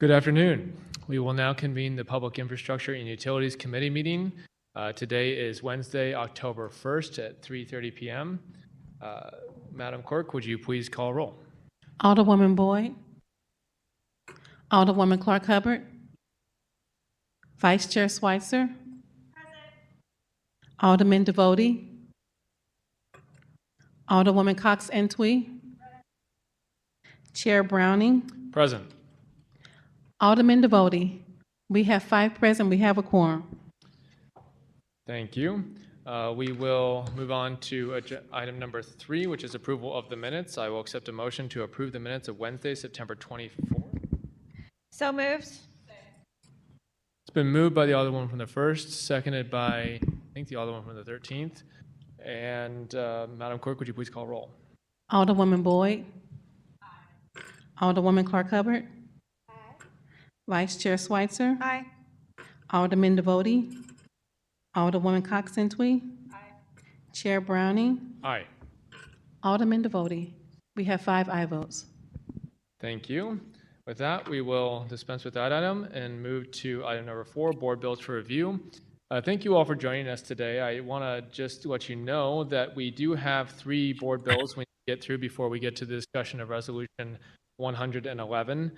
Good afternoon. We will now convene the Public Infrastructure and Utilities Committee meeting. Today is Wednesday, October 1st at 3:30 p.m. Madam Clerk, would you please call roll? Alderwoman Boyd. Alderwoman Clark Hubbard. Vice Chair Schweitzer. Alderman Devoti. Alderwoman Cox Entwy. Chair Browning. Present. Alderman Devoti. We have 5 present. We have a quorum. Thank you. We will move on to item number 3, which is approval of the minutes. I will accept a motion to approve the minutes of Wednesday, September 24th. So moved. It's been moved by the Alderwoman from the 1st, seconded by, I think, the Alderwoman from the 13th. And Madam Clerk, would you please call roll? Alderwoman Boyd. Aye. Alderwoman Clark Hubbard. Aye. Vice Chair Schweitzer. Aye. Alderman Devoti. Alderwoman Cox Entwy. Aye. Chair Browning. Aye. Alderman Devoti. We have 5 aye votes. Thank you. With that, we will dispense with that item and move to item number 4, board bills for review. Thank you all for joining us today. I want to just let you know that we do have 3 board bills we need to get through before we get to the discussion of resolution 111.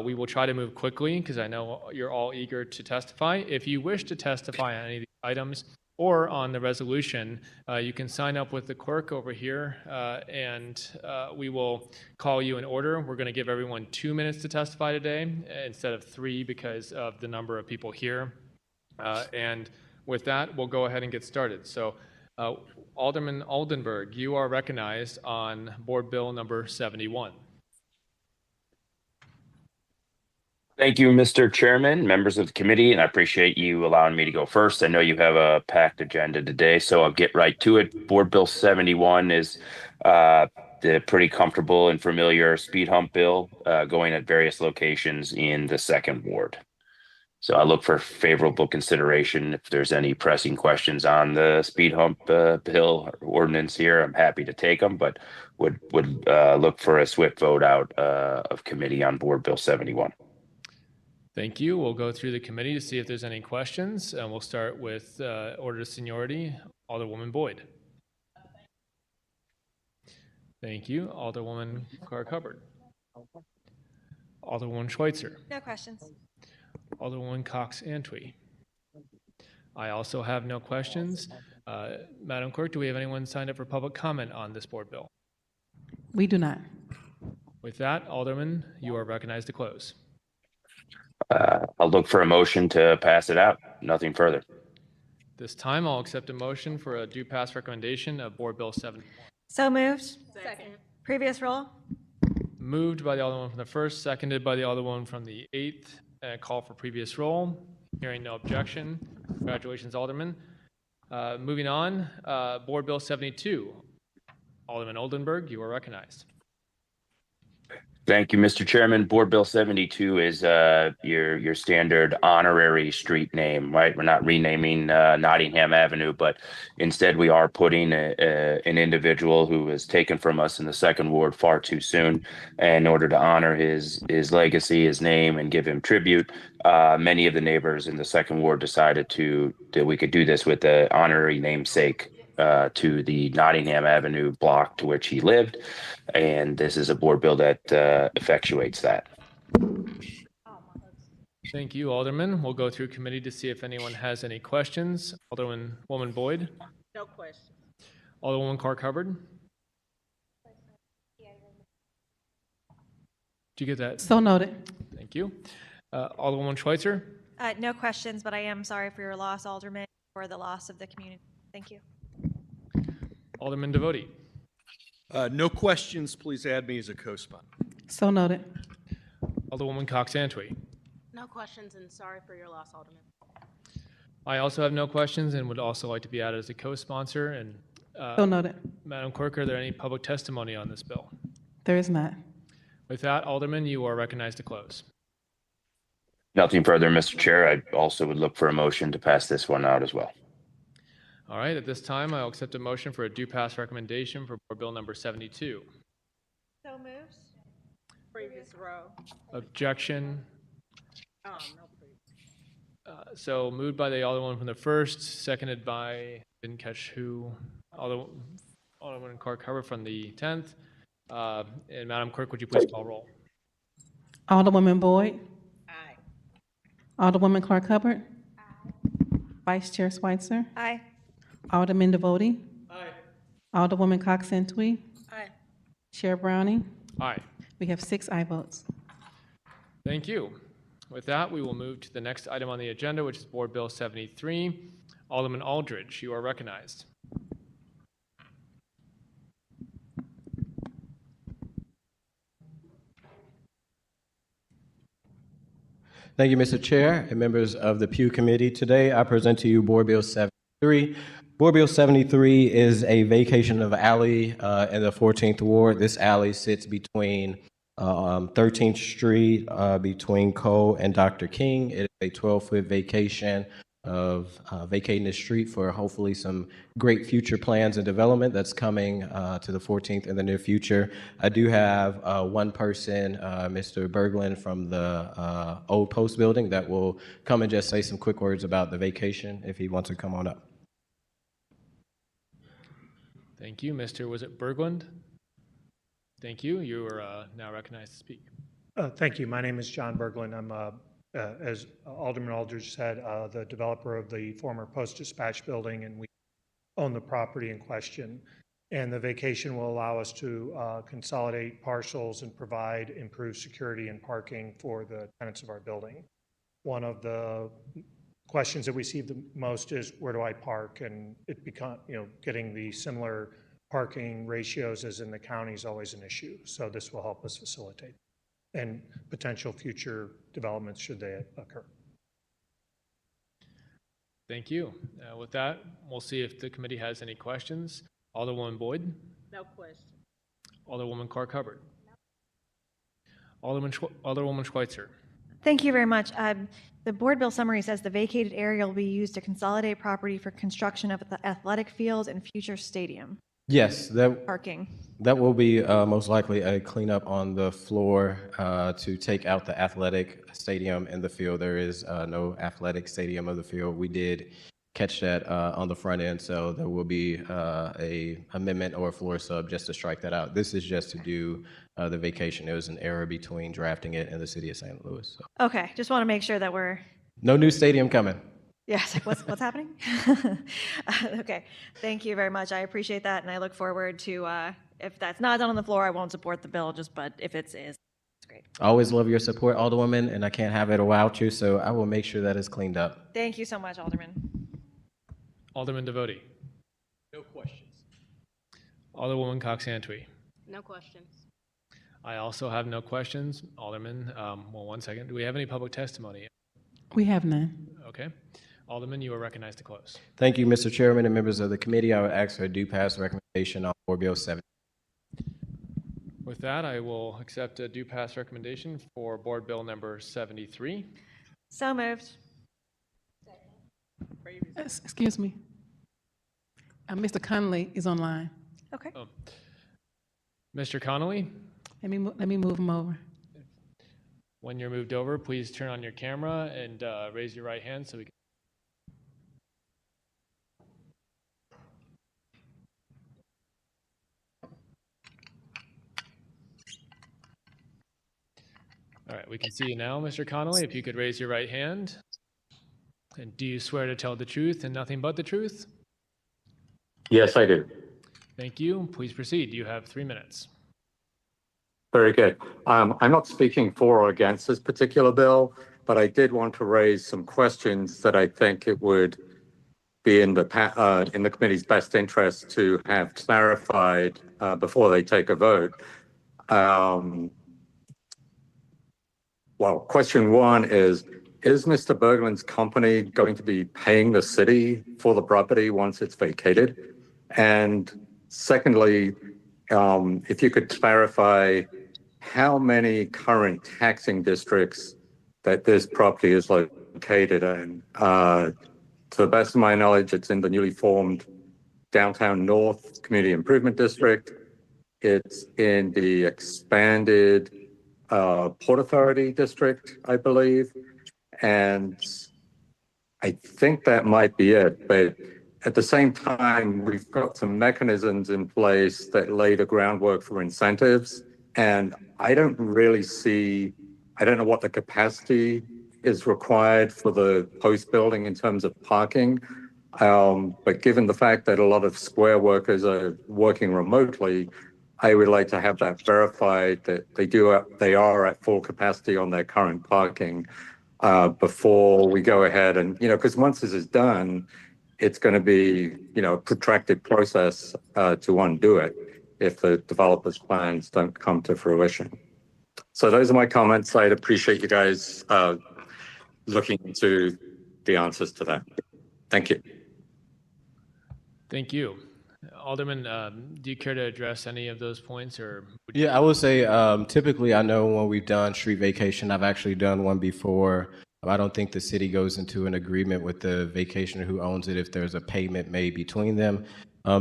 We will try to move quickly because I know you're all eager to testify. If you wish to testify on any of these items or on the resolution, you can sign up with the clerk over here and we will call you in order. We're going to give everyone 2 minutes to testify today instead of 3 because of the number of people here. And with that, we'll go ahead and get started. So Alderman Oldenburg, you are recognized on board bill number 71. Thank you, Mr. Chairman, members of the committee, and I appreciate you allowing me to go first. I know you have a packed agenda today, so I'll get right to it. Board Bill 71 is the pretty comfortable and familiar speed hump bill going at various locations in the 2nd Ward. So I look for favorable consideration. If there's any pressing questions on the speed hump bill or ordinance here, I'm happy to take them, but would look for a swift vote out of committee on Board Bill 71. Thank you. We'll go through the committee to see if there's any questions, and we'll start with order of seniority, Alderwoman Boyd. Thank you. Alderwoman Clark Hubbard. Alderwoman Schweitzer. No questions. Alderwoman Cox Entwy. I also have no questions. Madam Clerk, do we have anyone signed up for public comment on this board bill? We do not. With that, Alderman, you are recognized to close. I'll look for a motion to pass it out. Nothing further. This time, I'll accept a motion for a due pass recommendation of Board Bill 71. So moved. Second. Previous roll. Moved by the Alderwoman from the 1st, seconded by the Alderwoman from the 8th. Call for previous roll. Hearing no objection. Congratulations, Alderman. Moving on, Board Bill 72. Alderman Oldenburg, you are recognized. Thank you, Mr. Chairman. Board Bill 72 is your standard honorary street name, right? We're not renaming Nottingham Avenue, but instead we are putting an individual who was taken from us in the 2nd Ward far too soon. And in order to honor his legacy, his name, and give him tribute, many of the neighbors in the 2nd Ward decided that we could do this with the honorary namesake to the Nottingham Avenue block to which he lived. And this is a board bill that effectuates that. Thank you, Alderman. We'll go through committee to see if anyone has any questions. Alderwoman Boyd. No questions. Alderwoman Clark Hubbard. Did you get that? So noted. Thank you. Alderwoman Schweitzer. No questions, but I am sorry for your loss, Alderman, for the loss of the community. Thank you. Alderman Devoti. No questions. Please add me as a co-sponsor. So noted. Alderwoman Cox Entwy. No questions, and sorry for your loss, Alderman. I also have no questions and would also like to be added as a co-sponsor. And So noted. Madam Clerk, are there any public testimony on this bill? There is not. With that, Alderman, you are recognized to close. Nothing further, Mr. Chair. I also would look for a motion to pass this one out as well. All right, at this time, I'll accept a motion for a due pass recommendation for Board Bill number 72. So moved. Previous row. Objection. Oh, no, please. So moved by the Alderman from the first, seconded by, didn't catch who, Alderman Clark Hubbard from the 10th. And Madam Clerk, would you please call roll? Alderwoman Boyd, Aye. Alderwoman Clark Hubbard. Vice Chair Switzer, Aye. Alderman Devoti, Aye. Alderwoman Cox Santui, Aye. Chair Browning. Aye. We have 6 aye votes. Thank you. With that, we will move to the next item on the agenda, which is Board Bill 73. Alderman Aldridge, you are recognized. Thank you, Mr. Chair and members of the Pew Committee. Today, I present to you Board Bill 73. Board Bill 73 is a vacation of alley in the 14th Ward. This alley sits between 13th Street, between Cole and Dr. King. It is a 12-foot vacation of vacating the street for hopefully some great future plans and development that's coming to the 14th in the near future. I do have one person, Mr. Berglund from the Old Post Building, that will come and just say some quick words about the vacation if he wants to come on up. Thank you. Mr. Was it Berglund? Thank you. You are now recognized to speak. Thank you. My name is John Berglund. I'm, as Alderman Aldridge said, the developer of the former Post Dispatch building, and we own the property in question. And the vacation will allow us to consolidate parcels and provide improved security and parking for the tenants of our building. One of the questions that we see the most is, where do I park? And it become, getting the similar parking ratios as in the county is always an issue. So this will help us facilitate and potential future developments should they occur. Thank you. With that, we'll see if the committee has any questions. Alderwoman Boyd, No question. Alderwoman Clark Hubbard, Alderwoman Schweitzer. Thank you very much. The board bill summary says the vacated area will be used to consolidate property for construction of the athletic field and future stadium Yes, parking. that will be most likely a cleanup on the floor to take out the athletic stadium in the field. There is no athletic stadium of the field. We did catch that on the front end, so there will be a amendment or a floor sub just to strike that out. This is just to do the vacation. It was an error between drafting it and the city of St. Louis. So. Okay, just want to make sure that we're, No new stadium coming. yes, like what's happening? Okay, thank you very much. I appreciate that, and I look forward to, if that's not done on the floor, I won't support the bill, but if it is, it's great. I always love your support, Alderwoman, and I can't have it without you, so I will make sure that it's cleaned up. Thank you so much, Alderman. Alderman Devoti, No questions. Alderwoman Cox Santui. No questions. I also have no questions. Alderman, well, 1 second. Do we have any public testimony? We have none. Okay. Alderman, you are recognized to close. Thank you, Mr. Chairman and members of the committee. I would ask for a due pass recommendation on Board Bill 7. With that, I will accept a due pass recommendation for Board Bill number 73. So moved. Excuse me. Mr. Connolly is online. Okay. Oh. Mr. Connolly, Let me move him over. when you're moved over, please turn on your camera and raise your right hand so we can. All right, we can see you now, Mr. Connolly. If you could raise your right hand. And do you swear to tell the truth and nothing but the truth? Yes, I do. Thank you. Please proceed. You have 3 minutes. Very good. I'm not speaking for or against this particular bill, but I did want to raise some questions that I think it would be in the committee's best interest to have clarified before they take a vote. Well, question one is Mr. Berglund's company going to be paying the city for the property once it's vacated? And secondly, if you could clarify how many current taxing districts that this property is located in. To the best of my knowledge, it's in the newly formed Downtown North Community Improvement District. It's in the expanded Port Authority District, I believe. And I think that might be it, but at the same time, we've got some mechanisms in place that lay the groundwork for incentives. And I don't really see, I don't know what the capacity is required for the post building in terms of parking. But given the fact that a lot of Square workers are working remotely, I would like to have that verified that they are at full capacity on their current parking before we go ahead and, because once this is done, it's going to be, a protracted process to undo it if the developer's plans don't come to fruition. So those are my comments. I'd appreciate you guys looking into the answers to that. Thank you. Thank you. Alderman, do you care to address any of those points, or? Yeah, I would say typically I know when we've done street vacation, I've actually done one before. I don't think the city goes into an agreement with the vacationer who owns it if there's a payment made between them.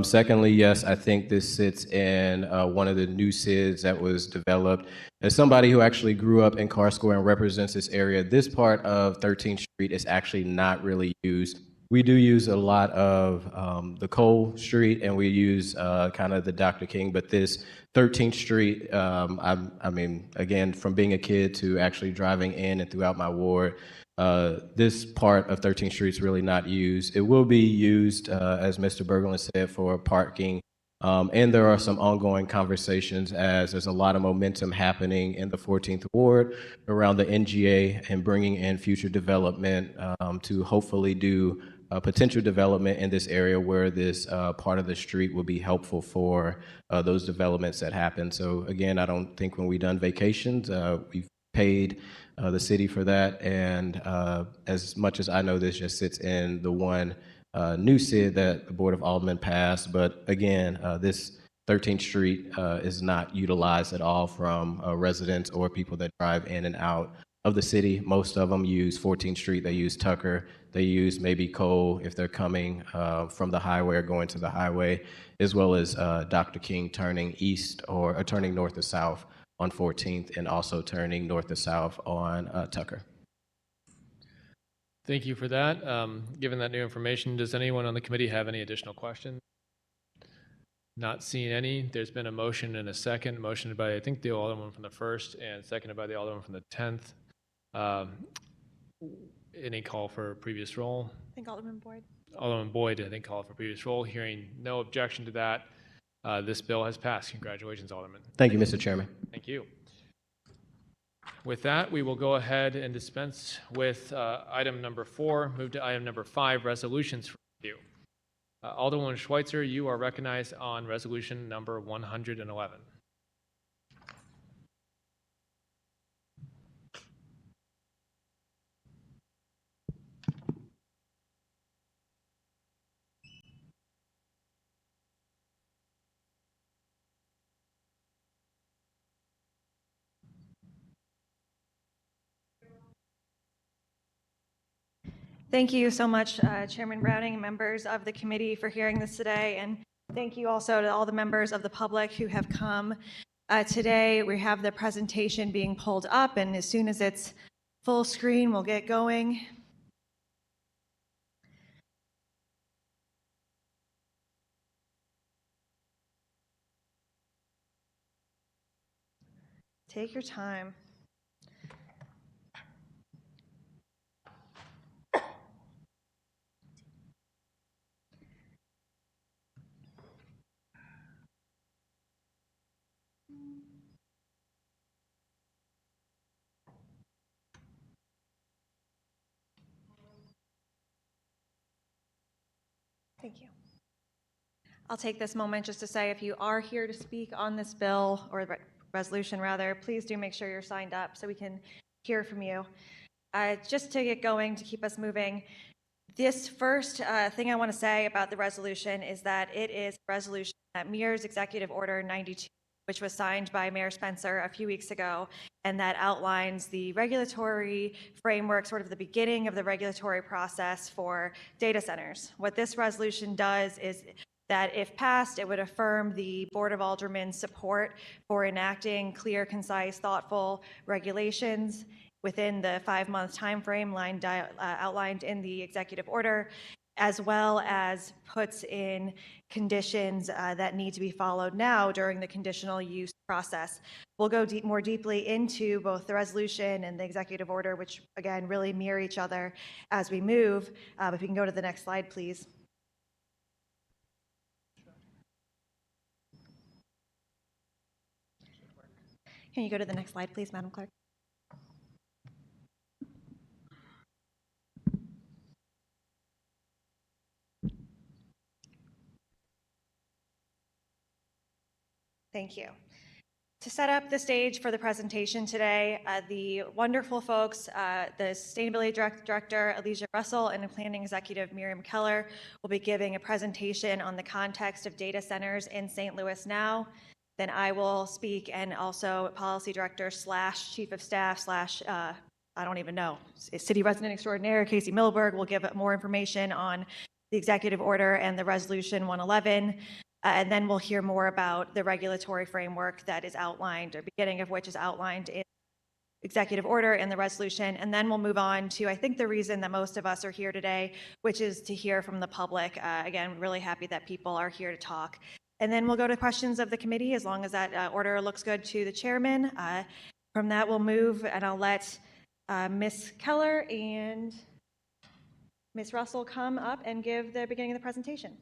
Secondly, yes, I think this sits in one of the new SIDs that was developed. As somebody who actually grew up in Carr Square and represents this area, this part of 13th Street is actually not really used. We do use a lot of the Cole Street, and we use kind of the Dr. King, but this 13th Street, I mean, again, from being a kid to actually driving in and throughout my ward, this part of 13th Street is really not used. It will be used, as Mr. Berglund said, for parking. And there are some ongoing conversations as there's a lot of momentum happening in the 14th Ward around the NGA and bringing in future development to hopefully do potential development in this area where this part of the street will be helpful for those developments that happen. So again, I don't think when we've done vacations, we've paid the city for that. And as much as I know, this just sits in the one new SID that the Board of Aldermen passed. But again, this 13th Street is not utilized at all from residents or people that drive in and out of the city. Most of them use 14th Street. They use Tucker. They use maybe Cole if they're coming from the highway or going to the highway, as well as Dr. King turning east or turning north to south on 14th, and also turning north to south on Tucker. Thank you for that. Given that new information, does anyone on the committee have any additional questions? Not seeing any. There's been a motion and a second, motioned by, I think, the Alderman from the 1st and seconded by the Alderman from the 10th. Any call for previous roll? I think Alderman Boyd. Alderman Boyd, I think, called for previous roll. Hearing no objection to that, this bill has passed. Congratulations, Alderman. Thank you, Mr. Chairman. Thank you. With that, we will go ahead and dispense with item number 4, move to item number 5, resolutions for review. Alderman Schweitzer, you are recognized on resolution number 111. Thank you so much, Chairman Browning, and members of the committee for hearing this today. And thank you also to all the members of the public who have come today. We have the presentation being pulled up, and as soon as it's full screen, we'll get going. Take your time. Thank you. I'll take this moment just to say, if you are here to speak on this bill, or resolution rather, please do make sure you're signed up so we can hear from you. Just to get going, to keep us moving, this first thing I want to say about the resolution is that it is a resolution that mirrors Executive Order 92, which was signed by Mayor Spencer a few weeks ago, and that outlines the regulatory framework, sort of the beginning of the regulatory process for data centers. What this resolution does is that, if passed, it would affirm the Board of Aldermen's support for enacting clear, concise, thoughtful regulations within the 5-month timeframe outlined in the executive order, as well as puts in conditions that need to be followed now during the conditional use process. We'll go more deeply into both the resolution and the executive order, which again really mirror each other as we move. If we can go to the next slide, please. Can you go to the next slide, please, Madam Clerk? Thank you. To set up the stage for the presentation today, the wonderful folks, the Sustainability Director, Alicia Russell, and the Planning Executive, Miriam Keller, will be giving a presentation on the context of data centers in St. Louis now. Then I will speak, and also Policy Director / Chief of Staff / I don't even know, City Resident Extraordinaire, Casey Milberg, will give more information on the executive order and the Resolution 111. And then we'll hear more about the regulatory framework that is outlined, or beginning of which is outlined in executive order and the resolution. And then we'll move on to, I think, the reason that most of us are here today, which is to hear from the public. Again, really happy that people are here to talk. And then we'll go to questions of the committee, as long as that order looks good to the chairman. From that, we'll move, and I'll let Ms. Keller and Ms. Russell come up and give the beginning of the presentation.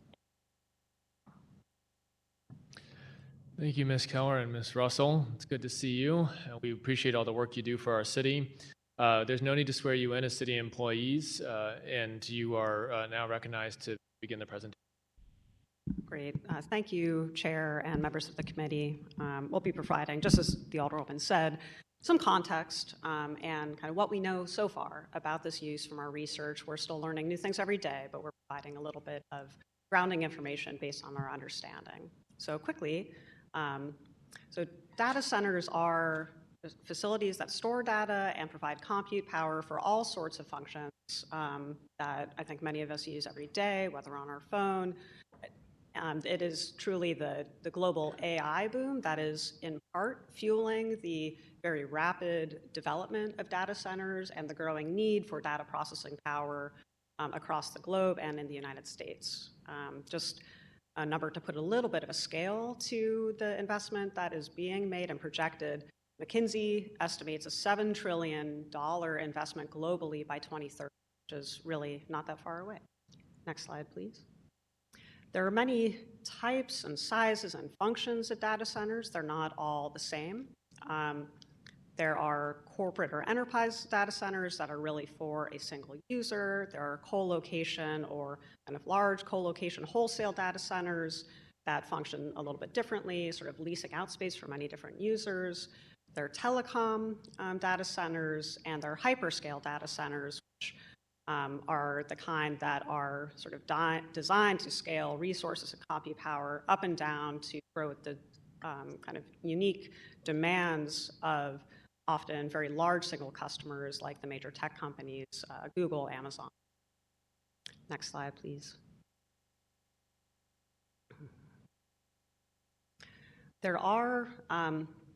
Thank you, Ms. Keller and Ms. Russell. It's good to see you. We appreciate all the work you do for our city. There's no need to swear you in as city employees, and you are now recognized to begin the presentation. Great. Thank you, Chair and members of the committee. We'll be providing, just as the Alderwoman said, some context and kind of what we know so far about this use from our research. We're still learning new things every day, but we're providing a little bit of grounding information based on our understanding. So quickly, so data centers are facilities that store data and provide compute power for all sorts of functions that I think many of us use every day, whether on our phone. It is truly the global AI boom that is in part fueling the very rapid development of data centers and the growing need for data processing power across the globe and in the United States. Just a number to put a little bit of a scale to the investment that is being made and projected. McKinsey estimates a $7 trillion investment globally by 2030, which is really not that far away. Next slide, please. There are many types and sizes and functions of data centers. They're not all the same. There are corporate or enterprise data centers that are really for a single user. There are co-location or kind of large co-location wholesale data centers that function a little bit differently, sort of leasing out space for many different users. There are telecom data centers, and there are hyperscale data centers, which are the kind that are sort of designed to scale resources and compute power up and down to grow with the kind of unique demands of often very large single customers like the major tech companies, Google, Amazon. Next slide, please. There are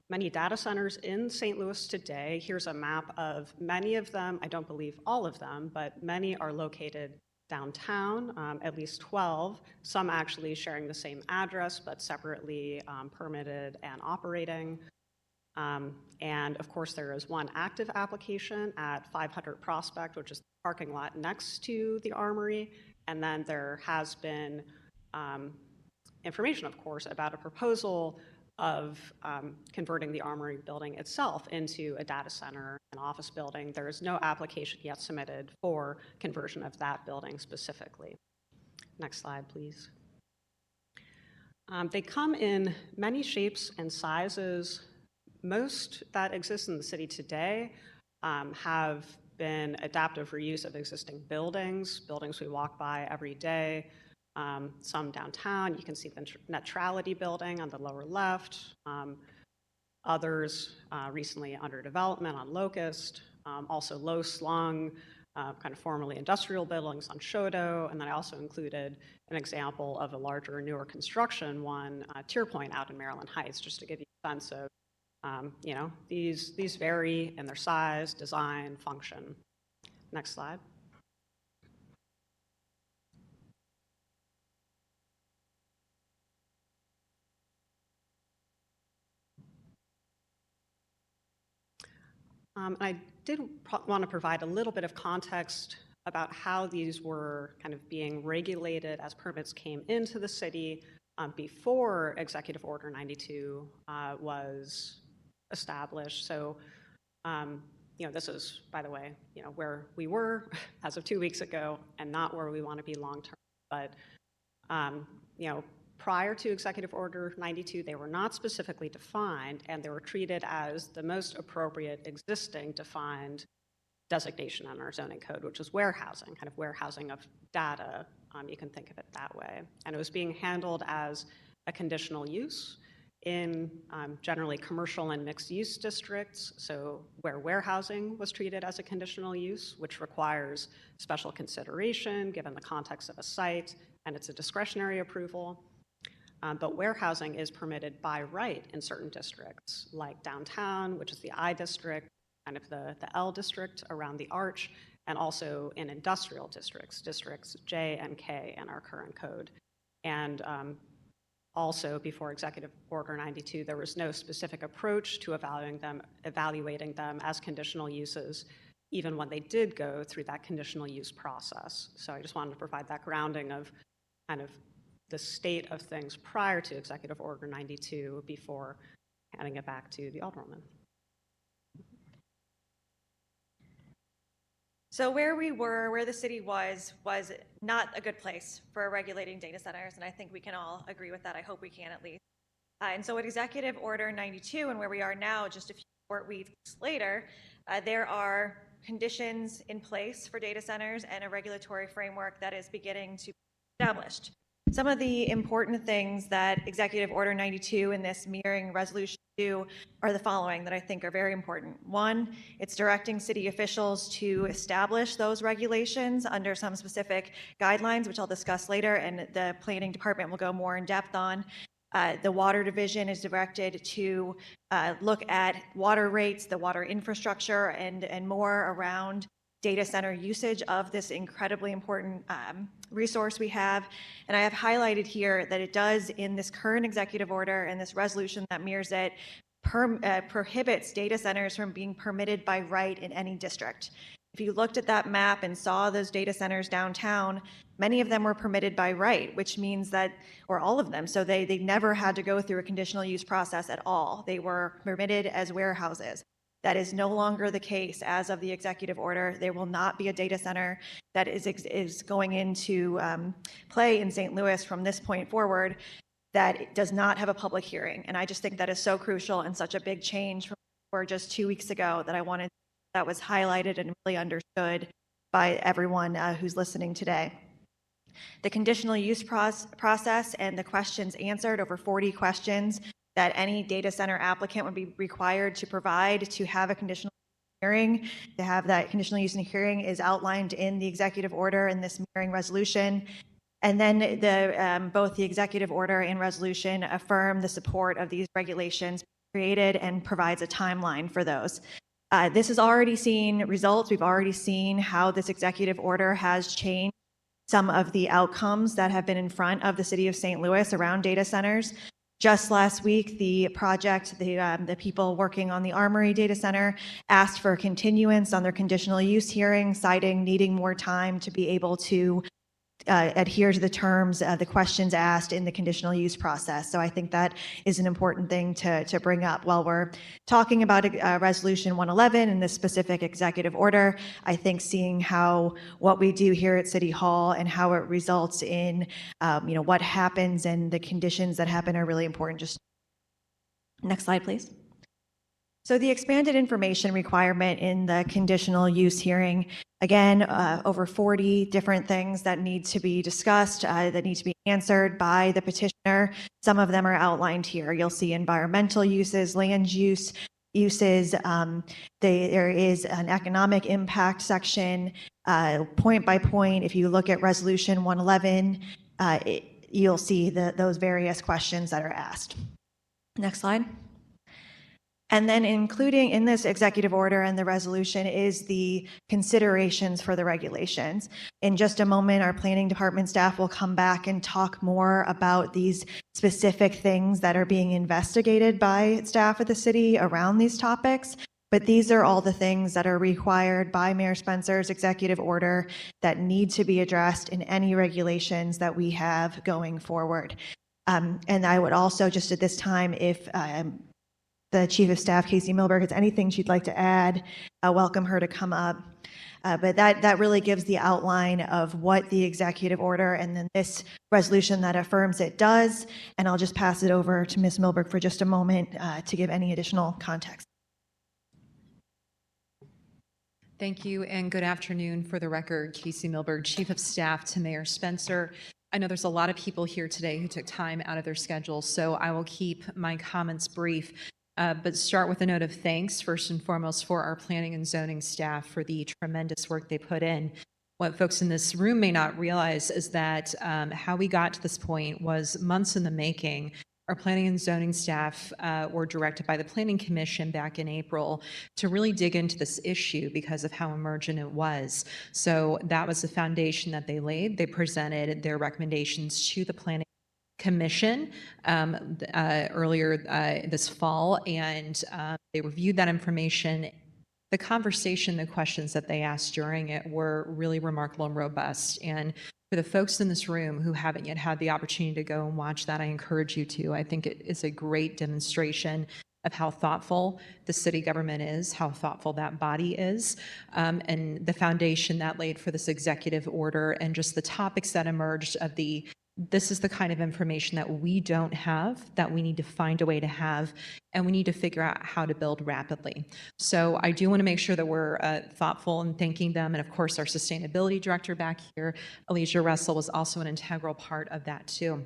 many data centers in St. Louis today. Here's a map of many of them. I don't believe all of them, but many are located downtown, at least 12, some actually sharing the same address, but separately permitted and operating. And of course, there is one active application at 500 Prospect, which is the parking lot next to the Armory. And then there has been information, of course, about a proposal of converting the Armory building itself into a data center, an office building. There is no application yet submitted for conversion of that building specifically. Next slide, please. They come in many shapes and sizes. Most that exist in the city today have been adaptive reuse of existing buildings we walk by every day. Some downtown, you can see the Neutrality building on the lower left. Others recently under development on Locust. Also low-slung, kind of formerly industrial buildings on Choteau. And then I also included an example of a larger, newer construction one, Tier Point out in Maryland Heights, just to give you a sense of You know, these vary in their size, design, function. Next slide. I did want to provide a little bit of context about how these were kind of being regulated as permits came into the city before Executive Order 92 was established. So, you know, this is, by the way, you know, where we were as of 2 weeks ago and not where we want to be long term. But, you know, prior to Executive Order 92, they were not specifically defined, and they were treated as the most appropriate existing defined designation in our zoning code, which is warehousing, kind of warehousing of data. You can think of it that way. And it was being handled as a conditional use in generally commercial and mixed use districts, so where warehousing was treated as a conditional use, which requires special consideration given the context of a site, and it's a discretionary approval. But warehousing is permitted by right in certain districts, like downtown, which is the I district, kind of the L district around the arch, and also in industrial districts, districts J and K in our current code. And also, before Executive Order 92, there was no specific approach to evaluating them as conditional uses, even when they did go through that conditional use process. So I just wanted to provide that grounding of kind of the state of things prior to Executive Order 92 before handing it back to the Alderwoman. So where we were, where the city was not a good place for regulating data centers, and I think we can all agree with that. I hope we can at least. And so at Executive Order 92 and where we are now, just a few short weeks later, there are conditions in place for data centers and a regulatory framework that is beginning to be established. Some of the important things that Executive Order 92 and this mirroring resolution do are the following that I think are very important. One, it's directing city officials to establish those regulations under some specific guidelines, which I'll discuss later, and the planning department will go more in depth on. The water division is directed to look at water rates, the water infrastructure, and more around data center usage of this incredibly important resource we have. And I have highlighted here that it does, in this current executive order and this resolution that mirrors it, prohibits data centers from being permitted by right in any district. If you looked at that map and saw those data centers downtown, many of them were permitted by right, which means that, or all of them, so they never had to go through a conditional use process at all. They were permitted as warehouses. That is no longer the case as of the executive order. There will not be a data center that is going into play in St. Louis from this point forward that does not have a public hearing. And I just think that is so crucial and such a big change from where just 2 weeks ago that was highlighted and really understood by everyone who's listening today. The conditional use process and the questions answered, over 40 questions, that any data center applicant would be required to provide to have a conditional hearing. To have that conditional use in hearing is outlined in the executive order in this mirroring resolution. And then both the executive order and resolution affirm the support of these regulations created and provides a timeline for those. This has already seen results. We've already seen how this executive order has changed some of the outcomes that have been in front of the city of St. Louis around data centers. Just last week, the project, the people working on the Armory data center asked for a continuance on their conditional use hearing, citing needing more time to be able to adhere to the terms, the questions asked in the conditional use process. So I think that is an important thing to bring up. While we're talking about Resolution 111 and this specific executive order, I think seeing how what we do here at City Hall and how it results in what happens and the conditions that happen are really important. Just next slide, please. So the expanded information requirement in the conditional use hearing, again, over 40 different things that need to be discussed, that need to be answered by the petitioner. Some of them are outlined here. You'll see environmental uses, land use uses. There is an economic impact section, point by point. If you look at Resolution 111, you'll see those various questions that are asked. Next slide. And then including in this executive order and the resolution is the considerations for the regulations. In just a moment, our planning department staff will come back and talk more about these specific things that are being investigated by staff at the city around these topics. But these are all the things that are required by Mayor Spencer's executive order that need to be addressed in any regulations that we have going forward. And I would also, just at this time, if the Chief of Staff, Casey Milberg, has anything she'd like to add, welcome her to come up. But that really gives the outline of what the executive order and then this resolution that affirms it does. And I'll just pass it over to Ms. Milberg for just a moment to give any additional context. Thank you, and good afternoon. For the record, Casey Milberg, Chief of Staff to Mayor Spencer. I know there's a lot of people here today who took time out of their schedules, so I will keep my comments brief, but start with a note of thanks, first and foremost, for our planning and zoning staff for the tremendous work they put in. What folks in this room may not realize is that how we got to this point was months in the making. Our planning and zoning staff were directed by the Planning Commission back in April to really dig into this issue because of how emergent it was. So that was the foundation that they laid. They presented their recommendations to the Planning Commission earlier this fall, and they reviewed that information. The conversation, the questions that they asked during it were really remarkable and robust. And for the folks in this room who haven't yet had the opportunity to go and watch that, I encourage you to. I think it is a great demonstration of how thoughtful the city government is, how thoughtful that body is, and the foundation that laid for this executive order and just the topics that emerged of this is the kind of information that we don't have, that we need to find a way to have, and we need to figure out how to build rapidly. So I do want to make sure that we're thoughtful in thanking them. And of course, our sustainability director back here, Alicia Russell, was also an integral part of that too.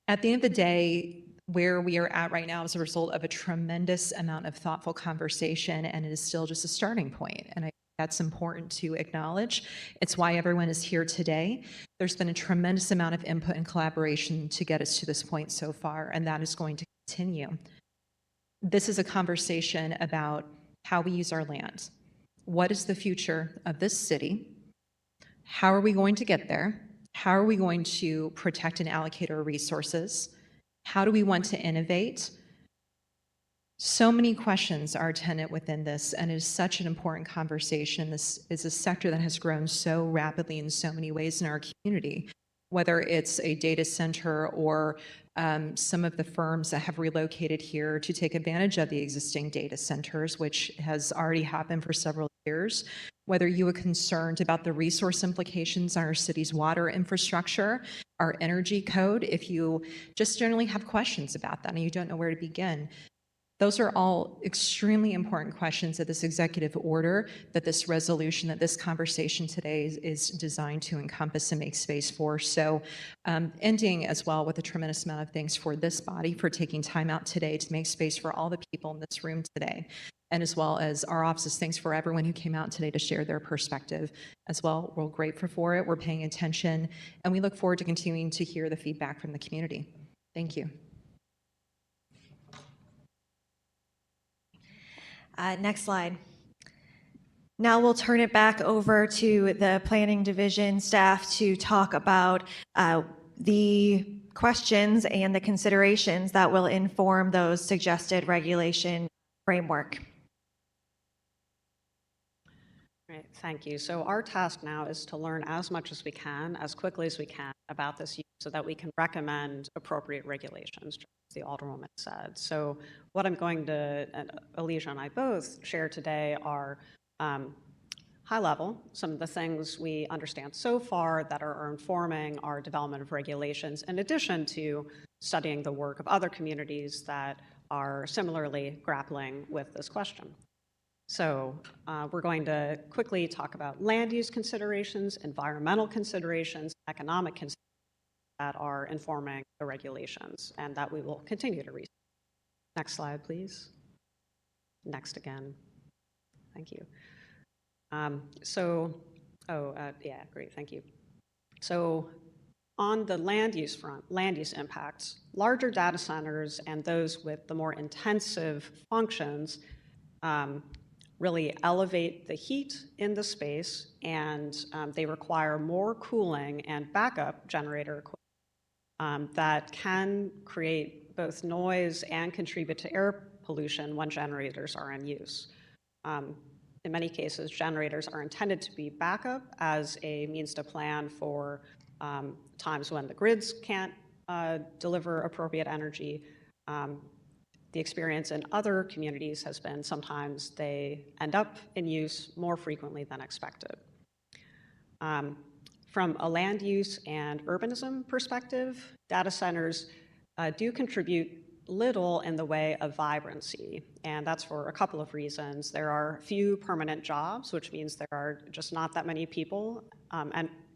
At the end of the day, where we are at right now is a result of a tremendous amount of thoughtful conversation, and it is still just a starting point. And that's important to acknowledge. It's why everyone is here today. There's been a tremendous amount of input and collaboration to get us to this point so far, and that is going to continue. This is a conversation about how we use our land. What is the future of this city? How are we going to get there? How are we going to protect and allocate our resources? How do we want to innovate? So many questions are attendant within this, and it is such an important conversation. This is a sector that has grown so rapidly in so many ways in our community, whether it's a data center or some of the firms that have relocated here to take advantage of the existing data centers, which has already happened for several years. Whether you are concerned about the resource implications on our city's water infrastructure, our energy code, if you just generally have questions about that and you don't know where to begin, those are all extremely important questions that this executive order, that this resolution, that this conversation today is designed to encompass and make space for. So ending as well with a tremendous amount of thanks for this body for taking time out today to make space for all the people in this room today. And as well as our offices, thanks for everyone who came out today to share their perspective as well. We're grateful for it, we're paying attention, and we look forward to continuing to hear the feedback from the community. Thank you. Next slide. Now we'll turn it back over to the planning division staff to talk about the questions and the considerations that will inform those suggested regulation framework. Great, thank you. So our task now is to learn as much as we can, as quickly as we can about this use so that we can recommend appropriate regulations, just as the Alderwoman said. So what I'm going to, and Alicia and I both share today are high level, some of the things we understand so far that are informing our development of regulations, in addition to studying the work of other communities that are similarly grappling with this question. So we're going to quickly talk about land use considerations, environmental considerations, economic considerations that are informing the regulations and that we will continue to research. Next slide, please. Next again. Thank you. Yeah, great, thank you. So on the land use front, land use impacts, larger data centers and those with the more intensive functions really elevate the heat in the space, and they require more cooling and backup generator equipment that can create both noise and contribute to air pollution when generators are in use. In many cases, generators are intended to be backup as a means to plan for times when the grids can't deliver appropriate energy. The experience in other communities has been sometimes they end up in use more frequently than expected. From a land use and urbanism perspective, data centers do contribute little in the way of vibrancy, and that's for a couple of reasons. There are few permanent jobs, which means there are just not that many people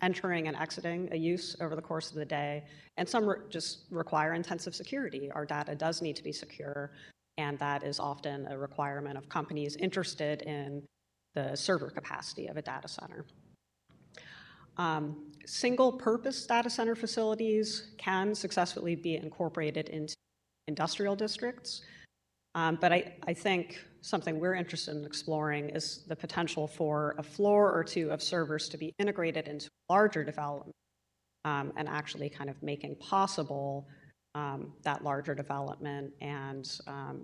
entering and exiting a use over the course of the day, and some just require intensive security. Our data does need to be secure, and that is often a requirement of companies interested in the server capacity of a data center. Single-purpose data center facilities can successfully be incorporated into industrial districts, but I think something we're interested in exploring is the potential for a floor or two of servers to be integrated into larger development and actually kind of making possible that larger development and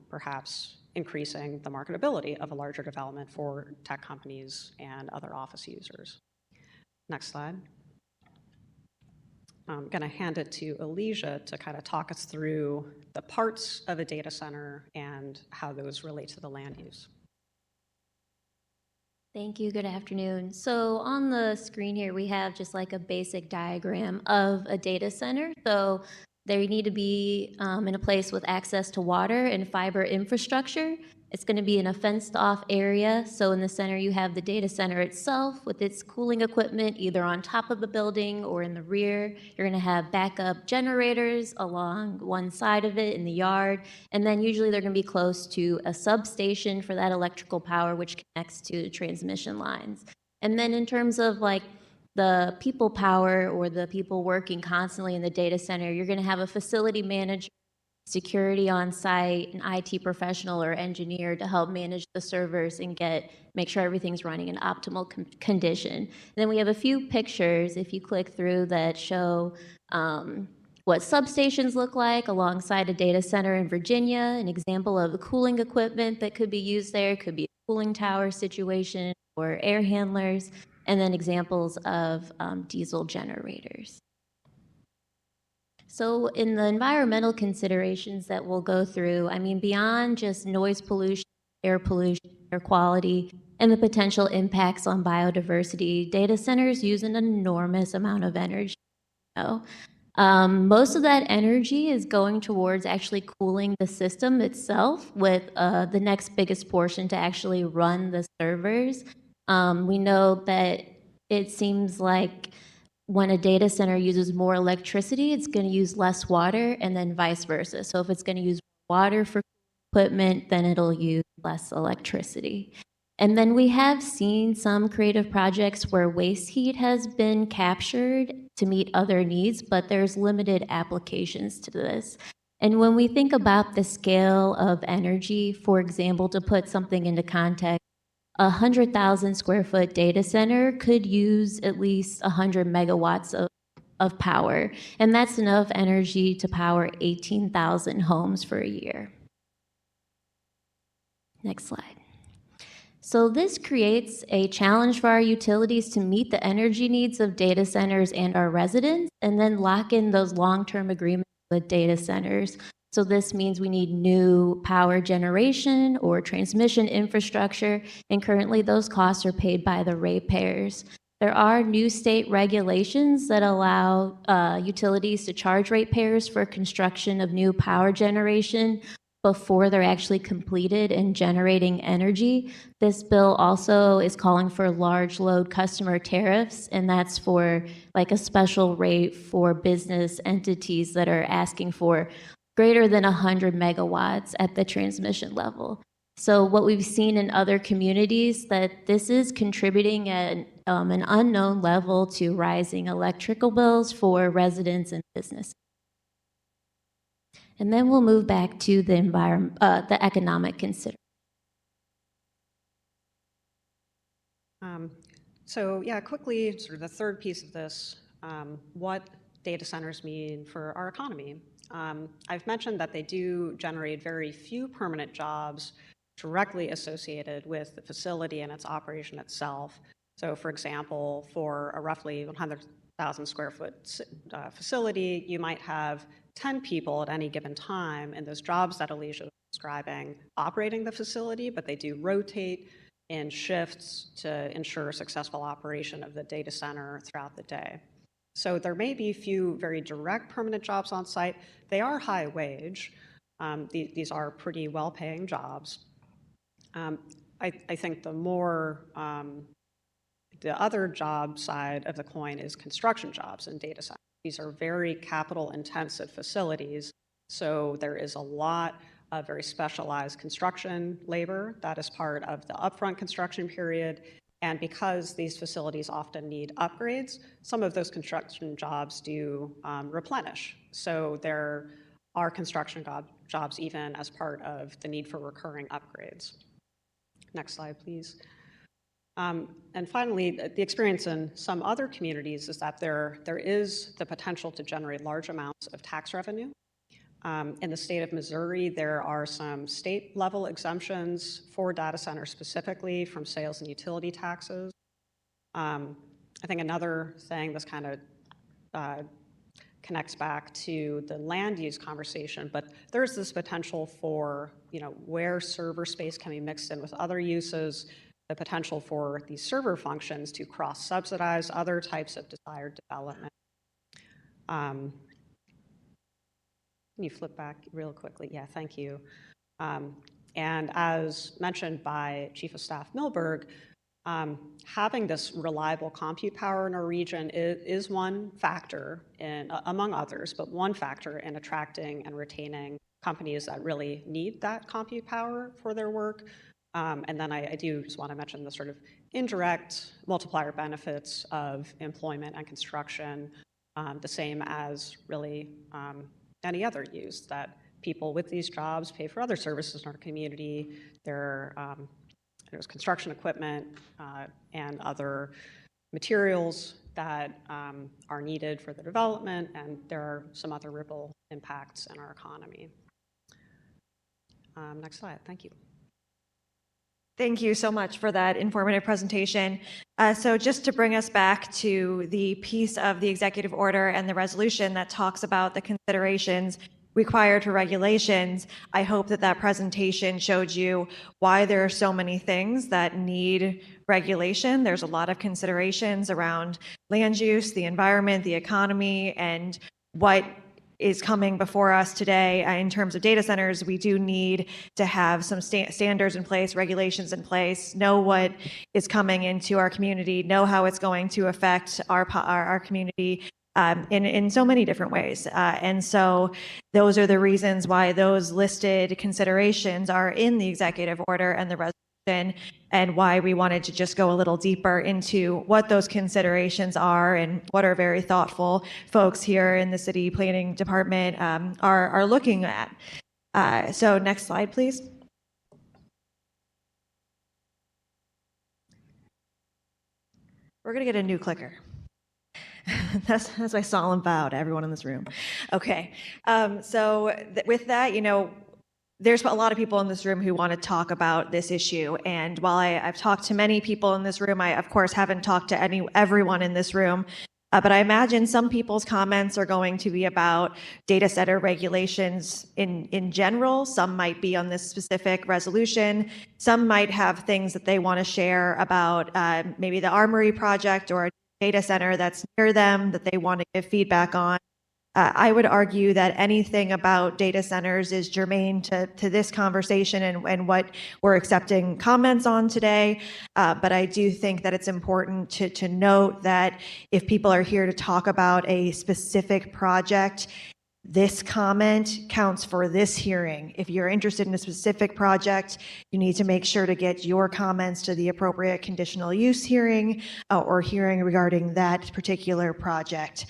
perhaps increasing the marketability of a larger development for tech companies and other office users. Next slide. I'm going to hand it to Alicia to kind of talk us through the parts of a data center and how those relate to the land use. Thank you. Good afternoon. So on the screen here, we have just like a basic diagram of a data center. So they need to be in a place with access to water and fiber infrastructure. It's going to be in a fenced-off area. So in the center, you have the data center itself with its cooling equipment, either on top of the building or in the rear. You're going to have backup generators along one side of it in the yard. And then usually they're going to be close to a substation for that electrical power, which connects to transmission lines. And then in terms of like the people power or the people working constantly in the data center, you're going to have a facility manager, security on site, an IT professional or engineer to help manage the servers and make sure everything's running in optimal condition. And then we have a few pictures, if you click through, that show what substations look like alongside a data center in Virginia. An example of the cooling equipment that could be used there could be a cooling tower situation or air handlers, and then examples of diesel generators. So in the environmental considerations that we'll go through, I mean, beyond just noise pollution, air quality, and the potential impacts on biodiversity, data centers use an enormous amount of energy. Most of that energy is going towards actually cooling the system itself, with the next biggest portion to actually run the servers. We know that it seems like when a data center uses more electricity, it's going to use less water, and then vice versa. So if it's going to use water for equipment, then it'll use less electricity. And then we have seen some creative projects where waste heat has been captured to meet other needs, but there's limited applications to this. And when we think about the scale of energy, for example, to put something into context, a 100,000 square foot data center could use at least 100 megawatts of power. And that's enough energy to power 18,000 homes for a year. Next slide. So this creates a challenge for our utilities to meet the energy needs of data centers and our residents, and then lock in those long-term agreements with data centers. So this means we need new power generation or transmission infrastructure, and currently those costs are paid by the ratepayers. There are new state regulations that allow utilities to charge ratepayers for construction of new power generation before they're actually completed and generating energy. This bill also is calling for large load customer tariffs, and that's for like a special rate for business entities that are asking for greater than 100 megawatts at the transmission level. So what we've seen in other communities, that this is contributing at an unknown level to rising electrical bills for residents and businesses. And then we'll move back to the the economic consideration. So yeah, quickly, sort of the third piece of this, what data centers mean for our economy. I've mentioned that they do generate very few permanent jobs directly associated with the facility and its operation itself. So for example, for a roughly 100,000 square foot facility, you might have 10 people at any given time in those jobs that Alicia was describing operating the facility, but they do rotate in shifts to ensure successful operation of the data center throughout the day. So there may be few very direct permanent jobs on site. They are high wage. These are pretty well-paying jobs. I think the more, the other job side of the coin is construction jobs in data centers. These are very capital-intensive facilities, so there is a lot of very specialized construction labor that is part of the upfront construction period. And because these facilities often need upgrades, some of those construction jobs do replenish. So there are construction jobs even as part of the need for recurring upgrades. Next slide, please. And finally, the experience in some other communities is that there is the potential to generate large amounts of tax revenue. In the state of Missouri, there are some state-level exemptions for data centers specifically from sales and utility taxes. I think another thing that's kind of connects back to the land use conversation, but there's this potential for, where server space can be mixed in with other uses, the potential for these server functions to cross-subsidize other types of desired development. Can you flip back real quickly? Yeah, thank you. And as mentioned by Chief of Staff Milberg, having this reliable compute power in our region is one factor, among others, but one factor in attracting and retaining companies that really need that compute power for their work. And then I do just want to mention the sort of indirect multiplier benefits of employment and construction, the same as really any other use, that people with these jobs pay for other services in our community. There's construction equipment and other materials that are needed for the development, and there are some other ripple impacts in our economy. Next slide, thank you. Thank you so much for that informative presentation. So just to bring us back to the piece of the executive order and the resolution that talks about the considerations required for regulations, I hope that that presentation showed you why there are so many things that need regulation. There's a lot of considerations around land use, the environment, the economy, and what is coming before us today in terms of data centers. We do need to have some standards in place, regulations in place, know what is coming into our community, know how it's going to affect our community in so many different ways. And so those are the reasons why those listed considerations are in the executive order and the resolution, and why we wanted to just go a little deeper into what those considerations are and what our very thoughtful folks here in the city planning department are looking at. So next slide, please. We're gonna get a new clicker. That's my solemn vow to everyone in this room. Okay, so with that, there's a lot of people in this room who want to talk about this issue. And while I've talked to many people in this room, I, of course, haven't talked to everyone in this room. But I imagine some people's comments are going to be about data center regulations in general. Some might be on this specific resolution. Some might have things that they want to share about maybe the Armory project or a data center that's near them that they want to give feedback on. I would argue that anything about data centers is germane to this conversation and what we're accepting comments on today. But I do think that it's important to note that if people are here to talk about a specific project, This comment counts for this hearing. If you're interested in a specific project, you need to make sure to get your comments to the appropriate conditional use hearing or hearing regarding that particular project,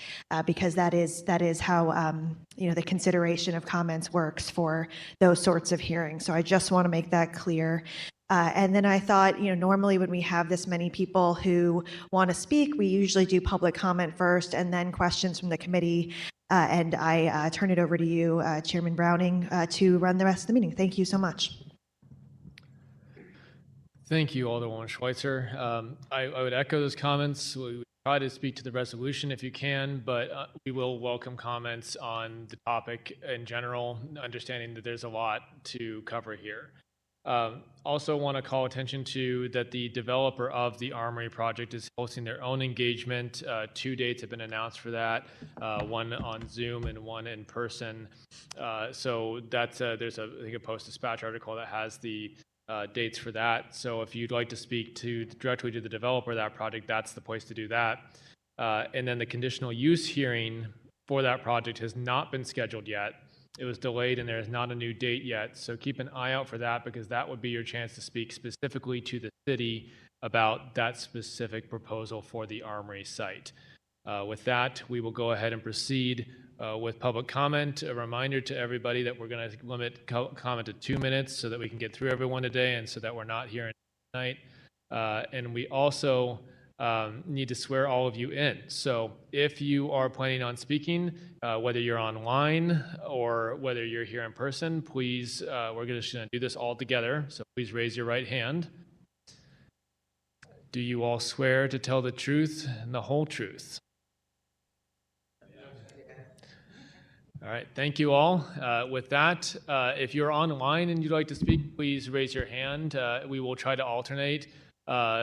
because that is how the consideration of comments works for those sorts of hearings. So I just want to make that clear. And then I thought, normally when we have this many people who want to speak, we usually do public comment first and then questions from the committee. And I turn it over to you, Chairman Browning, to run the rest of the meeting. Thank you so much. Thank you, Alderwoman Schweitzer. I would echo those comments. We try to speak to the resolution if you can, but we will welcome comments on the topic in general, understanding that there's a lot to cover here. Also want to call attention to that the developer of the Armory project is hosting their own engagement. 2 dates have been announced for that, one on Zoom and one in person. So that's there's I think a Post-Dispatch article that has the dates for that. So if you'd like to speak directly to the developer of that project, that's the place to do that. And then the conditional use hearing for that project has not been scheduled yet. It was delayed and there is not a new date yet. So keep an eye out for that, because that would be your chance to speak specifically to the city about that specific proposal for the Armory site. With that, we will go ahead and proceed with public comment. A reminder to everybody that we're going to limit comment to 2 minutes so that we can get through everyone today and so that we're not here tonight. And we also need to swear all of you in. So if you are planning on speaking, whether you're online or whether you're here in person, please, we're just going to do this all together. So please raise your right hand. Do you all swear to tell the truth and the whole truth? All right, thank you all. With that, if you're online and you'd like to speak, please raise your hand. We will try to alternate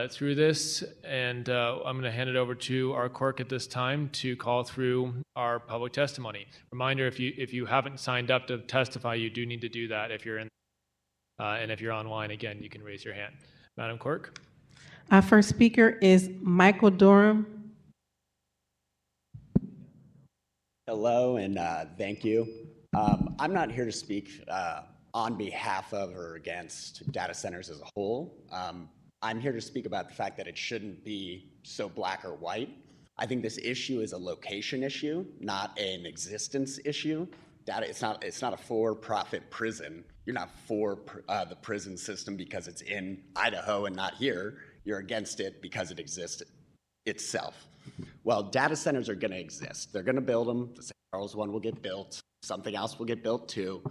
through this, and I'm going to hand it over to our clerk at this time to call through our public testimony. Reminder, if you haven't signed up to testify, you do need to do that if you're in, and if you're online, again, you can raise your hand. Madam Clerk. Our first speaker is Michael Durham. Hello, and thank you. I'm not here to speak on behalf of or against data centers as a whole. I'm here to speak about the fact that it shouldn't be so black or white. I think this issue is a location issue, not an existence issue. It's not a for-profit prison. You're not for the prison system because it's in Idaho and not here. You're against it because it exists itself. Well, data centers are going to exist. They're going to build them. The St. Charles one will get built. Something else will get built too.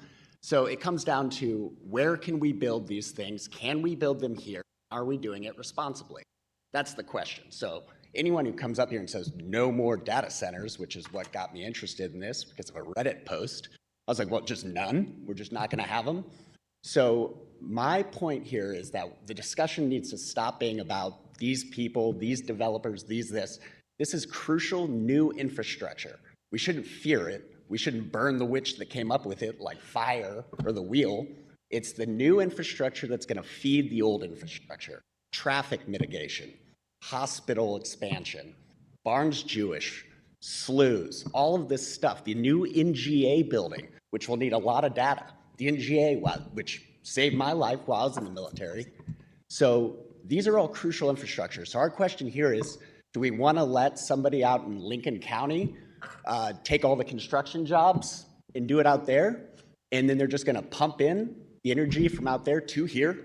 So it comes down to, where can we build these things? Can we build them here? Are we doing it responsibly? That's the question. So anyone who comes up here and says no more data centers, which is what got me interested in this because of a Reddit post, I was like, well, just none? We're just not going to have them? So my point here is that the discussion needs to stop being about these people, these developers, this. This is crucial new infrastructure. We shouldn't fear it. We shouldn't burn the witch that came up with it like fire or the wheel. It's the new infrastructure that's going to feed the old infrastructure. Traffic mitigation, hospital expansion, Barnes Jewish, SLUs, all of this stuff. The new NGA building, which will need a lot of data. The NGA, which saved my life while I was in the military. So these are all crucial infrastructure. So our question here is, do we want to let somebody out in Lincoln County take all the construction jobs and do it out there? And then they're just going to pump in the energy from out there to here?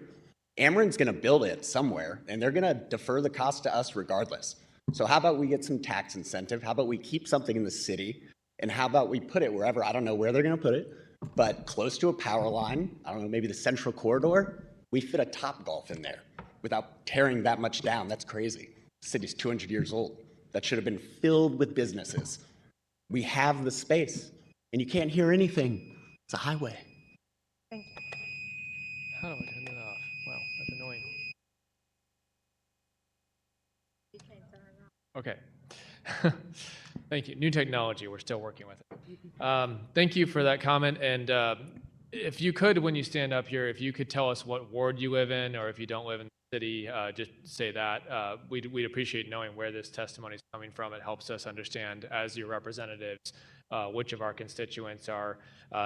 Ameren's going to build it somewhere, and they're going to defer the cost to us regardless. So how about we get some tax incentive? How about we keep something in the city? And how about we put it wherever? I don't know where they're going to put it, but close to a power line. I don't know, maybe the Central Corridor. We fit a Topgolf in there without tearing that much down. That's crazy. The city's 200 years old. That should have been filled with businesses. We have the space, and you can't hear anything. It's a highway. Thank you. How do I turn that off? Wow, that's annoying. Okay. Thank you. New technology, we're still working with it. Thank you for that comment. And if you could, when you stand up here, if you could tell us what ward you live in, or if you don't live in the city, just say that. We'd appreciate knowing where this testimony is coming from. It helps us understand, as your representatives, which of our constituents are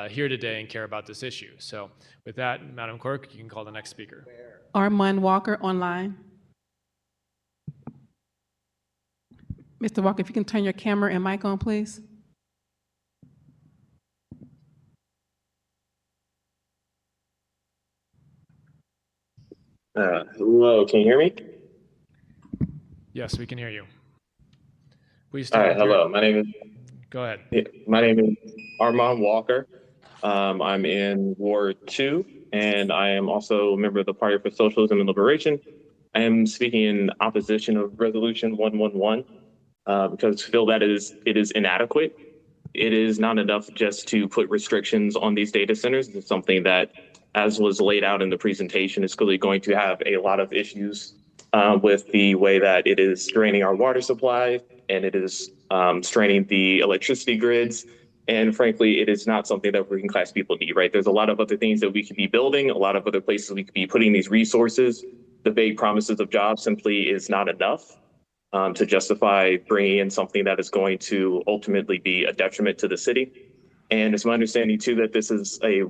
here today and care about this issue. So with that, Madam Clerk, you can call the next speaker. Armand Walker online. Mr. Walker, if you can turn your camera and mic on, please. Hello, can you hear me? Yes, we can hear you. Please All start. right, hello. Go ahead. My name is Armand Walker. I'm in Ward 2, and I am also a member of the Party for Socialism and Liberation. I am speaking in opposition of Resolution 111 because I feel that it is inadequate. It is not enough just to put restrictions on these data centers. It's something that, as was laid out in the presentation, is clearly going to have a lot of issues with the way that it is draining our water supply, and it is straining the electricity grids. And frankly, it is not something that working class people need, right? There's a lot of other things that we could be building, a lot of other places we could be putting these resources. The vague promises of jobs simply is not enough to justify bringing in something that is going to ultimately be a detriment to the city. And it's my understanding too that this is a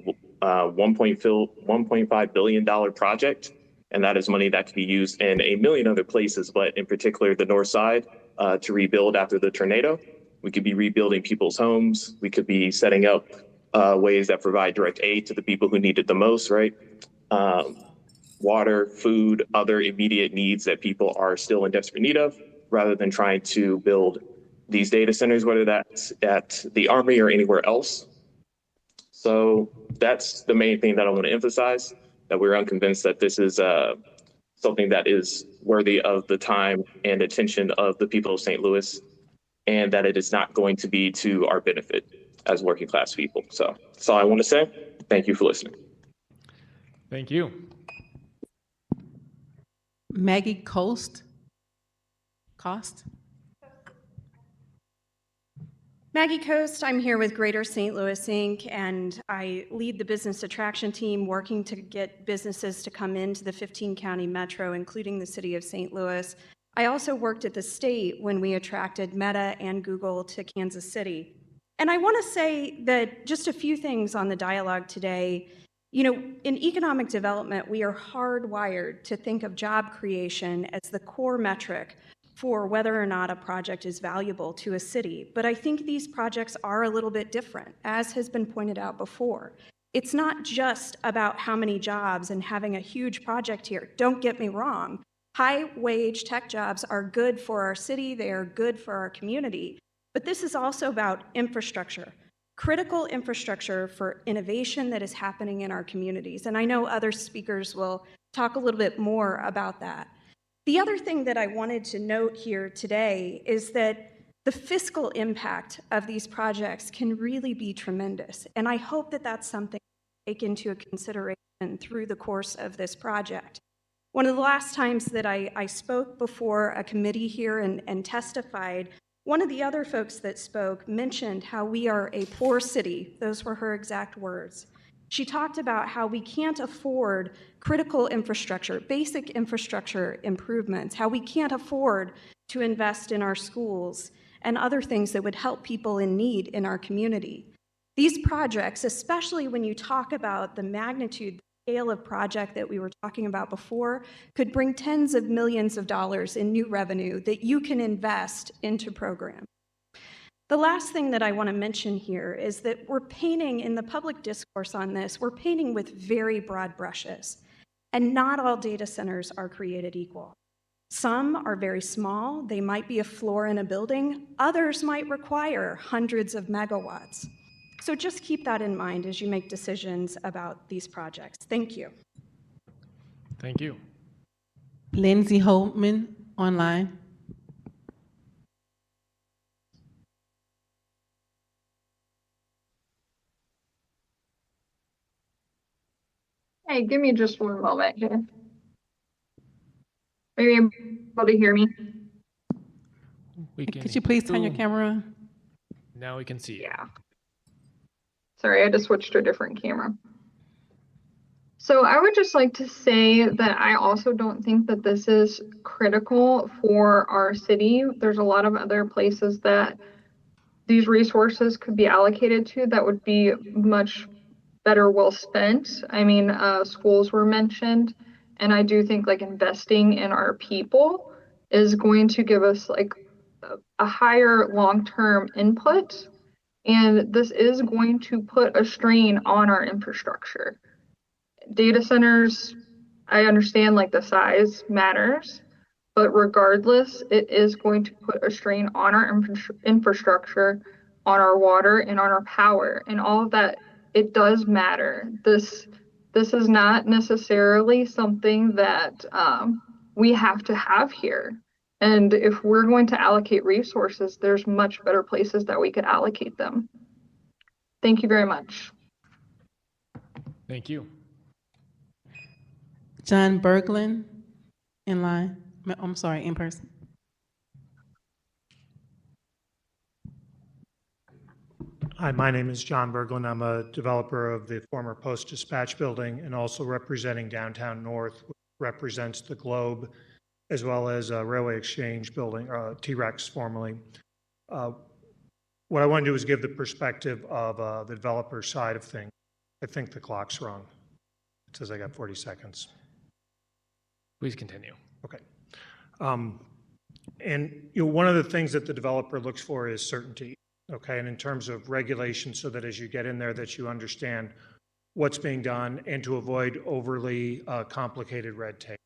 $1.5 billion project, and that is money that could be used in a million other places, but in particular the north side to rebuild after the tornado. We could be rebuilding people's homes. We could be setting up ways that provide direct aid to the people who need it the most, right? Water, food, other immediate needs that people are still in desperate need of, rather than trying to build these data centers, whether that's at the Army or anywhere else. So that's the main thing that I want to emphasize, that we're unconvinced that this is something that is worthy of the time and attention of the people of St. Louis, and that it is not going to be to our benefit as working class people. So that's all I want to say. Thank you for listening. Thank you. Maggie Cost. Maggie Coast, I'm here with Greater St. Louis Inc., and I lead the business attraction team working to get businesses to come into the 15-county metro, including the city of St. Louis. I also worked at the state when we attracted Meta and Google to Kansas City. And I want to say that just a few things on the dialogue today. You know, in economic development, we are hardwired to think of job creation as the core metric for whether or not a project is valuable to a city. But I think these projects are a little bit different, as has been pointed out before. It's not just about how many jobs and having a huge project here. Don't get me wrong. High-wage tech jobs are good for our city. They are good for our community. But this is also about infrastructure, critical infrastructure for innovation that is happening in our communities. And I know other speakers will talk a little bit more about that. The other thing that I wanted to note here today is that the fiscal impact of these projects can really be tremendous. And I hope that that's something to take into consideration through the course of this project. One of the last times that I spoke before a committee here and testified, one of the other folks that spoke mentioned how we are a poor city. Those were her exact words. She talked about how we can't afford critical infrastructure, basic infrastructure improvements, how we can't afford to invest in our schools and other things that would help people in need in our community. These projects, especially when you talk about the magnitude, the scale of project that we were talking about before, could bring tens of millions of dollars in new revenue that you can invest into programs. The last thing that I want to mention here is that we're painting, in the public discourse on this, we're painting with very broad brushes. And not all data centers are created equal. Some are very small. They might be a floor in a building. Others might require hundreds of megawatts. So just keep that in mind as you make decisions about these projects. Thank you. Thank you. Lindsay Holtman online. Hey, give me just one moment here. Are you able to hear me? Could you please turn your camera on? Now we can see you. Yeah. Sorry, I just switched to a different camera. So I would just like to say that I also don't think that this is critical for our city. There's a lot of other places that these resources could be allocated to that would be much better well spent. I mean, schools were mentioned, and I do think like investing in our people is going to give us like a higher long-term input, and this is going to put a strain on our infrastructure. Data centers, I understand like the size matters, but regardless, it is going to put a strain on our infrastructure, on our water, and on our power, and all of that. It does matter. This is not necessarily something that we have to have here. And if we're going to allocate resources, there's much better places that we could allocate them. Thank you very much. Thank you. John Berglund, in line. I'm sorry, in person. Hi, my name is John Berglund. I'm a developer of the former Post-Dispatch building and also representing Downtown North, which represents the Globe, as well as a Railway Exchange building, T-Rex formerly. What I want to do is give the perspective of the developer side of things. I think the clock's wrong. It says I got 40 seconds. Please continue. Okay. And one of the things that the developer looks for is certainty. Okay, and in terms of regulation, so that as you get in there, that you understand what's being done and to avoid overly complicated red tape.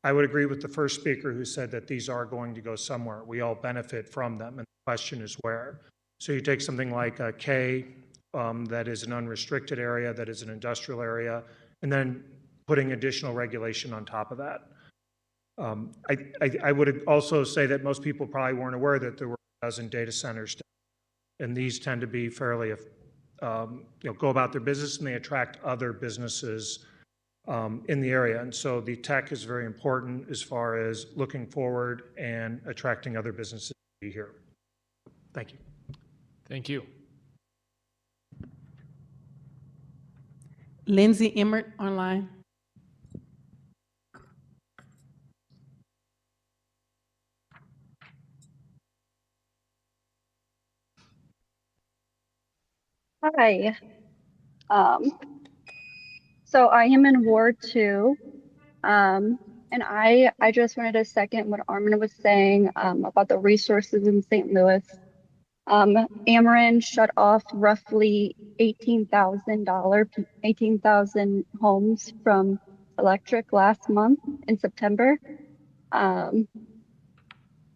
I would agree with the first speaker who said that these are going to go somewhere. We all benefit from them, and the question is where. So you take something like a K, that is an unrestricted area, that is an industrial area, and then putting additional regulation on top of that. I would also say that most people probably weren't aware that there were a dozen data centers, and these tend to be fairly, go about their business, and they attract other businesses in the area. And so the tech is very important as far as looking forward and attracting other businesses to be here. Thank you. Thank you. Lindsay Emmert, online. Hi. So I am in Ward 2, and I just wanted to second what Armin was saying about the resources in St. Louis. Ameren shut off roughly 18,000 homes from electric last month in September, and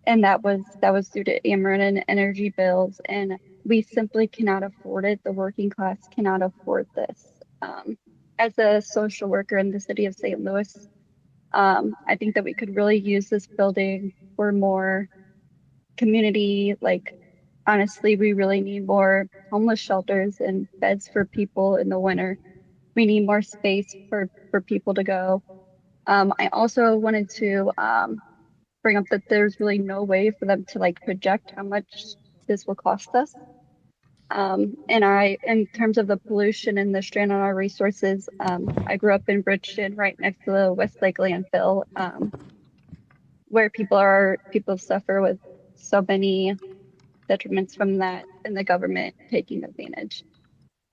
that was due to Ameren and energy bills, and we simply cannot afford it. The working class cannot afford this. As a social worker in the city of St. Louis, I think that we could really use this building for more community. Like, honestly, we really need more homeless shelters and beds for people in the winter. We need more space for people to go. I also wanted to bring up that there's really no way for them to like project how much this will cost us. And in terms of the pollution and the strain on our resources, I grew up in Bridgeton, right next to the Westlake landfill, where people suffer with so many detriments from that, and the government taking advantage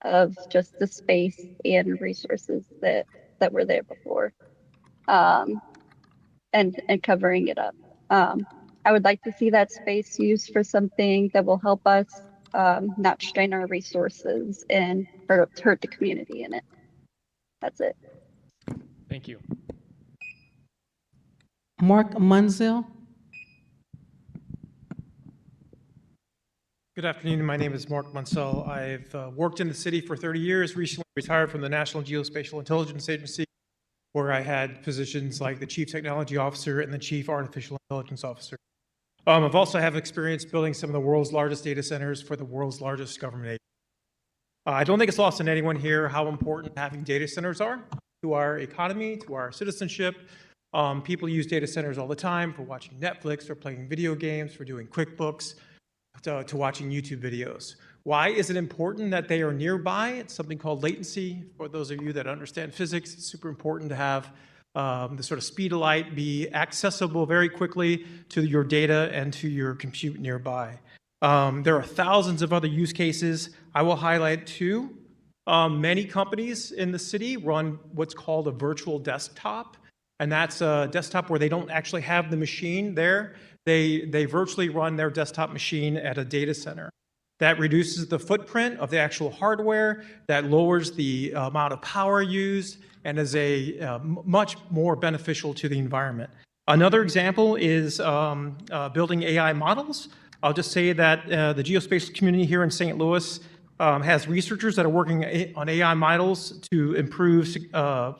of just the space and resources that were there before, and covering it up. I would like to see that space used for something that will help us not strain our resources and hurt the community in it. That's it. Thank you. Mark Munzel. Good afternoon. My name is Mark Munsell. I've worked in the city for 30 years, recently retired from the National Geospatial Intelligence Agency, where I had positions like the Chief Technology Officer and the Chief Artificial Intelligence Officer. I've also have experience building some of the world's largest data centers for the world's largest government agency. I don't think it's lost on anyone here how important having data centers are to our economy, to our citizenship. People use data centers all the time for watching Netflix, for playing video games, for doing QuickBooks, to watching YouTube videos. Why is it important that they are nearby? It's something called latency. For those of you that understand physics, it's super important to have the sort of speed of light be accessible very quickly to your data and to your compute nearby. There are thousands of other use cases. I will highlight two. Many companies in the city run what's called a virtual desktop, and that's a desktop where they don't actually have the machine there. They virtually run their desktop machine at a data center. That reduces the footprint of the actual hardware, that lowers the amount of power used, and is much more beneficial to the environment. Another example is building AI models. I'll just say that the geospatial community here in St. Louis has researchers that are working on AI models to improve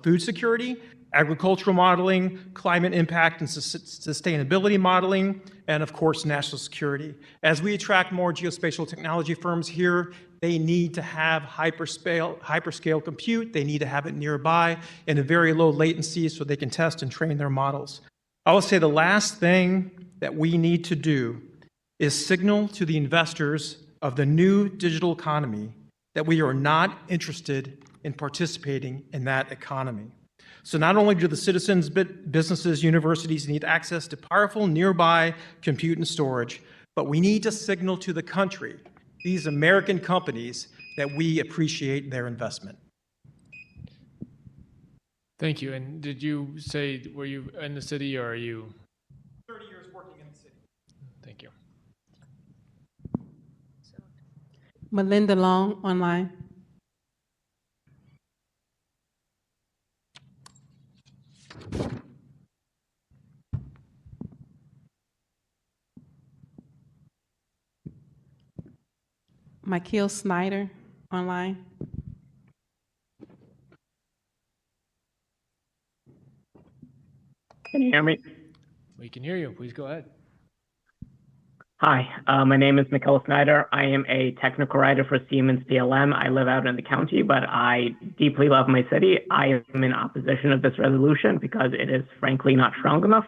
food security, agricultural modeling, climate impact and sustainability modeling, and of course, national security. As we attract more geospatial technology firms here, they need to have hyperscale compute. They need to have it nearby in a very low latency so they can test and train their models. I will say the last thing that we need to do is signal to the investors of the new digital economy that we are not interested in participating in that economy. So not only do the citizens, businesses, universities need access to powerful nearby compute and storage, but we need to signal to the country, these American companies, that we appreciate their investment. Thank you. And did you say, were you in the city or are you? 30 years working in the city. Thank you. Melinda Long, online. Michael Snyder, online. Can you hear me? We can hear you. Please go ahead. Hi, my name is Mikkel Snyder. I am a technical writer for Siemens PLM. I live out in the county, but I deeply love my city. I am in opposition of this resolution because it is frankly not strong enough.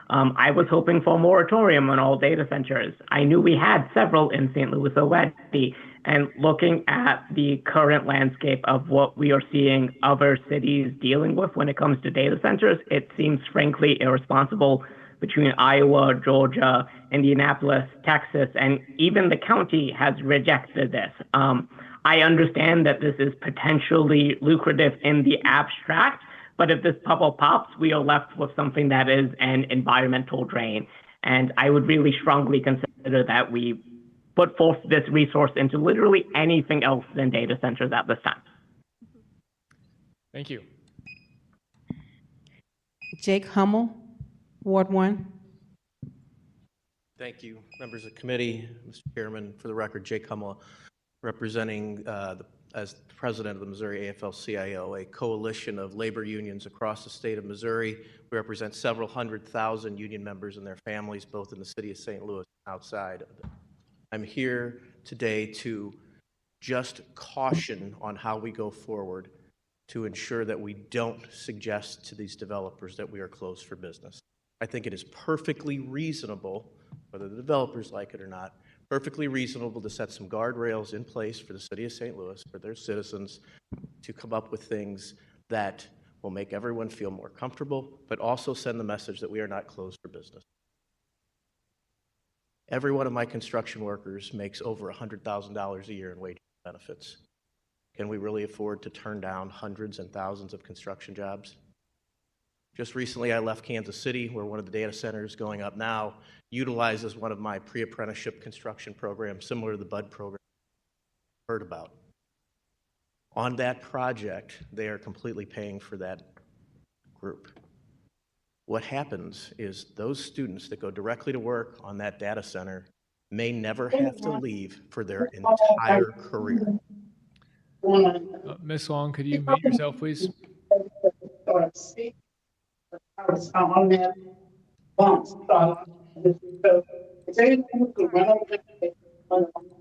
I was hoping for a moratorium on all data centers. I knew we had several in St. Louis already, and looking at the current landscape of what we are seeing other cities dealing with when it comes to data centers, it seems frankly irresponsible between Iowa, Georgia, Indianapolis, Texas, and even the county has rejected this. I understand that this is potentially lucrative in the abstract, but if this bubble pops, we are left with something that is an environmental drain. And I would really strongly consider that we put forth this resource into literally anything else than data centers at this time. Thank you. Jake Hummel, Ward 1. Thank you, members of the committee, Mr. Chairman. For the record, Jake Hummel, representing as president of the Missouri AFL-CIO, a coalition of labor unions across the state of Missouri. We represent several 100,000 union members and their families, both in the city of St. Louis and outside. I'm here today to just caution on how we go forward to ensure that we don't suggest to these developers that we are closed for business. I think it is perfectly reasonable, whether the developers like it or not, perfectly reasonable to set some guardrails in place for the city of St. Louis, for their citizens, to come up with things that will make everyone feel more comfortable, but also send the message that we are not closed for business. Every one of my construction workers makes over $100,000 a year in wage benefits. Can we really afford to turn down hundreds and thousands of construction jobs? Just recently, I left Kansas City, where one of the data centers going up now utilizes one of my pre-apprenticeship construction programs, similar to the BUD program I heard about. On that project, they are completely paying for that group. What happens is those students that go directly to work on that data center may never have to leave for their entire career. Ms. Long, could you mute yourself, please?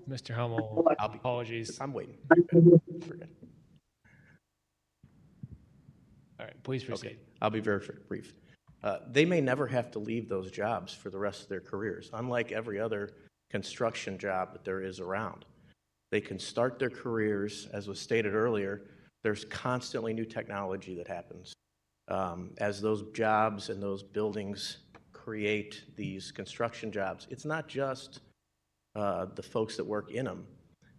Mr. Hummel, apologies. I'm waiting. All right, please proceed. Okay, I'll be very brief. They may never have to leave those jobs for the rest of their careers, unlike every other construction job that there is around. They can start their careers, as was stated earlier, there's constantly new technology that happens. As those jobs and those buildings create these construction jobs, it's not just the folks that work in them,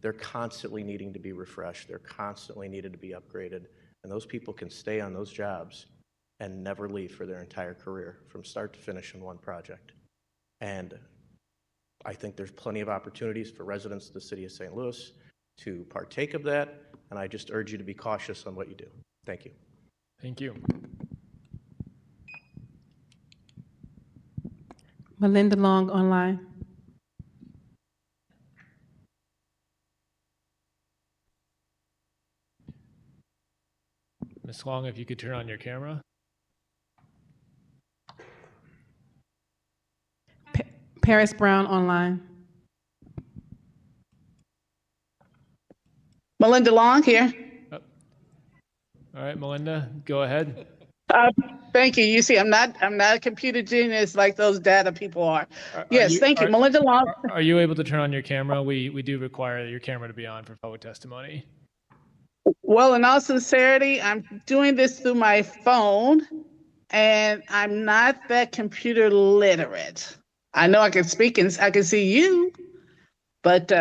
they're constantly needing to be refreshed. They're constantly needed to be upgraded. And those people can stay on those jobs and never leave for their entire career from start to finish in one project. And I think there's plenty of opportunities for residents of the city of St. Louis to partake of that. And I just urge you to be cautious on what you do. Thank you. Thank you. Melinda Long online. Ms. Long, if you could turn on your camera. Paris Brown online. Melinda Long here. All right, Melinda, go ahead. Thank you. You see, I'm not a computer genius like those data people are. Yes, thank you, are- Melinda Long. Are you able to turn on your camera? We do require your camera to be on for public testimony. Well, in all sincerity, I'm doing this through my phone, and I'm not that computer literate. I know I can speak and I can see you, but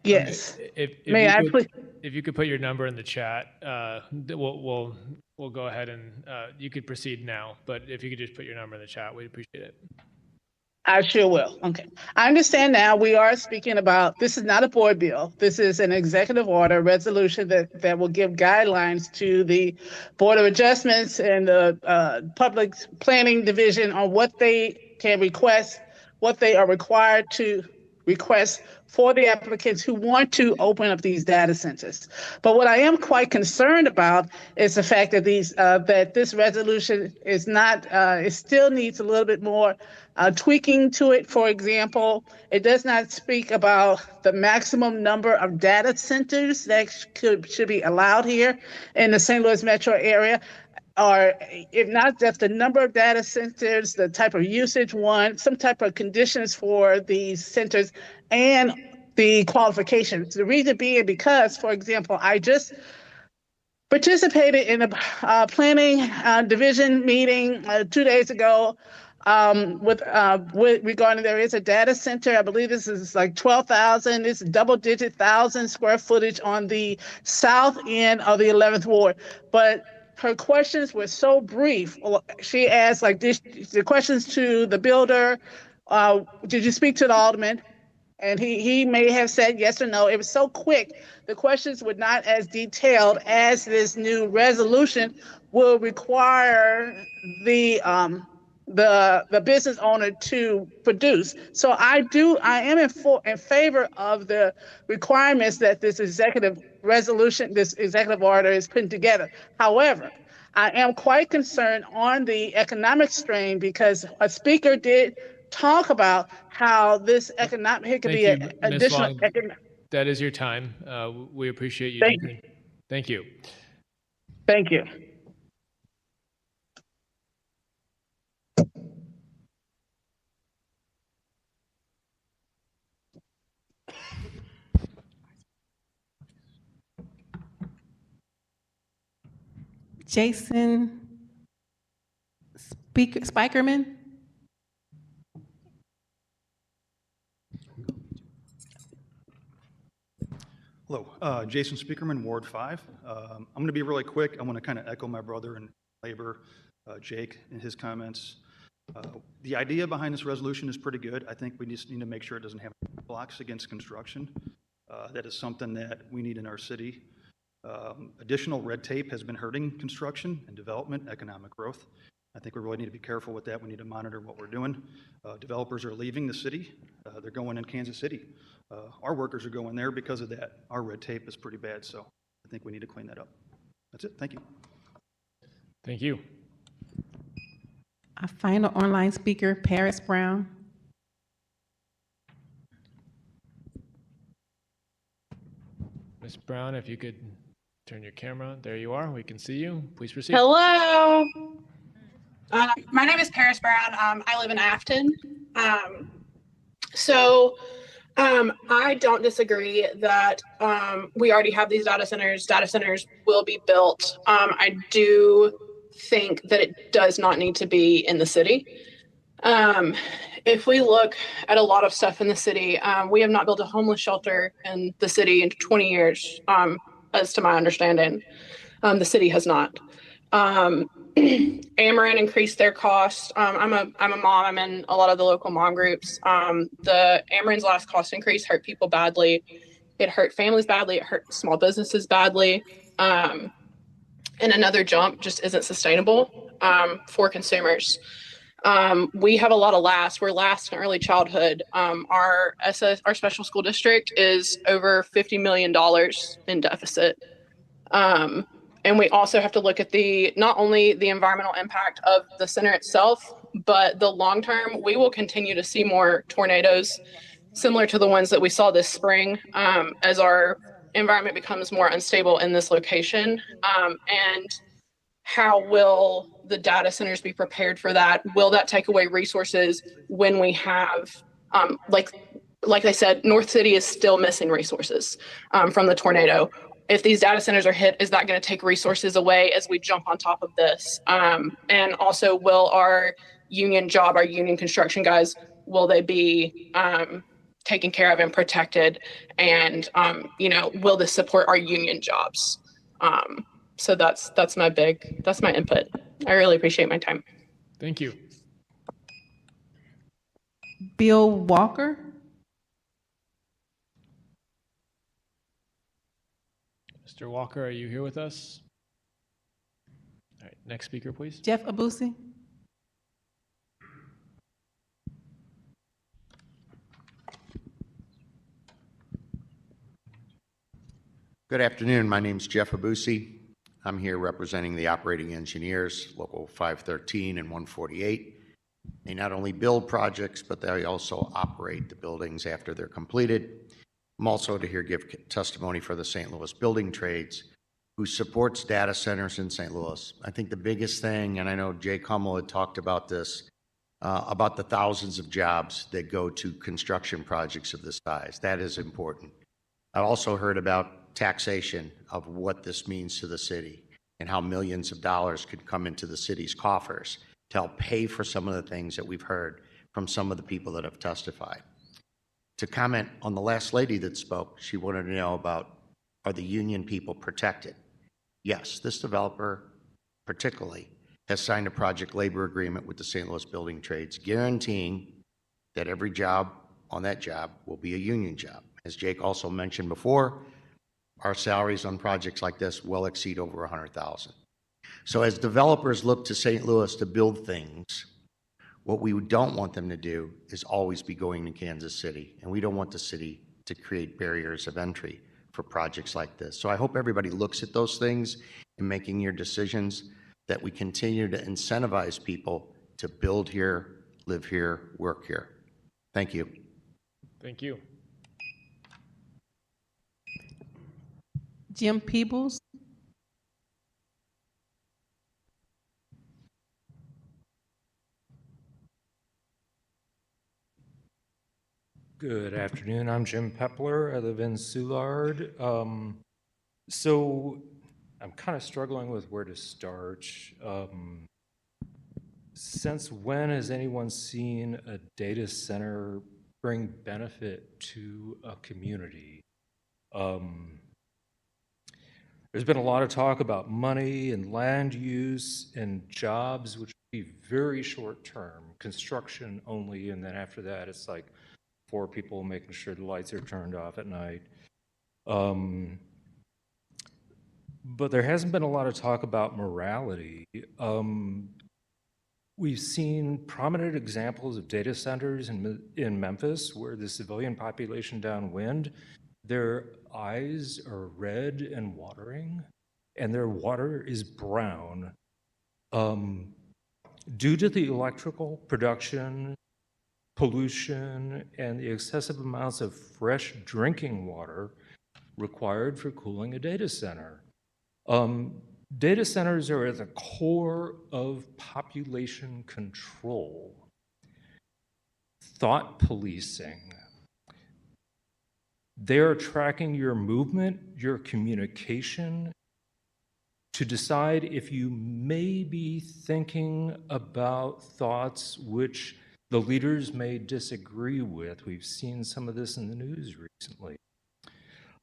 yes. If you could put your number in the chat, we'll go ahead and you could proceed now. But if you could just put your number in the chat, we'd appreciate it. I sure will. Okay. I understand now we are speaking about, this is not a board bill. This is an executive order resolution that will give guidelines to the Board of Adjustments and the Public Planning Division on what they can request, what they are required to request for the applicants who want to open up these data centers. But what I am quite concerned about is the fact that that this resolution is not, it still needs a little bit more tweaking to it. For example, it does not speak about the maximum number of data centers that should be allowed here in the St. Louis metro area. Or if not just the number of data centers, the type of usage one, some type of conditions for these centers, and the qualifications. The reason being because, for example, I just participated in a planning division meeting 2 days ago with regarding there is a data center. I believe this is like 12,000. It's double-digit thousand square footage on the south end of the 11th Ward, but her questions were so brief. She asked the questions to the builder. Did you speak to the alderman? And he may have said yes or no. It was so quick. The questions were not as detailed as this new resolution will require the business owner to produce. So I am in favor of the requirements that this executive resolution, this executive order is putting together. However, I am quite concerned on the economic strain because a speaker did talk about how this economic could be an additional economic. That is your time. We appreciate you. Thank you. Thank you. Jason Spikerman. Hello, Jason Speakerman, Ward 5. I'm going to be really quick. I want to kind of echo my brother in labor, Jake, in his comments. The idea behind this resolution is pretty good. I think we just need to make sure it doesn't have blocks against construction. That is something that we need in our city. Additional red tape has been hurting construction and development, economic growth. I think we really need to be careful with that. We need to monitor what we're doing. Developers are leaving the city. They're going in Kansas City. Our workers are going there because of that. Our red tape is pretty bad, so I think we need to clean that up. That's it. Thank you. Thank you. Our final online speaker, Paris Brown. Ms. Brown, if you could turn your camera. There you are. We can see you. Please proceed. Hello. My name is Paris Brown. I live in Afton. I don't disagree that we already have these data centers. Data centers will be built. I do think that it does not need to be in the city. If we look at a lot of stuff in the city, we have not built a homeless shelter in the city in 20 years, as to my understanding. The city has not. Ameren increased their cost. I'm a mom. I'm in a lot of the local mom groups. The Ameren's last cost increase hurt people badly. It hurt families badly. It hurt small businesses badly. And another jump just isn't sustainable for consumers. We have a lot of last. We're last in early childhood. Our special school district is over $50 million in deficit. And we also have to look at not only the environmental impact of the center itself, but the long term. We will continue to see more tornadoes similar to the ones that we saw this spring as our environment becomes more unstable in this location. And how will the data centers be prepared for that? Will that take away resources when we have, like I said, North City is still missing resources from the tornado. If these data centers are hit, is that going to take resources away as we jump on top of this? And also, will our union construction guys, will they be taken care of and protected? And, will this support our union jobs? So that's my input. I really appreciate my time. Thank you. Bill Walker. Mr. Walker, are you here with us? All right, next speaker, please. Jeff Abusi. Good afternoon. My name is Jeff Abusi. I'm here representing the operating engineers, Local 513 and 148. They not only build projects, but they also operate the buildings after they're completed. I'm also to here give testimony for the St. Louis Building Trades, who supports data centers in St. Louis. I think the biggest thing, and I know Jay Kummel had talked about this, about the thousands of jobs that go to construction projects of this size. That is important. I also heard about taxation of what this means to the city and how millions of dollars could come into the city's coffers to help pay for some of the things that we've heard from some of the people that have testified. To comment on the last lady that spoke, she wanted to know about, are the union people protected? Yes, this developer particularly has signed a project labor agreement with the St. Louis Building Trades, guaranteeing that every job on that job will be a union job. As Jake also mentioned before, our salaries on projects like this will exceed over $100,000. So as developers look to St. Louis to build things, what we don't want them to do is always be going to Kansas City, and we don't want the city to create barriers of entry for projects like this. So I hope everybody looks at those things in making your decisions, that we continue to incentivize people to build here, live here, work here. Thank you. Thank you. Jim Peebles. Good afternoon. I'm Jim Pepler. I live in Soulard. So I'm kind of struggling with where to start. Since when has anyone seen a data center bring benefit to a community? There's been a lot of talk about money and land use and jobs, which would be very short term, construction only, and then after that it's like 4 people making sure the lights are turned off at night. But there hasn't been a lot of talk about morality. We've seen prominent examples of data centers in Memphis where the civilian population downwind, their eyes are red and watering, and their water is brown. Due to the electrical production, pollution, and the excessive amounts of fresh drinking water required for cooling a data center. Data centers are at the core of population control, thought policing. They're tracking your movement, your communication, to decide if you may be thinking about thoughts which the leaders may disagree with. We've seen some of this in the news recently.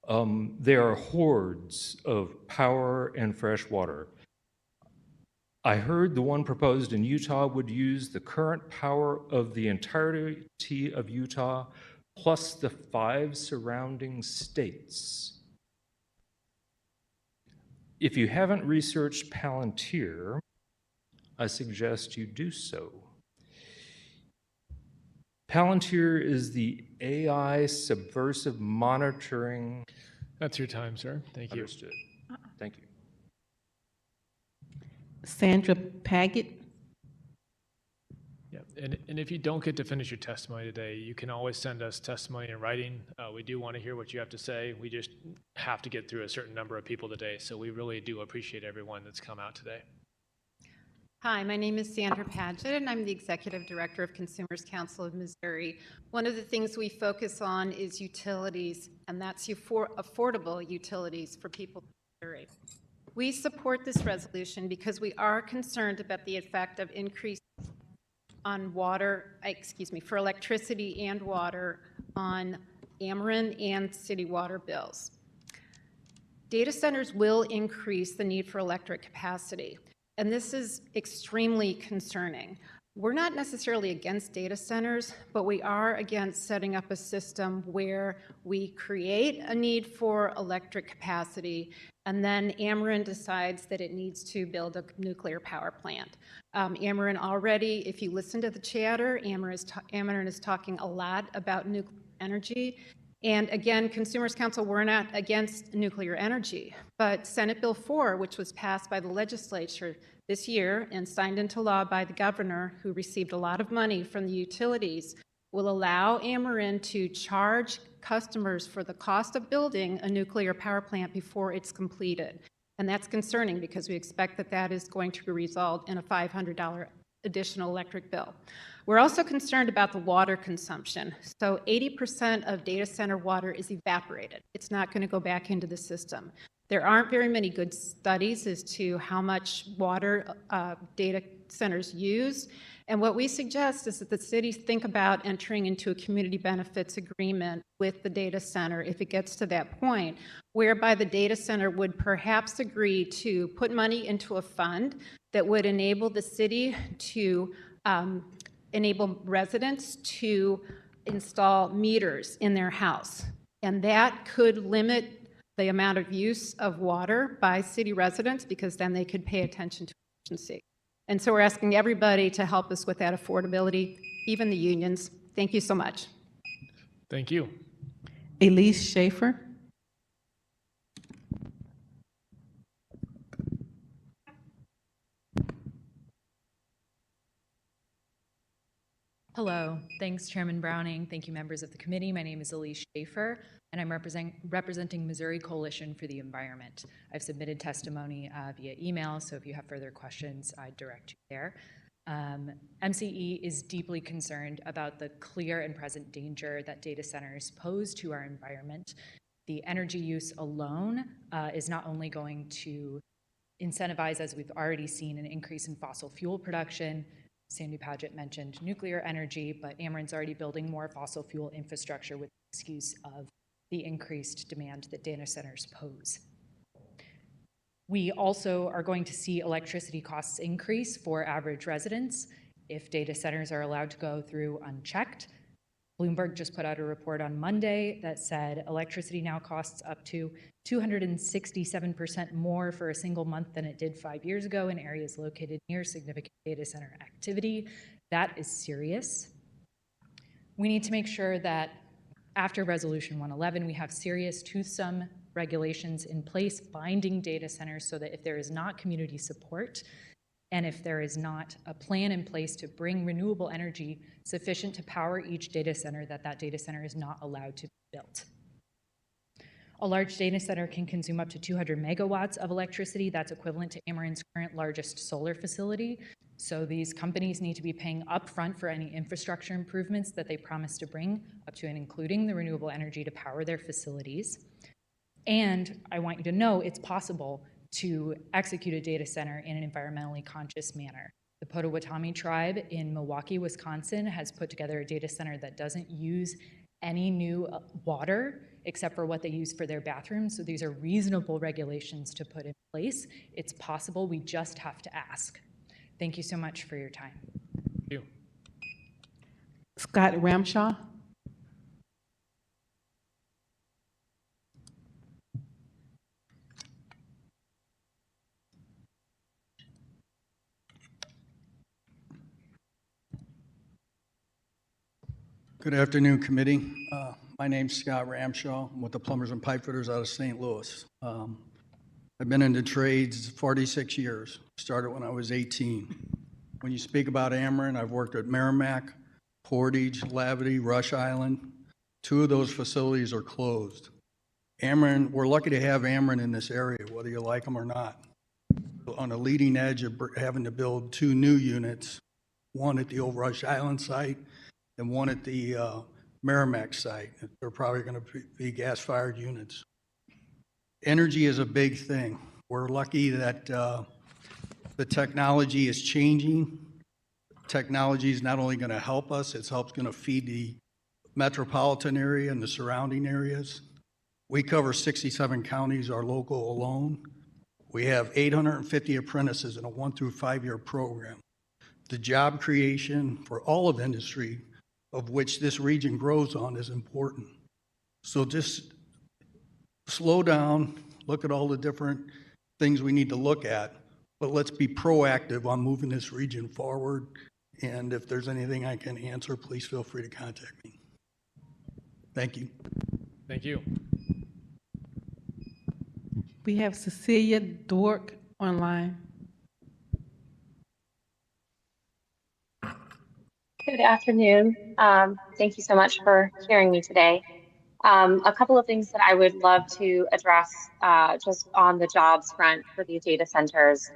There are hordes of power and fresh water. I heard the one proposed in Utah would use the current power of the entirety of Utah plus the 5 surrounding states. If you haven't researched Palantir, I suggest you do so. Palantir is the AI subversive monitoring. That's your time, sir. Thank you. Understood. Thank you. Sandra Paget. Yeah, and if you don't get to finish your testimony today, you can always send us testimony in writing. We do want to hear what you have to say. We just have to get through a certain number of people today, so we really do appreciate everyone that's come out today. Hi, my name is Sandra Paget, and I'm the Executive Director of Consumers Council of Missouri. One of the things we focus on is utilities, and that's affordable utilities for people in Missouri. We support this resolution because we are concerned about the effect of increase on water, for electricity and water on Ameren and city water bills. Data centers will increase the need for electric capacity, and this is extremely concerning. We're not necessarily against data centers, but we are against setting up a system where we create a need for electric capacity and then Ameren decides that it needs to build a nuclear power plant. Ameren already, if you listen to the chatter, Ameren is talking a lot about nuclear energy. And again, Consumers Council, we're not against nuclear energy, but Senate Bill 4, which was passed by the legislature this year and signed into law by the governor, who received a lot of money from the utilities, will allow Ameren to charge customers for the cost of building a nuclear power plant before it's completed. And that's concerning because we expect that that is going to result in a $500 additional electric bill. We're also concerned about the water consumption. So 80% of data center water is evaporated. It's not going to go back into the system. There aren't very many good studies as to how much water data centers use. And what we suggest is that the cities think about entering into a community benefits agreement with the data center if it gets to that point, whereby the data center would perhaps agree to put money into a fund that would enable the city to enable residents to install meters in their house. And that could limit the amount of use of water by city residents because then they could pay attention to efficiency. And so we're asking everybody to help us with that affordability, even the unions. Thank you so much. Thank you. Elise Schaefer. Hello. Thanks, Chairman Browning. Thank you, members of the committee. My name is Elise Schaefer, and I'm representing Missouri Coalition for the Environment. I've submitted testimony via email, so if you have further questions, I'd direct you there. MCE is deeply concerned about the clear and present danger that data centers pose to our environment. The energy use alone is not only going to incentivize, as we've already seen, an increase in fossil fuel production. Sandy Paget mentioned nuclear energy, but Ameren's already building more fossil fuel infrastructure with the excuse of the increased demand that data centers pose. We also are going to see electricity costs increase for average residents if data centers are allowed to go through unchecked. Bloomberg just put out a report on Monday that said electricity now costs up to 267% more for a single month than it did 5 years ago in areas located near significant data center activity. That is serious. We need to make sure that after Resolution 111, we have serious, toothsome regulations in place binding data centers so that if there is not community support and if there is not a plan in place to bring renewable energy sufficient to power each data center, that data center is not allowed to be built. A large data center can consume up to 200 megawatts of electricity. That's equivalent to Ameren's current largest solar facility. So these companies need to be paying upfront for any infrastructure improvements that they promise to bring, up to and including the renewable energy to power their facilities. And I want you to know it's possible to execute a data center in an environmentally conscious manner. The Potawatomi tribe in Milwaukee, Wisconsin has put together a data center that doesn't use any new water except for what they use for their bathrooms. So these are reasonable regulations to put in place. It's possible, we just have to ask. Thank you so much for your time. Thank you. Scott Ramshaw. Good afternoon, committee. My name's Scott Ramshaw. I'm with the Plumbers and Pipefitters out of St. Louis. I've been in the trades 46 years. Started when I was 18. When you speak about Ameren, I've worked at Merrimack, Portage, Lavity, Rush Island. 2 of those facilities are closed. Ameren, we're lucky to have Ameren in this area, whether you like them or not. On the leading edge of having to build 2 new units, one at the old Rush Island site and one at the Merrimack site. They're probably going to be gas-fired units. Energy is a big thing. We're lucky that the technology is changing. Technology is not only going to help us, it's going to feed the metropolitan area and the surrounding areas. We cover 67 counties, our local alone. We have 850 apprentices in a 1 through 5 year program. The job creation for all of industry, of which this region grows on, is important. So just slow down, look at all the different things we need to look at, but let's be proactive on moving this region forward. And if there's anything I can answer, please feel free to contact me. Thank you. Thank you. We have Cecilia Dork online. Good afternoon. Thank you so much for hearing me today. A couple of things that I would love to address just on the jobs front for these data centers.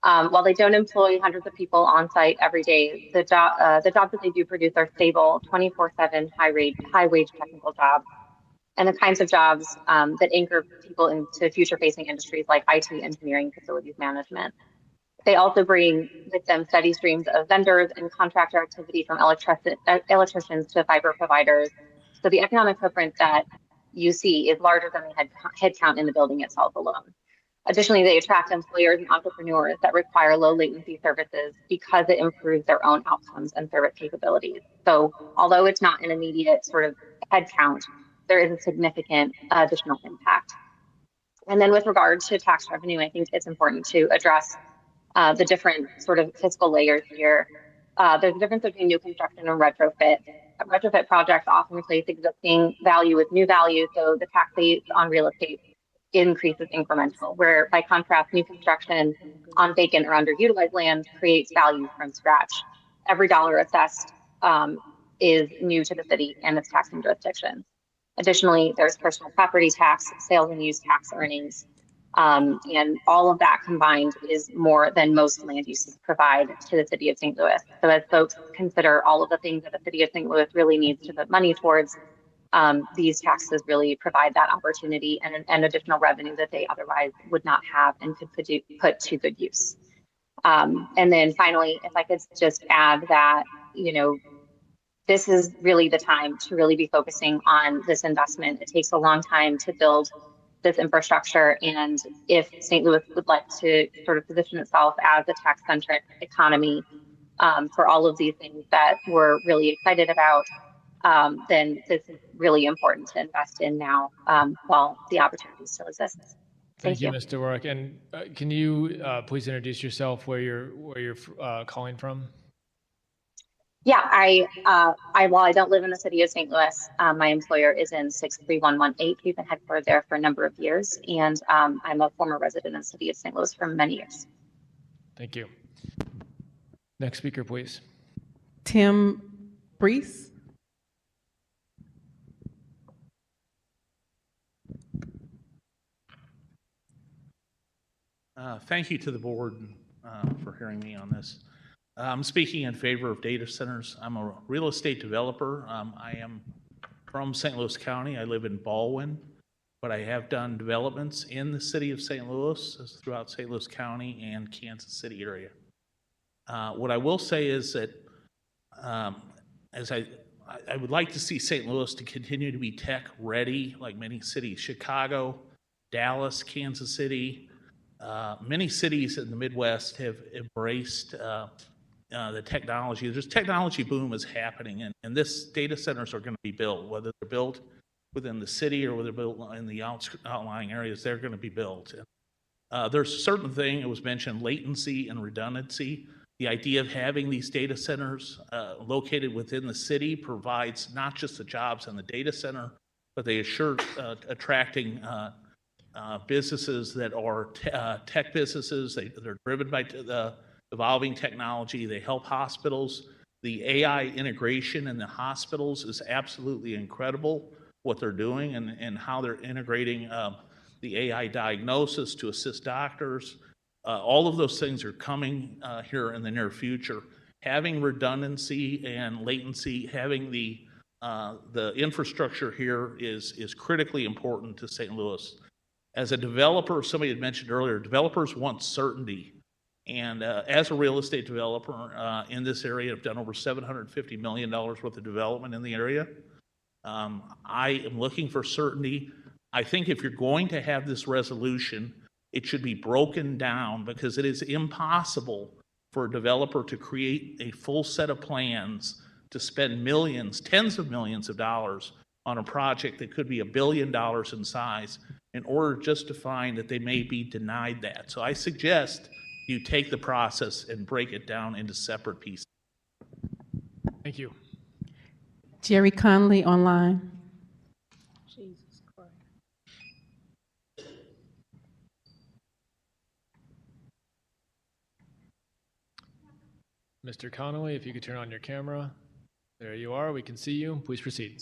While they don't employ hundreds of people on site every day, the jobs that they do produce are stable, 24/7 high wage technical jobs, and the kinds of jobs that anchor people into future facing industries like IT, engineering, facilities management. They also bring with them steady streams of vendors and contractor activity from electricians to fiber providers. So the economic footprint that you see is larger than the headcount in the building itself alone. Additionally, they attract employers and entrepreneurs that require low latency services because it improves their own outcomes and service capabilities. So although it's not an immediate sort of headcount, there is a significant additional impact. And then with regard to tax revenue, I think it's important to address the different sort of fiscal layers here. There's a difference between new construction and retrofit. Retrofit projects often replace existing value with new value, so the tax rate on real estate increases incremental, where by contrast, new construction on vacant or underutilized land creates value from scratch. Every dollar assessed is new to the city and its taxing jurisdiction. Additionally, there's personal property tax, sales and use tax earnings, and all of that combined is more than most land uses provide to the city of St. Louis. So as folks consider all of the things that the city of St. Louis really needs to put money towards, these taxes really provide that opportunity and additional revenue that they otherwise would not have and could put to good use. And then finally, if I could just add that, this is really the time to really be focusing on this investment. It takes a long time to build this infrastructure, and if St. Louis would like to sort of position itself as a tax-centric economy for all of these things that we're really excited about, then this is really important to invest in now while the opportunity still exists. Thank you, Mr. Warwick. And can you please introduce yourself, where you're calling from? Yeah, while I don't live in the city of St. Louis, my employer is in 63118. We've been headquartered there for a number of years, and I'm a former resident of the city of St. Louis for many years. Thank you. Next speaker, please. Tim Brees. Thank you to the board for hearing me on this. I'm speaking in favor of data centers. I'm a real estate developer. I am from St. Louis County. I live in Baldwin, but I have done developments in the city of St. Louis, throughout St. Louis County and Kansas City area. What I will say is that as I would like to see St. Louis to continue to be tech ready, like many cities, Chicago, Dallas, Kansas City. Many cities in the Midwest have embraced the technology. There's technology boom is happening, and this data centers are going to be built, whether they're built within the city or whether they're built in the outlying areas, they're going to be built. And, there's a certain thing, it was mentioned, latency and redundancy. The idea of having these data centers located within the city provides not just the jobs in the data center, but they assure attracting businesses that are tech businesses. They're driven by the evolving technology. They help hospitals. The AI integration in the hospitals is absolutely incredible, what they're doing and how they're integrating the AI diagnosis to assist doctors. All of those things are coming here in the near future. Having redundancy and latency, having the infrastructure here is critically important to St. Louis. As a developer, somebody had mentioned earlier, developers want certainty. And as a real estate developer in this area, I've done over $750 million worth of development in the area. I am looking for certainty. I think if you're going to have this resolution, it should be broken down because it is impossible for a developer to create a full set of plans to spend millions, tens of millions of dollars on a project that could be $1 billion in size in order just to find that they may be denied that. So I suggest you take the process and break it down into separate pieces. Thank you. Jerry Conley online. Jesus Christ. Mr. Connolly, if you could turn on your camera. There you are. We can see you. Please proceed.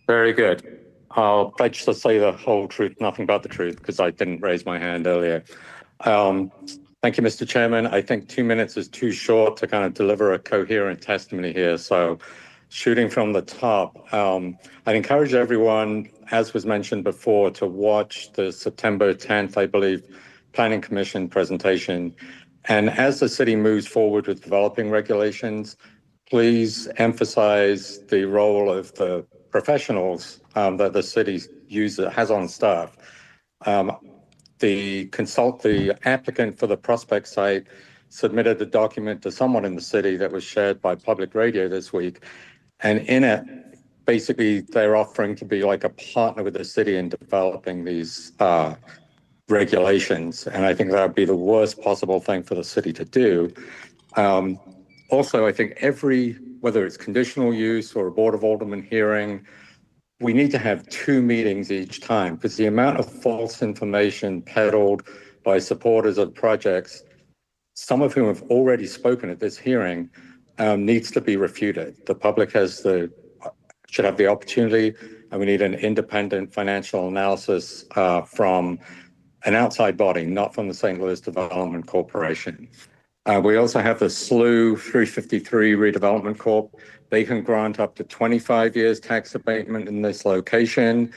Very good. I'll pledge to say the whole truth, nothing but the truth, because I didn't raise my hand earlier. Thank you, Mr. Chairman. I think 2 minutes is too short to kind of deliver a coherent testimony here. So shooting from the top, I'd encourage everyone, as was mentioned before, to watch the September 10th, I believe, Planning Commission presentation. And as the city moves forward with developing regulations, please emphasize the role of the professionals that the city has on staff. The applicant for the prospect site submitted a document to someone in the city that was shared by public radio this week. And in it, basically, they're offering to be like a partner with the city in developing these regulations. And I think that would be the worst possible thing for the city to do. Also, I think whether it's conditional use or a Board of Aldermen hearing, we need to have 2 meetings each time because the amount of false information peddled by supporters of projects, some of whom have already spoken at this hearing, needs to be refuted. The public should have the opportunity, and we need an independent financial analysis from an outside body, not from the St. Louis Development Corporation. We also have the SLU 353 Redevelopment Corp. They can grant up to 25 years tax abatement in this location.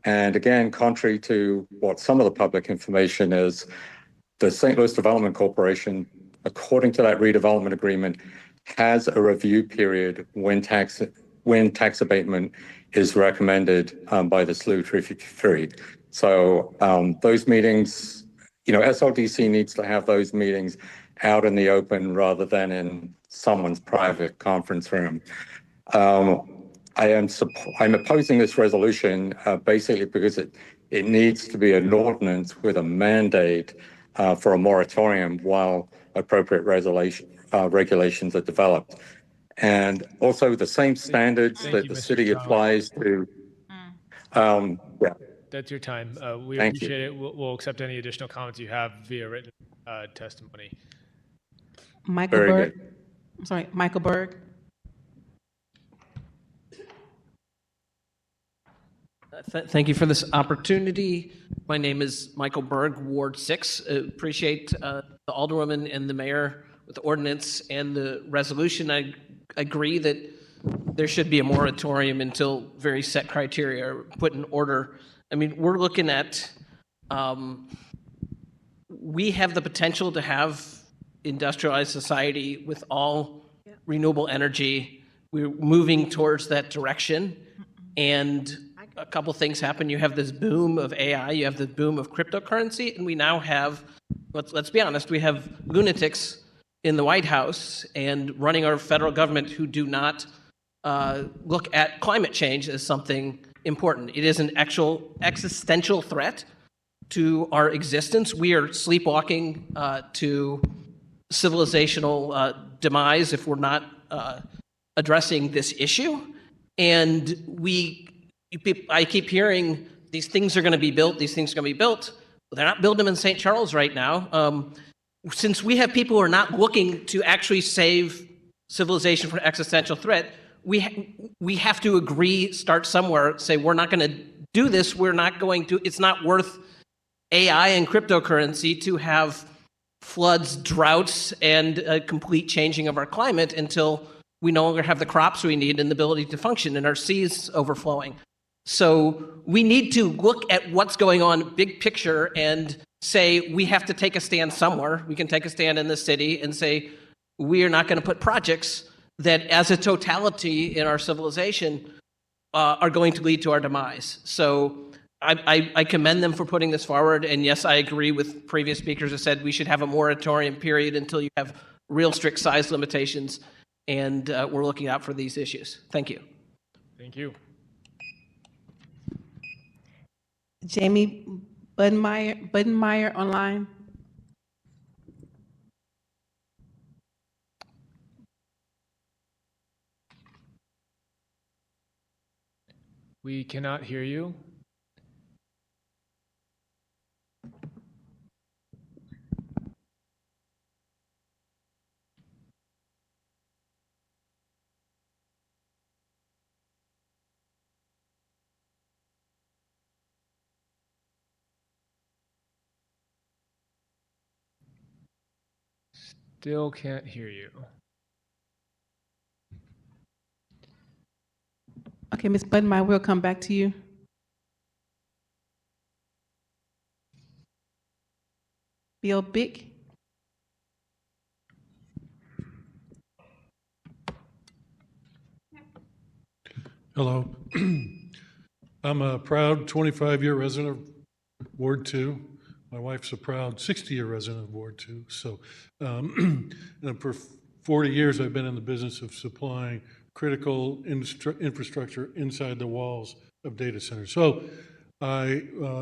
And again, contrary to what some of the public information is, the St. Louis Development Corporation, according to that redevelopment agreement, has a review period when tax abatement is recommended by the SLU 353. So those meetings, SLDC needs to have those meetings out in the open rather than in someone's private conference room. I'm opposing this resolution basically because it needs to be an ordinance with a mandate for a moratorium while appropriate regulations are developed. And also the same standards that the city applies to. That's your time. We Thank you. appreciate it. We'll accept any additional comments you have via written testimony. Michael Very Berg. good. I'm sorry, Michael Berg. Thank you for this opportunity. My name is Michael Berg, Ward 6. Appreciate the Alderwoman and the Mayor with the ordinance and the resolution. I agree that there should be a moratorium until very set criteria are put in order. I mean, we're looking at, we have the potential to have industrialized society with all renewable energy. We're moving towards that direction. And a couple things happen. You have this boom of AI, you have the boom of cryptocurrency, and we now have, let's be honest, we have lunatics in the White House and running our federal government who do not look at climate change as something important. It is an actual existential threat to our existence. We are sleepwalking to civilizational demise if we're not addressing this issue. And I keep hearing these things are going to be built, these things are going to be built. Well, they're not building them in St. Charles right now. Since we have people who are not looking to actually save civilization from an existential threat, we have to agree, start somewhere, say we're not going to do this, we're not going to, it's not worth AI and cryptocurrency to have floods, droughts, and a complete changing of our climate until we no longer have the crops we need and the ability to function and our seas overflowing. So we need to look at what's going on big picture and say we have to take a stand somewhere. We can take a stand in the city and say we are not going to put projects that as a totality in our civilization are going to lead to our demise. So I commend them for putting this forward. And yes, I agree with previous speakers who said we should have a moratorium period until you have real strict size limitations. And we're looking out for these issues. Thank you. Thank you. Jamie Buddenmeyer online. We cannot hear you. Still can't hear you. Okay, Ms. Buddenmeyer, we'll come back to you. Bill Bick. Hello. I'm a proud 25-year resident of Ward 2. My wife's a proud 60-year resident of Ward 2. So and for 40 years, I've been in the business of supplying critical infrastructure inside the walls of data centers. So I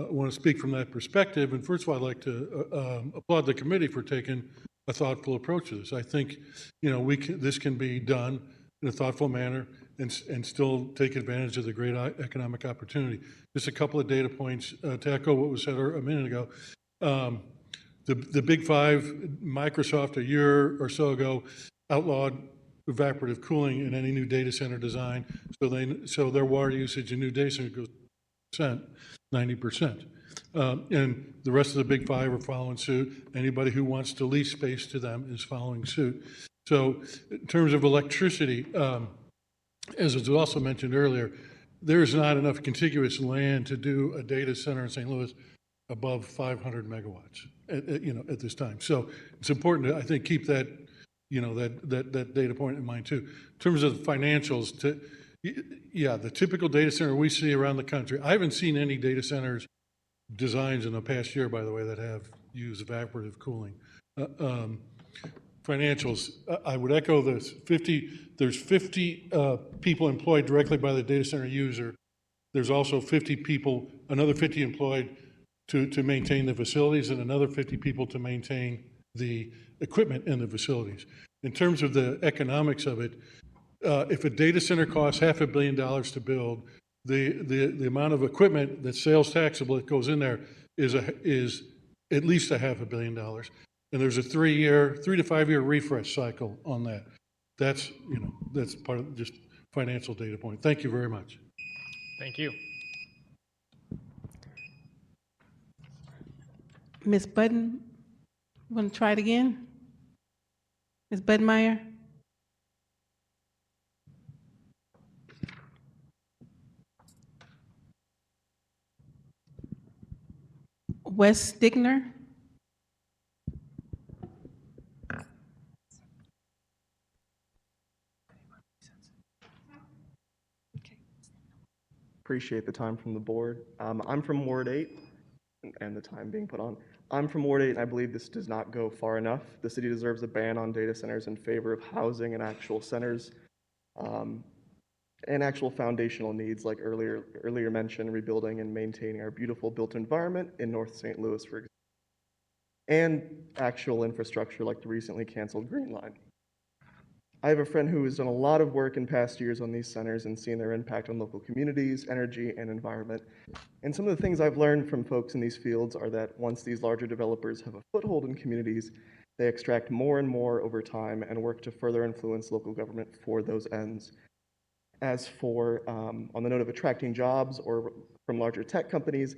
want to speak from that perspective. And first of all, I'd like to applaud the committee for taking a thoughtful approach to this. I think, this can be done in a thoughtful manner and still take advantage of the great economic opportunity. Just a couple of data points to echo what was said a minute ago. The Big Five, Microsoft a year or so ago outlawed evaporative cooling in any new data center design. So their water usage in new data centers goes 90%. And the rest of the Big Five are following suit. Anybody who wants to lease space to them is following suit. So in terms of electricity, as was also mentioned earlier, there's not enough contiguous land to do a data center in St. Louis above 500 megawatts, at this time. So it's important to, I think, keep that, that data point in mind too. In terms of the financials, the typical data center we see around the country, I haven't seen any data centers designs in the past year, by the way, that have used evaporative cooling. Financials, I would echo this. There's 50 people employed directly by the data center user. There's also 50 people, another 50 employed to maintain the facilities and another 50 people to maintain the equipment in the facilities. In terms of the economics of it, if a data center costs $500 million to build, the amount of equipment that's sales taxable that goes in there is at least $500 million. And there's a 3 to 5 year refresh cycle on that. That's part of just financial data point. Thank you very much. Thank you. Ms. Budden, you want to try it again? Ms. Buddenmeyer? Wes Stigner? Appreciate the time from the board. I'm from Ward 8 and the time being put on. I'm from Ward 8 and I believe this does not go far enough. The city deserves a ban on data centers in favor of housing and actual centers and actual foundational needs like earlier mentioned, rebuilding and maintaining our beautiful built environment in North St. Louis, for example, and actual infrastructure like the recently canceled Green Line. I have a friend who has done a lot of work in past years on these centers and seen their impact on local communities, energy, and environment. And some of the things I've learned from folks in these fields are that once these larger developers have a foothold in communities, they extract more and more over time and work to further influence local government for those ends. As for, on the note of attracting jobs or from larger tech companies,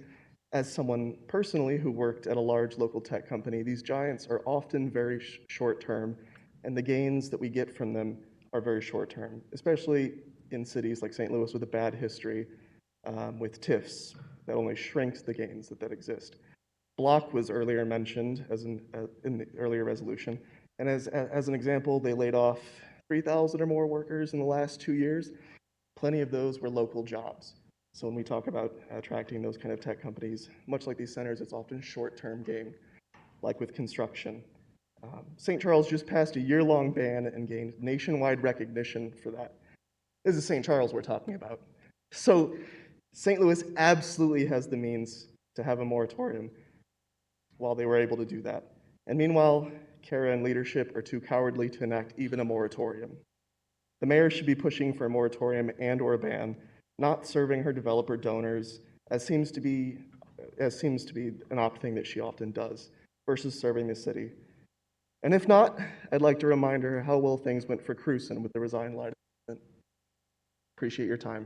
as someone personally who worked at a large local tech company, these giants are often very short-term, and the gains that we get from them are very short-term, especially in cities like St. Louis with a bad history with TIFs that only shrinks the gains that exist. Block was earlier mentioned in the earlier resolution, and as an example, they laid off 3,000 or more workers in the last 2 years. Plenty of those were local jobs. So when we talk about attracting those kind of tech companies, much like these centers, it's often short-term gain, like with construction. St. Charles just passed a year-long ban and gained nationwide recognition for that. This is St. Charles we're talking about. So St. Louis absolutely has the means to have a moratorium while they were able to do that. And meanwhile, Kara and leadership are too cowardly to enact even a moratorium. The mayor should be pushing for a moratorium and/or a ban, not serving her developer donors, as seems to be an opt thing that she often does, versus serving the city. And if not, I'd like to remind her how well things went for Cruson with the Resign Light. Appreciate your time.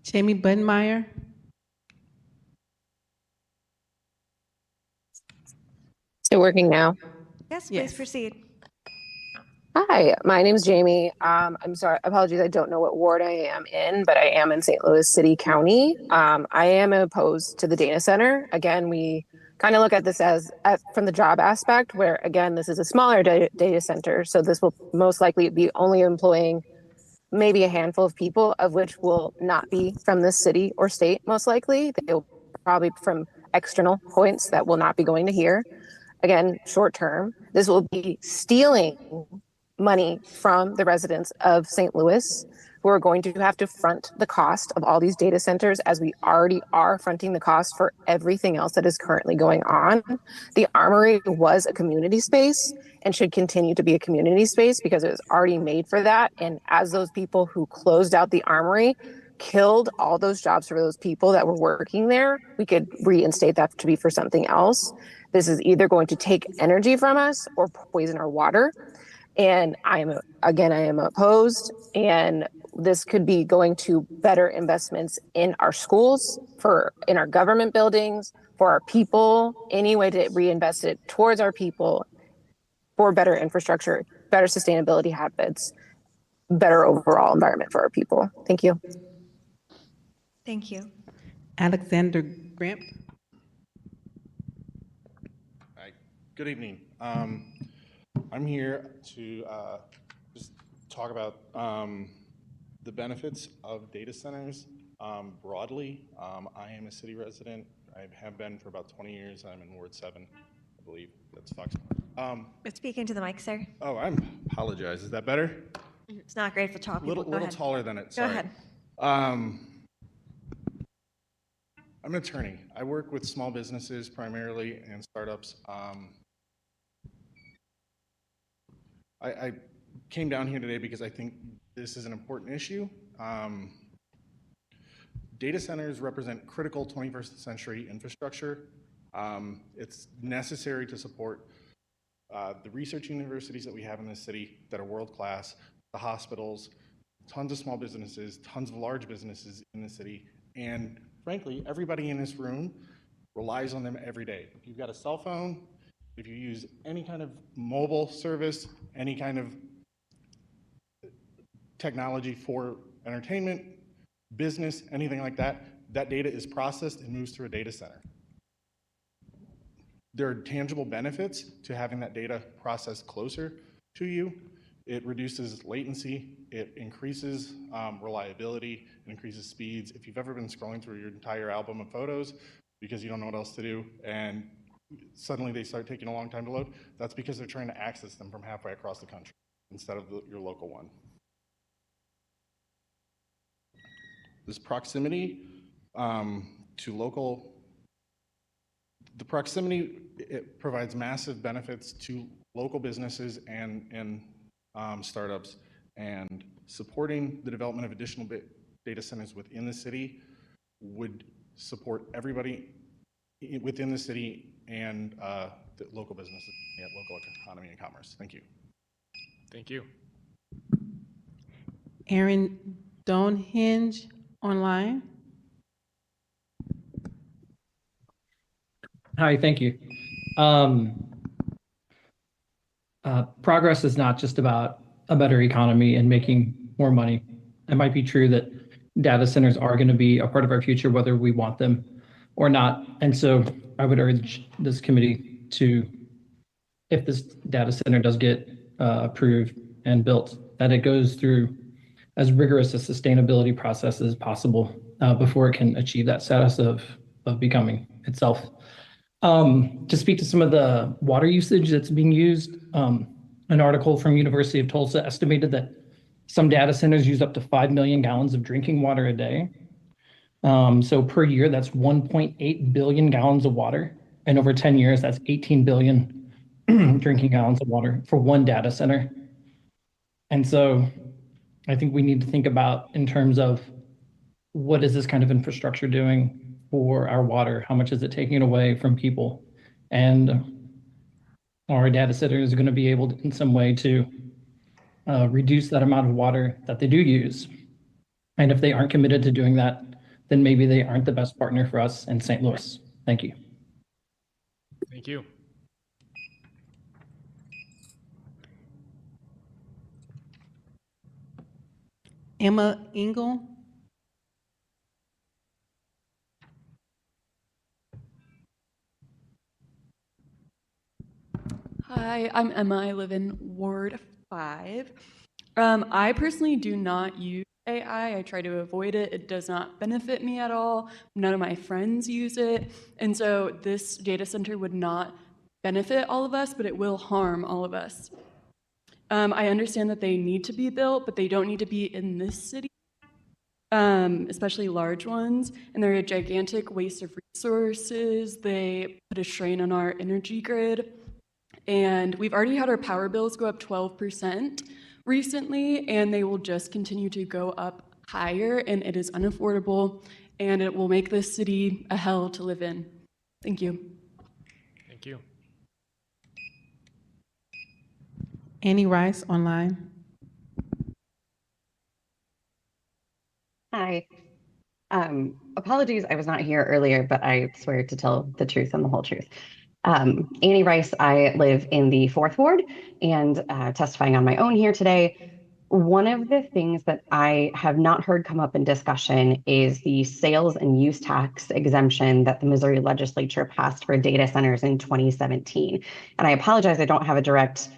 Jamie Budmeyer. Is it working now? Yes, please proceed. Hi, my name is Jamie. I'm sorry, apologies, I don't know what ward I am in, but I am in St. Louis City County. I am opposed to the data center. Again, we kind of look at this as from the job aspect, where again, this is a smaller data center, so this will most likely be only employing maybe a handful of people, of which will not be from this city or state, most likely. They'll probably from external points that will not be going to here. Again, short term, this will be stealing money from the residents of St. Louis, who are going to have to front the cost of all these data centers, as we already are fronting the cost for everything else that is currently going on. The Armory was a community space and should continue to be a community space because it was already made for that. And as those people who closed out the Armory killed all those jobs for those people that were working there, we could reinstate that to be for something else. This is either going to take energy from us or poison our water. And I am opposed, and this could be going to better investments in our schools, in our government buildings, for our people, any way to reinvest it towards our people for better infrastructure, better sustainability habits, better overall environment for our people. Thank you. Thank you. Alexander Grimp. Hi, good evening. I'm here to just talk about the benefits of data centers broadly. I am a city resident. I have been for about 20 years. I'm in Ward 7, I believe. That's Fox. Speak into the mic, sir. Oh, I apologize. Is that better? It's not great for tall people. Go Little ahead. taller than it. Go Sorry. ahead. I'm an attorney. I work with small businesses primarily and startups. I came down here today because I think this is an important issue. Data centers represent critical 21st century infrastructure. It's necessary to support the research universities that we have in this city that are world-class, the hospitals, tons of small businesses, tons of large businesses in the city, and frankly, everybody in this room relies on them every day. If you've got a cell phone, if you use any kind of mobile service, any kind of technology for entertainment, business, anything like that, that data is processed and moves through a data center. There are tangible benefits to having that data processed closer to you. It reduces latency, it increases reliability, it increases speeds. If you've ever been scrolling through your entire album of photos because you don't know what else to do, and suddenly they start taking a long time to load, that's because they're trying to access them from halfway across the country instead of your local one. This proximity to local, the proximity, it provides massive benefits to local businesses and startups, and supporting the development of additional data centers within the city would support everybody within the city and the local businesses and local economy and commerce. Thank you. Thank you. Aaron Stonehenge online. Hi, thank you. Progress is not just about a better economy and making more money. It might be true that data centers are going to be a part of our future, whether we want them or not. And so I would urge this committee to, if this data center does get approved and built, that it goes through as rigorous a sustainability process as possible before it can achieve that status of becoming itself. To speak to some of the water usage that's being used, an article from University of Tulsa estimated that some data centers use up to 5 million gallons of drinking water a day. So per year, that's 1.8 billion gallons of water. And over 10 years, that's 18 billion drinking gallons of water for one data center. And so I think we need to think about in terms of what is this kind of infrastructure doing for our water? How much is it taking away from people? And our data centers are going to be able to, in some way, to reduce that amount of water that they do use. And if they aren't committed to doing that, then maybe they aren't the best partner for us in St. Louis. Thank you. Thank you. Emma Engel. Hi, I'm Emma. I live in Ward 5. I personally do not use AI. I try to avoid it. It does not benefit me at all. None of my friends use it. And so this data center would not benefit all of us, but it will harm all of us. I understand that they need to be built, but they don't need to be in this city, especially large ones. And they're a gigantic waste of resources. They put a strain on our energy grid. And we've already had our power bills go up 12% recently, and they will just continue to go up higher, and it is unaffordable, and it will make this city a hell to live in. Thank you. Thank you. Annie Rice online. Hi. Apologies, I was not here earlier, but I swear to tell the truth and the whole truth. Annie Rice, I live in the 4th Ward and testifying on my own here today. One of the things that I have not heard come up in discussion is the sales and use tax exemption that the Missouri legislature passed for data centers in 2017. And I apologize, I don't have a direct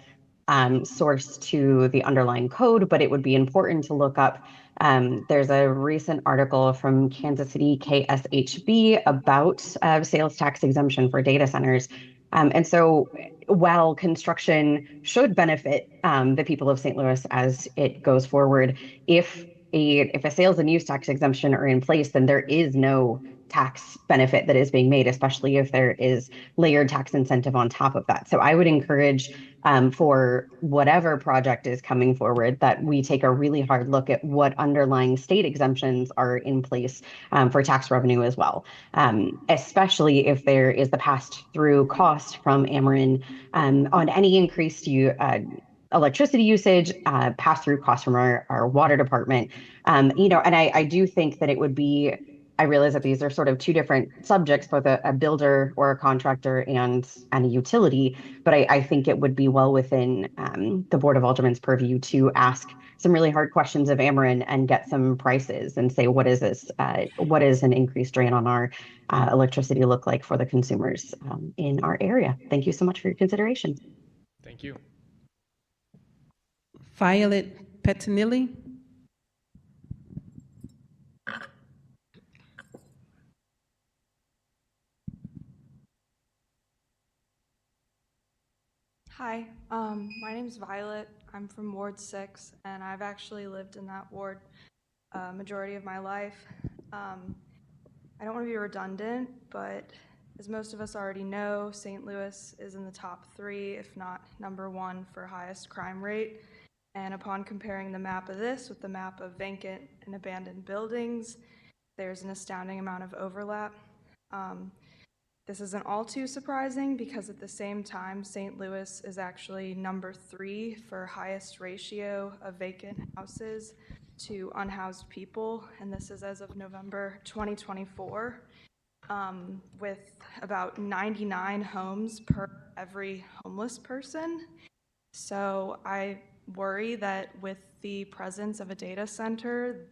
source to the underlying code, but it would be important to look up. There's a recent article from Kansas City KSHB about sales tax exemption for data centers. And so while construction should benefit the people of St. Louis as it goes forward, if a sales and use tax exemption are in place, then there is no tax benefit that is being made, especially if there is layered tax incentive on top of that. So I would encourage for whatever project is coming forward that we take a really hard look at what underlying state exemptions are in place for tax revenue as well, especially if there is the passed through cost from Ameren on any increased electricity usage, pass-through costs from our water department. And I do think that it would be, I realize that these are sort of two different subjects, both a builder or a contractor and a utility, but I think it would be well within the Board of Aldermen's purview to ask some really hard questions of Ameren and get some prices and say, what is this? What is an increased drain on our electricity look like for the consumers in our area? Thank you so much for your consideration. Thank you. Violet Petinelli. Hi, my name's Violet. I'm from Ward 6, and I've actually lived in that ward majority of my life. I don't want to be redundant, but as most of us already know, St. Louis is in the top 3, if not #1 for highest crime rate. And upon comparing the map of this with the map of vacant and abandoned buildings, there's an astounding amount of overlap. This isn't all too surprising because at the same time, St. Louis is actually #3 for highest ratio of vacant houses to unhoused people, and this is as of November 2024, with about 99 homes per every homeless person. So I worry that with the presence of a data center,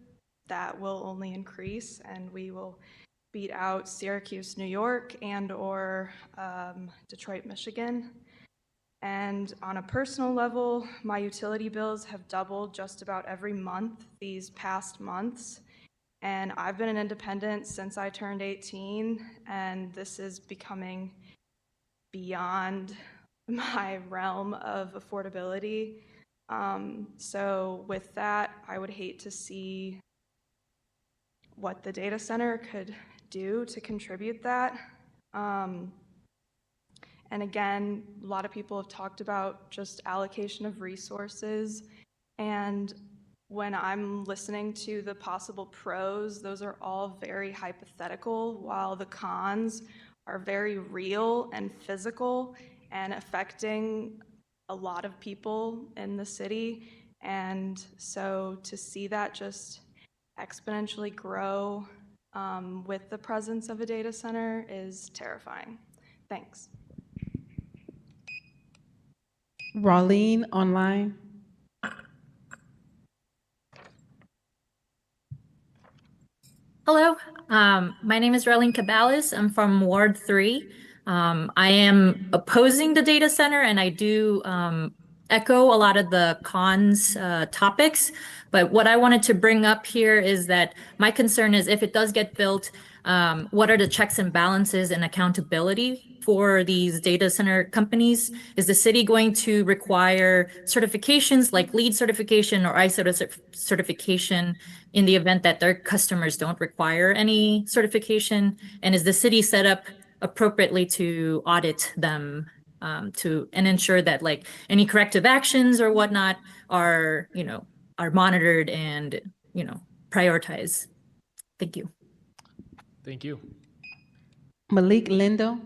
that will only increase, and we will beat out Syracuse, New York, and or Detroit, Michigan. And on a personal level, my utility bills have doubled just about every month these past months. And I've been an independent since I turned 18, and this is becoming beyond my realm of affordability. So with that, I would hate to see what the data center could do to contribute that. And again, a lot of people have talked about just allocation of resources. And when I'm listening to the possible pros, those are all very hypothetical, while the cons are very real and physical and affecting a lot of people in the city. And so to see that just exponentially grow with the presence of a data center is terrifying. Thanks. Rawlene online. Hello, my name is Raylene Caballes. I'm from Ward 3. I am opposing the data center, and I do echo a lot of the cons topics. But what I wanted to bring up here is that my concern is if it does get built, what are the checks and balances and accountability for these data center companies? Is the city going to require certifications like LEED certification or ISO certification in the event that their customers don't require any certification? And is the city set up appropriately to audit them and ensure that like any corrective actions or whatnot are, are monitored and, prioritized? Thank you. Thank you. Malik Lindo.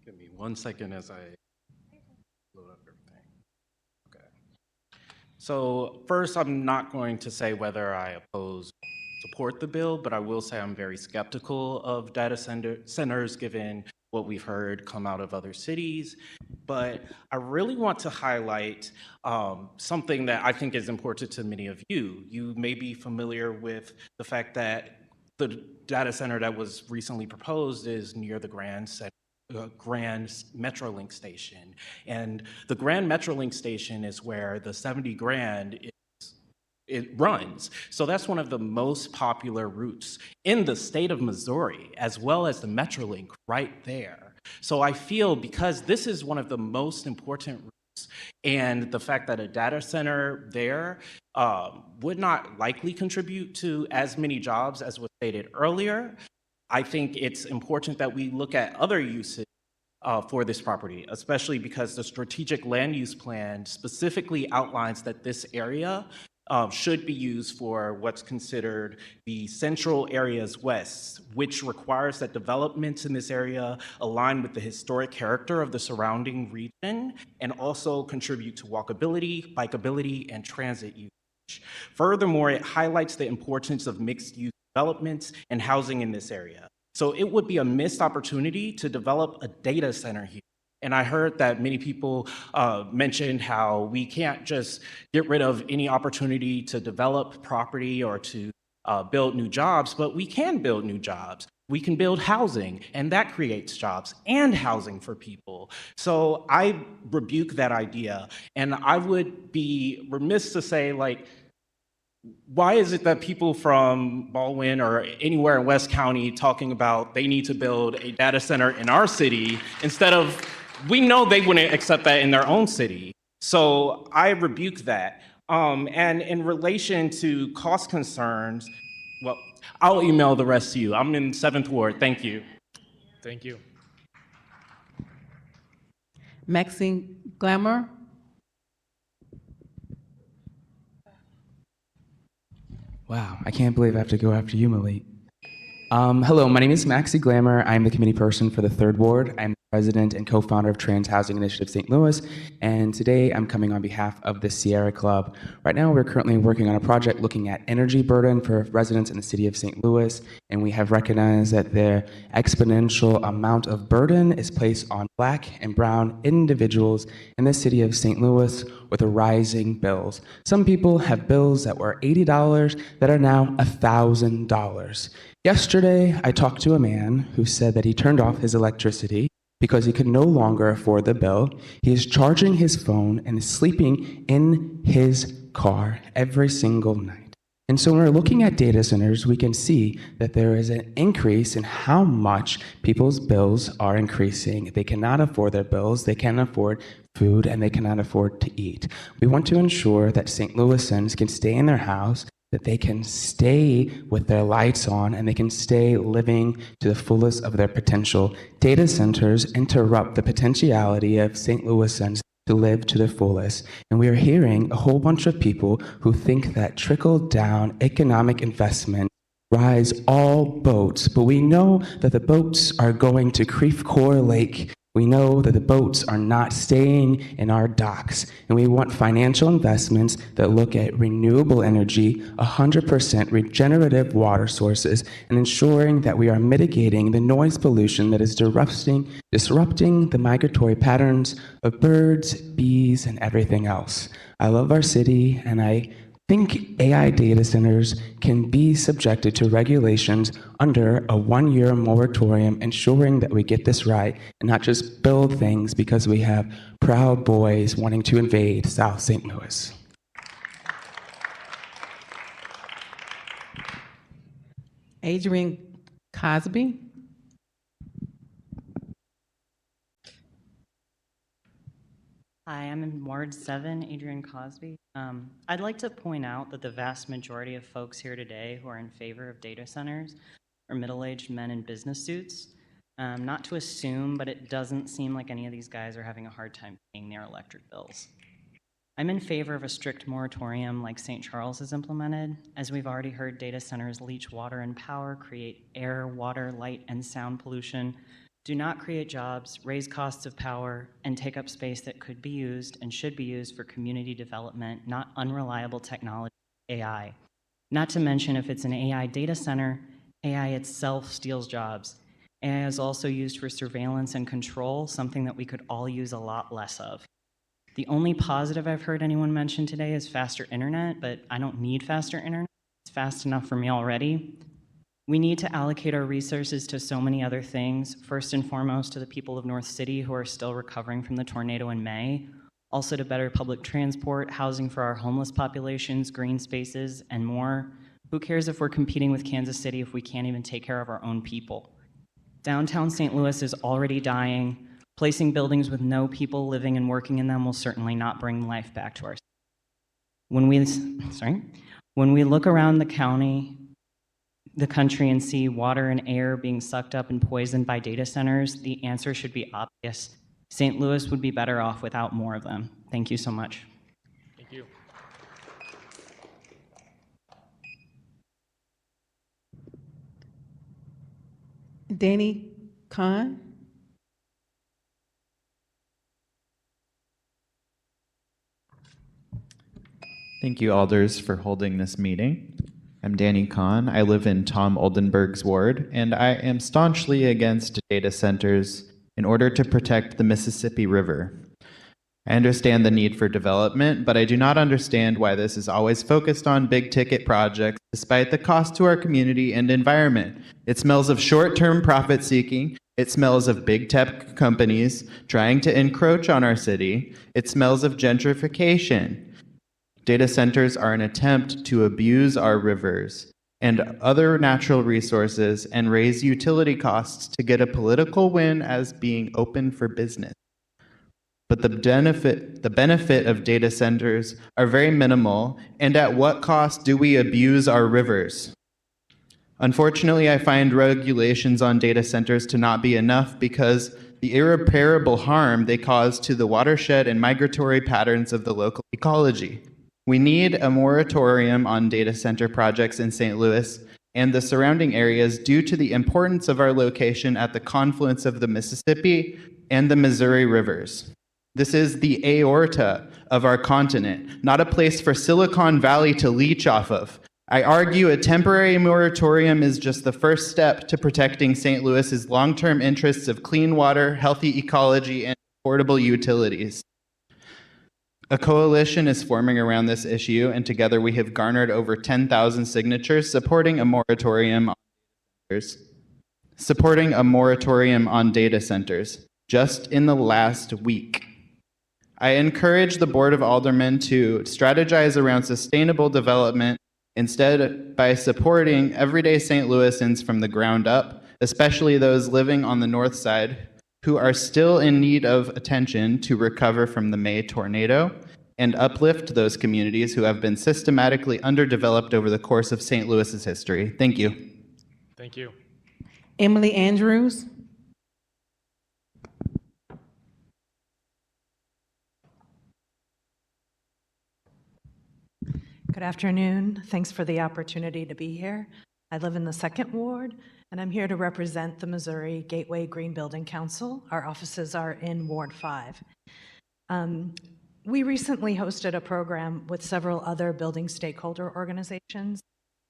Give me 1 second as I load up everything. Okay. So first, I'm not going to say whether I support the bill, but I will say I'm very skeptical of data centers given what we've heard come out of other cities. But I really want to highlight something that I think is important to many of you. You may be familiar with the fact that the data center that was recently proposed is near the Grand Metrolink station. And the Grand Metrolink station is where the 70 Grand it runs. So that's one of the most popular routes in the state of Missouri, as well as the Metrolink right there. So I feel because this is one of the most important routes, and the fact that a data center there would not likely contribute to as many jobs as was stated earlier, I think it's important that we look at other uses for this property, especially because the strategic land use plan specifically outlines that this area should be used for what's considered the central areas west, which requires that developments in this area align with the historic character of the surrounding region and also contribute to walkability, bikeability, and transit usage. Furthermore, it highlights the importance of mixed-use developments and housing in this area. So it would be a missed opportunity to develop a data center here. And I heard that many people mentioned how we can't just get rid of any opportunity to develop property or to build new jobs, but we can build new jobs. we can build housing, and that creates jobs and housing for people. So I rebuke that idea, and I would be remiss to say, like, why is it that people from Baldwin or anywhere in West County talking about they need to build a data center in our city instead of, we know they wouldn't accept that in their own city. So I rebuke that. And in relation to cost concerns, well, I'll email the rest to you. I'm in 7th Ward. Thank you. Thank you. Maxine Glamour. Wow, I can't believe I have to go after you, Malik. Hello, my name is Maxie Glamour. I'm the committee person for the 3rd Ward. I'm the president and co-founder of Trans Housing Initiative St. Louis, and today I'm coming on behalf of the Sierra Club. Right now, we're currently working on a project looking at energy burden for residents in the city of St. Louis, and we have recognized that the exponential amount of burden is placed on Black and Brown individuals in the city of St. Louis with rising bills. Some people have bills that were $80 that are now $1,000. Yesterday, I talked to a man who said that he turned off his electricity because he could no longer afford the bill. He is charging his phone and is sleeping in his car every single night. And so when we're looking at data centers, we can see that there is an increase in how much people's bills are increasing. They cannot afford their bills, they can't afford food, and they cannot afford to eat. We want to ensure that St. Louisans can stay in their house, that they can stay with their lights on, and they can stay living to the fullest of their potential. Data centers interrupt the potentiality of St. Louisans to live to the fullest. And we are hearing a whole bunch of people who think that trickle-down economic investment rise all boats, but we know that the boats are going to Creve Coeur Lake. We know that the boats are not staying in our docks, and we want financial investments that look at renewable energy, 100% regenerative water sources, and ensuring that we are mitigating the noise pollution that is disrupting the migratory patterns of birds, bees, and everything else. I love our city, and I think AI data centers can be subjected to regulations under a 1-year moratorium, ensuring that we get this right and not just build things because we have Proud Boys wanting to invade South St. Louis. Adrian Cosby. Hi, I'm in Ward 7, Adrian Cosby. I'd like to point out that the vast majority of folks here today who are in favor of data centers are middle-aged men in business suits. Not to assume, but it doesn't seem like any of these guys are having a hard time paying their electric bills. I'm in favor of a strict moratorium like St. Charles has implemented. As we've already heard, data centers leach water and power, create air, water, light, and sound pollution, do not create jobs, raise costs of power, and take up space that could be used and should be used for community development, not unreliable technology, AI. Not to mention, if it's an AI data center, AI itself steals jobs. AI is also used for surveillance and control, something that we could all use a lot less of. The only positive I've heard anyone mention today is faster internet, but I don't need faster internet. It's fast enough for me already. We need to allocate our resources to so many other things, first and foremost to the people of North City who are still recovering from the tornado in May, also to better public transport, housing for our homeless populations, green spaces, and more. Who cares if we're competing with Kansas City if we can't even take care of our own people? Downtown St. Louis is already dying. Placing buildings with no people living and working in them will certainly not bring life back to our city. When we look around the country and see water and air being sucked up and poisoned by data centers, the answer should be obvious. St. Louis would be better off without more of them. Thank you so much. Thank you. Danny Kahn. Thank you, Alders, for holding this meeting. I'm Danny Kahn. I live in Tom Oldenburg's ward, and I am staunchly against data centers in order to protect the Mississippi River. I understand the need for development, but I do not understand why this is always focused on big ticket projects despite the cost to our community and environment. It smells of short-term profit seeking. It smells of big tech companies trying to encroach on our city. It smells of gentrification. Data centers are an attempt to abuse our rivers and other natural resources and raise utility costs to get a political win as being open for business. But the benefit of data centers are very minimal, and at what cost do we abuse our rivers? Unfortunately, I find regulations on data centers to not be enough because the irreparable harm they cause to the watershed and migratory patterns of the local ecology. We need a moratorium on data center projects in St. Louis and the surrounding areas due to the importance of our location at the confluence of the Mississippi and the Missouri rivers. This is the aorta of our continent, not a place for Silicon Valley to leech off of. I argue a temporary moratorium is just the first step to protecting St. Louis's long-term interests of clean water, healthy ecology, and affordable utilities. A coalition is forming around this issue, and together we have garnered over 10,000 signatures supporting a moratorium on data centers just in the last week. I encourage the Board of Aldermen to strategize around sustainable development instead by supporting everyday St. Louisans from the ground up, especially those living on the north side who are still in need of attention to recover from the May tornado and uplift those communities who have been systematically underdeveloped over the course of St. Louis's history. Thank you. Thank you. Emily Andrews. Good afternoon. Thanks for the opportunity to be here. I live in the 2nd Ward, and I'm here to represent the Missouri Gateway Green Building Council. Our offices are in Ward 5. We recently hosted a program with several other building stakeholder organizations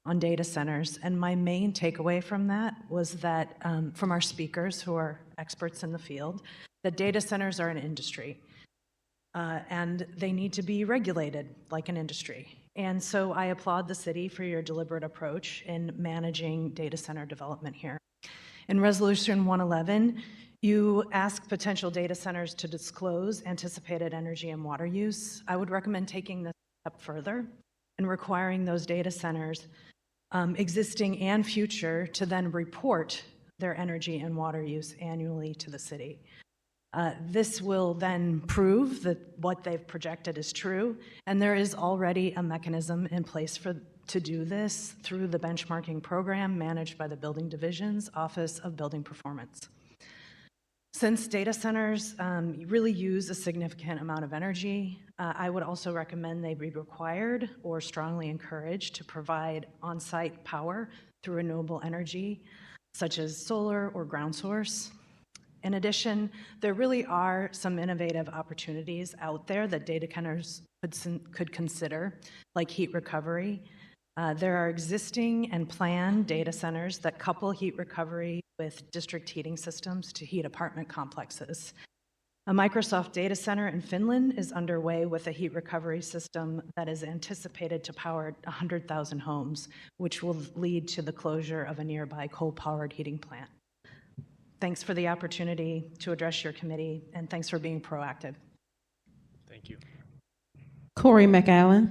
on data centers, and my main takeaway from that was that, from our speakers who are experts in the field, that data centers are an industry, and they need to be regulated like an industry. And so I applaud the city for your deliberate approach in managing data center development here. In Resolution 111, you ask potential data centers to disclose anticipated energy and water use. I would recommend taking this a step further and requiring those data centers, existing and future, to then report their energy and water use annually to the city. This will then prove that what they've projected is true, and there is already a mechanism in place to do this through the benchmarking program managed by the Building Division's Office of Building Performance. Since data centers really use a significant amount of energy, I would also recommend they be required or strongly encouraged to provide on-site power through renewable energy, such as solar or ground source. In addition, there really are some innovative opportunities out there that data centers could consider, like heat recovery. There are existing and planned data centers that couple heat recovery with district heating systems to heat apartment complexes. A Microsoft data center in Finland is underway with a heat recovery system that is anticipated to power 100,000 homes, which will lead to the closure of a nearby coal-powered heating plant. Thanks for the opportunity to address your committee, and thanks for being proactive. Thank you. Corey McAllen.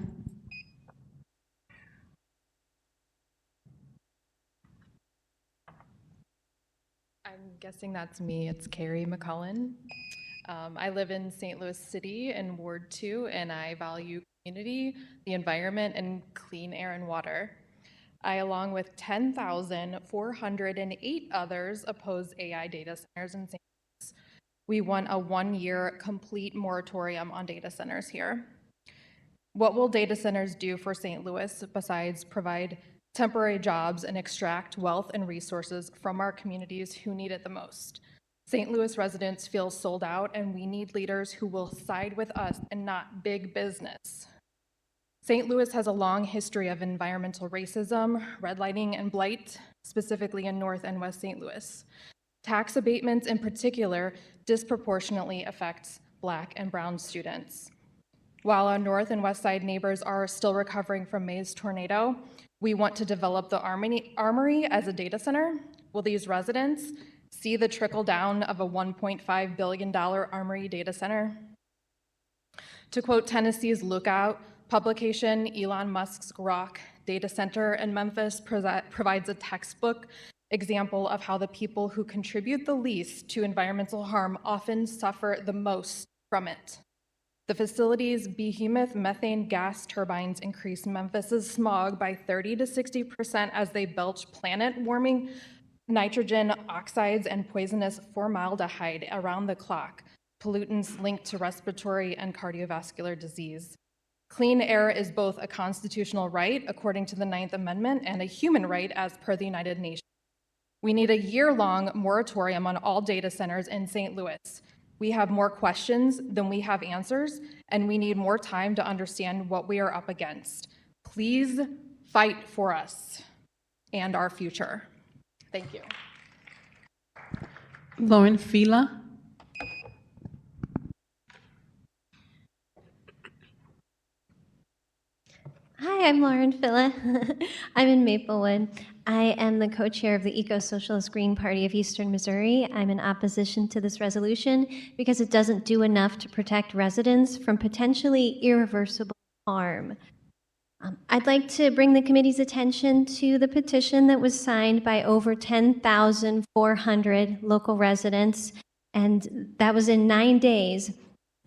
I'm guessing that's me. It's Carrie McCullen. I live in St. Louis City in Ward 2, and I value community, the environment, and clean air and water. I, along with 10,408 others, oppose AI data centers in St. Louis. We want a 1-year complete moratorium on data centers here. What will data centers do for St. Louis besides provide temporary jobs and extract wealth and resources from our communities who need it the most? St. Louis residents feel sold out, and we need leaders who will side with us and not big business. St. Louis has a long history of environmental racism, redlining, and blight, specifically in North and West St. Louis. Tax abatements in particular disproportionately affects Black, and Brown students. While our North and West Side neighbors are still recovering from May's tornado, we want to develop the Armory as a data center. Will these residents see the trickle down of a $1.5 billion Armory data center? To quote Tennessee's Lookout publication, Elon Musk's Grok data center in Memphis provides a textbook example of how the people who contribute the least to environmental harm often suffer the most from it. The facility's behemoth methane gas turbines increase Memphis's smog by 30 to 60% as they belch planet-warming nitrogen oxides and poisonous formaldehyde around the clock, pollutants linked to respiratory and cardiovascular disease. Clean air is both a constitutional right, according to the 9th Amendment, and a human right as per the United Nations. We need a year-long moratorium on all data centers in St. Louis. We have more questions than we have answers, and we need more time to understand what we are up against. Please fight for us and our future. Thank you. Lauren Fila. Hi, I'm Lauren Filla. I'm in Maplewood. I am the co-chair of the Eco-Socialist Green Party of Eastern Missouri. I'm in opposition to this resolution because it doesn't do enough to protect residents from potentially irreversible harm. I'd like to bring the committee's attention to the petition that was signed by over 10,400 local residents, and that was in 9 days.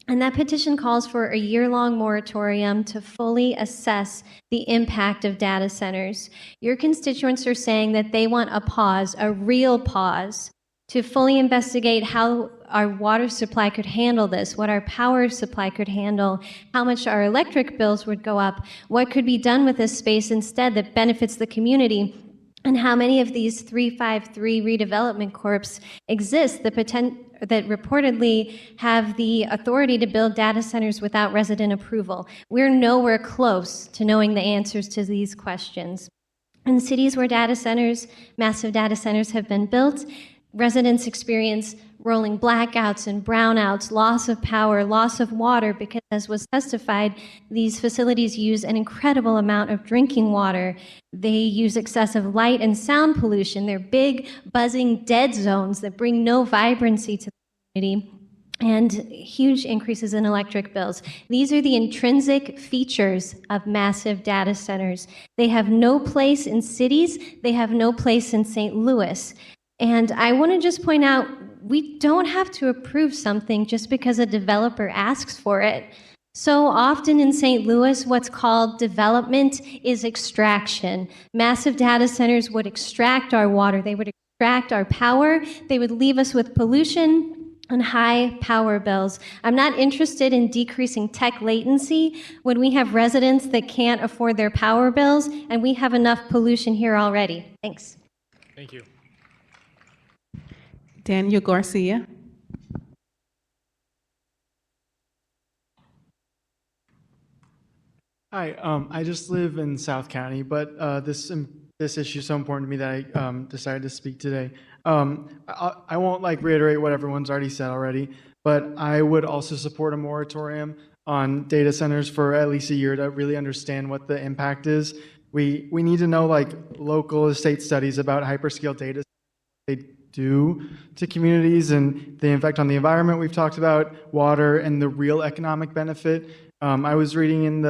And that petition calls for a year-long moratorium to fully assess the impact of data centers. Your constituents are saying that they want a pause, a real pause, to fully investigate how our water supply could handle this, what our power supply could handle, how much our electric bills would go up, what could be done with this space instead that benefits the community, and how many of these 353 redevelopment corps exist that reportedly have the authority to build data centers without resident approval. We're nowhere close to knowing the answers to these questions. In cities where massive data centers have been built, residents experience rolling blackouts and brownouts, loss of power, loss of water, because as was testified, these facilities use an incredible amount of drinking water. They use excessive light and sound pollution. They're big, buzzing dead zones that bring no vibrancy to the community, and huge increases in electric bills. These are the intrinsic features of massive data centers. They have no place in cities. They have no place in St. Louis. And I want to just point out, we don't have to approve something just because a developer asks for it. So often in St. Louis, what's called development is extraction. Massive data centers would extract our water. They would extract our power. They would leave us with pollution and high power bills. I'm not interested in decreasing tech latency when we have residents that can't afford their power bills, and we have enough pollution here already. Thanks. Thank you. Daniel Garcia. Hi, I just live in South County, but this issue is so important to me that I decided to speak today. I won't reiterate what everyone's already said already, but I would also support a moratorium on data centers for at least a year to really understand what the impact is. We need to know local state studies about hyperscale data centers, they do to communities and the effect on the environment we've talked about, water, and the real economic benefit. I was reading and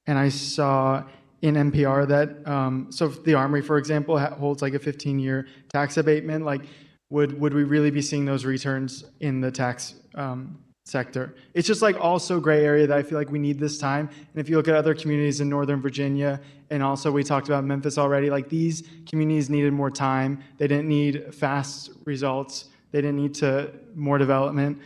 I saw in NPR that so if the Armory, for example, holds a 15-year tax abatement, would we really be seeing those returns in the tax sector? It's just also gray area that I feel we need this time. And if you look at other communities in Northern Virginia, and also we talked about Memphis already, these communities needed more time. They didn't need fast results. They didn't need more development.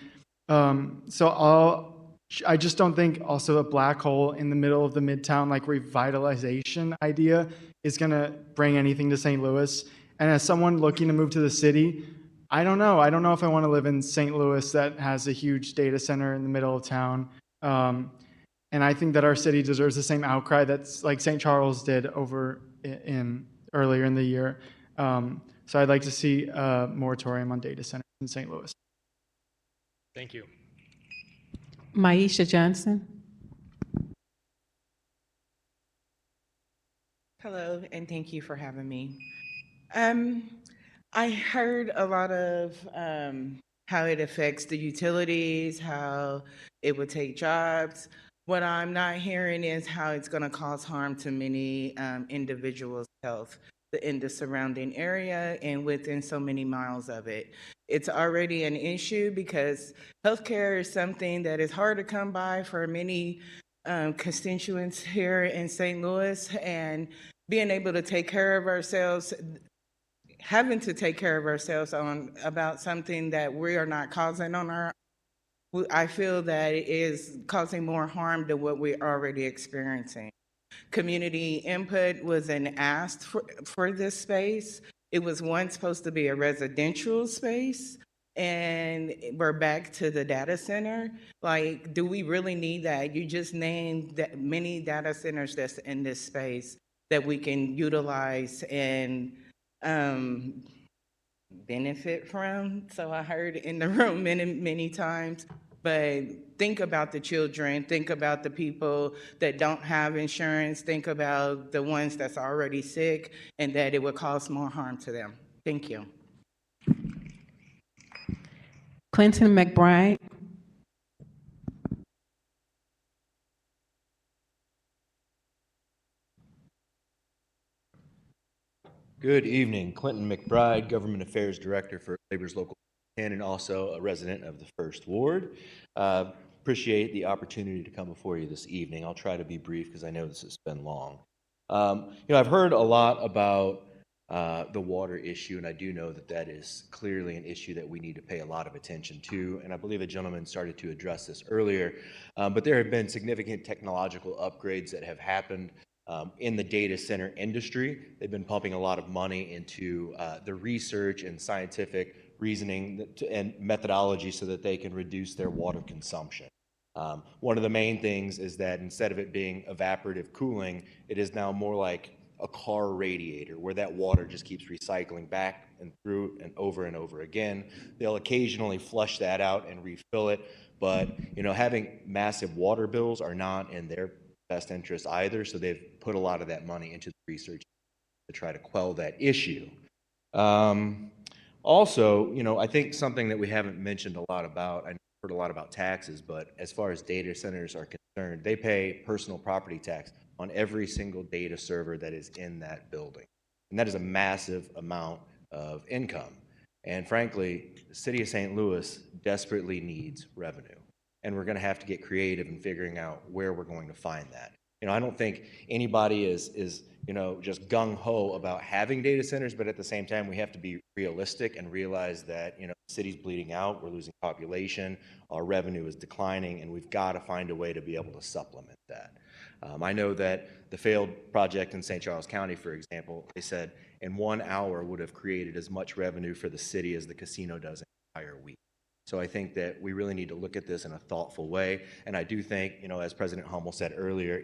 I just don't think also a black hole in the middle of the Midtown revitalization idea is going to bring anything to St. Louis. And as someone looking to move to the city, I don't know. I don't know if I want to live in St. Louis that has a huge data center in the middle of town. And I think that our city deserves the same outcry that St. Charles did over earlier in the year. So I'd like to see a moratorium on data centers in St. Louis. Thank you. Maisha Johnson. Hello, and thank you for having me. I heard a lot of how it affects the utilities, how it would take jobs. What I'm not hearing is how it's going to cause harm to many individuals' health in the surrounding area and within so many miles of it. It's already an issue because healthcare is something that is hard to come by for many constituents here in St. Louis, and being able to take care of ourselves, having to take care of ourselves on about something that we are not causing on our, I feel that it is causing more harm than what we're already experiencing. Community input was an ask for this space. It was once supposed to be a residential space, and we're back to the data center. Like, do we really need that? You just named that many data centers that's in this space that we can utilize and benefit from. So I heard in the room many times, but think about the children, think about the people that don't have insurance, think about the ones that's already sick, and that it would cause more harm to them. Thank you. Clinton McBride. Good evening. Clinton McBride, Government Affairs Director for Labor's Local 10 and also a resident of the First Ward. Appreciate the opportunity to come before you this evening. I'll try to be brief because I know this has been long. I've heard a lot about the water issue, and I do know that that is clearly an issue that we need to pay a lot of attention to, and I believe a gentleman started to address this earlier, but there have been significant technological upgrades that have happened in the data center industry. They've been pumping a lot of money into the research and scientific reasoning and methodology so that they can reduce their water consumption. One of the main things is that instead of it being evaporative cooling, it is now more like a car radiator where that water just keeps recycling back and through and over again. They'll occasionally flush that out and refill it, but having massive water bills are not in their best interest either, so they've put a lot of that money into the research to try to quell that issue. Also, I think something that we haven't mentioned a lot about, I heard a lot about taxes, but as far as data centers are concerned, they pay personal property tax on every single data server that is in that building. And that is a massive amount of income. And frankly, the city of St. Louis desperately needs revenue. And we're going to have to get creative in figuring out where we're going to find that. I don't think anybody is just gung-ho about having data centers, but at the same time, we have to be realistic and realize that, the city's bleeding out, we're losing population, our revenue is declining, and we've got to find a way to be able to supplement that. I know that the failed project in St. Charles County, for example, they said in 1 hour would have created as much revenue for the city as the casino does in an entire week. So I think that we really need to look at this in a thoughtful way. And I do think, as President Hummel said earlier,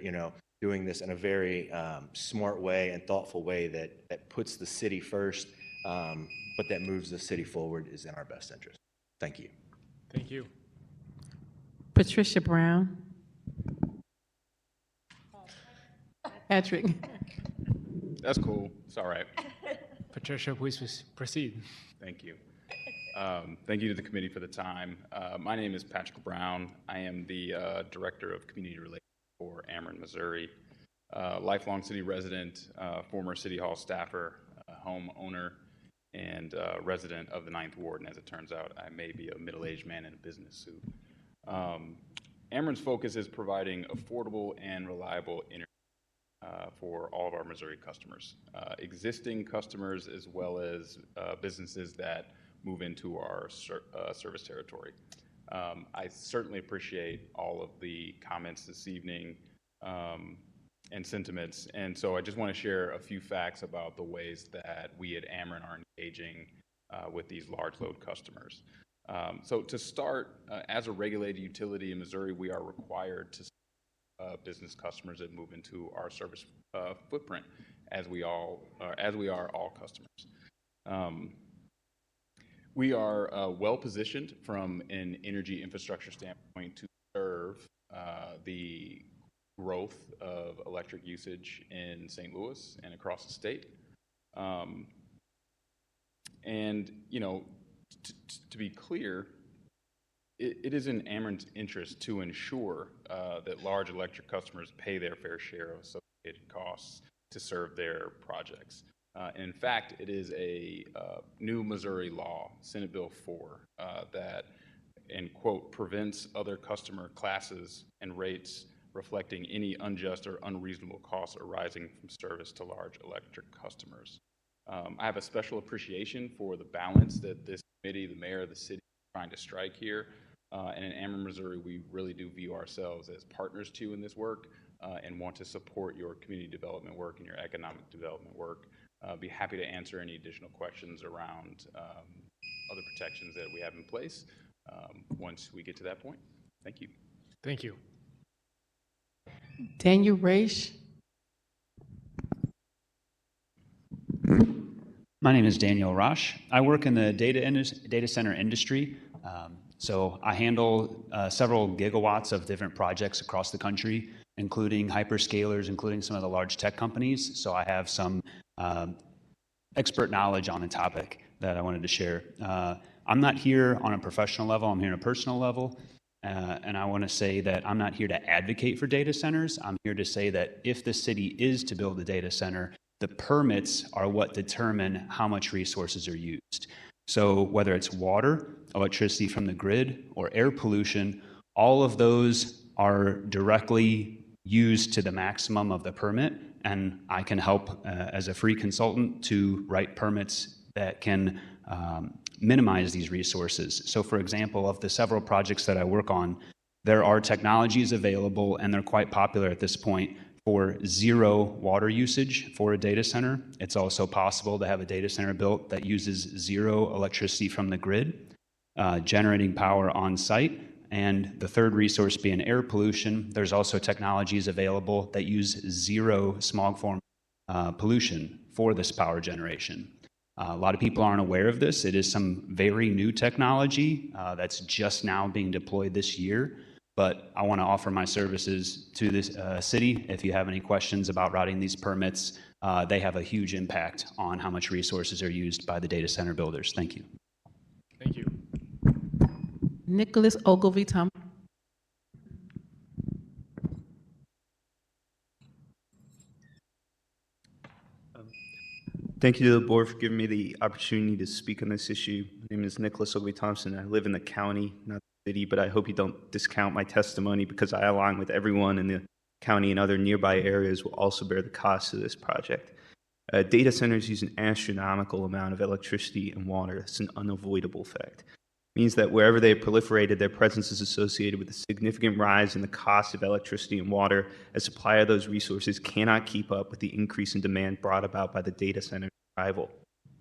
doing this in a very smart way and thoughtful way that puts the city first, but that moves the city forward is in our best interest. Thank you. Thank you. Patricia Brown. Patrick. That's cool. It's all right. Patricia, please proceed. Thank you. Thank you to the committee for the time. My name is Patrick Brown. I am the Director of Community Relations for Ameren, Missouri. Lifelong city resident, former City Hall staffer, homeowner, and resident of the 9th Ward. And as it turns out, I may be a middle-aged man in a business suit. Ameren's focus is providing affordable and reliable internet for all of our Missouri customers, existing customers as well as businesses that move into our service territory. I certainly appreciate all of the comments this evening and sentiments, and so I just want to share a few facts about the ways that we at Ameren are engaging with these large load customers. So to start, as a regulated utility in Missouri, we are required to business customers that move into our service footprint, as we are all customers. We are well positioned from an energy infrastructure standpoint to serve the growth of electric usage in St. Louis and across the state. And, you know, to be clear, it is in Ameren's interest to ensure that large electric customers pay their fair share of associated costs to serve their projects. In fact, it is a new Missouri law, Senate Bill 4, that, and quote, prevents other customer classes and rates reflecting any unjust or unreasonable costs arising from service to large electric customers. I have a special appreciation for the balance that this committee, the mayor of the city, is trying to strike here. And in Ameren, Missouri, we really do view ourselves as partners to you in this work and want to support your community development work and your economic development work. Be happy to answer any additional questions around other protections that we have in place once we get to that point. Thank you. Thank you. Daniel Raish. My name is Daniel Rosh. I work in the data center industry. So I handle several gigawatts of different projects across the country, including hyperscalers, including some of the large tech companies. So I have some expert knowledge on the topic that I wanted to share. I'm not here on a professional level, I'm here on a personal level. And I want to say that I'm not here to advocate for data centers. I'm here to say that if the city is to build a data center, the permits are what determine how much resources are used. So whether it's water, electricity from the grid, or air pollution, all of those are directly used to the maximum of the permit. And I can help as a free consultant to write permits that can minimize these resources. So for example, of the several projects that I work on, there are technologies available, and they're quite popular at this point, for zero water usage for a data center. It's also possible to have a data center built that uses zero electricity from the grid, generating power on site. And the third resource being air pollution, there's also technologies available that use zero smog form pollution for this power generation. A lot of people aren't aware of this. It is some very new technology that's just now being deployed this year. But I want to offer my services to this city. If you have any questions about routing these permits, they have a huge impact on how much resources are used by the data center builders. Thank you. Thank you. Nicholas Ogilvie Thomas. Thank you to the board for giving me the opportunity to speak on this issue. My name is Nicholas Ogilvie Thompson. I live in the county, not the city, but I hope you don't discount my testimony because I, along with everyone in the county and other nearby areas, will also bear the cost of this project. Data centers use an astronomical amount of electricity and water. It's an unavoidable fact. It means that wherever they have proliferated, their presence is associated with a significant rise in the cost of electricity and water, as supply of those resources cannot keep up with the increase in demand brought about by the data center arrival.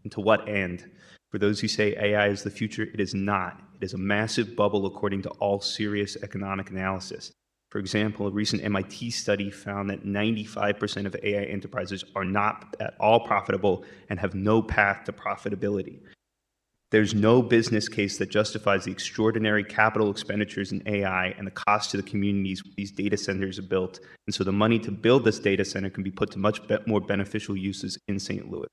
And to what end? For those who say AI is the future, it is not. It is a massive bubble according to all serious economic analysis. For example, a recent MIT study found that 95% of AI enterprises are not at all profitable and have no path to profitability. There's no business case that justifies the extraordinary capital expenditures in AI and the cost to the communities where these data centers are built. And so the money to build this data center can be put to much more beneficial uses in St. Louis.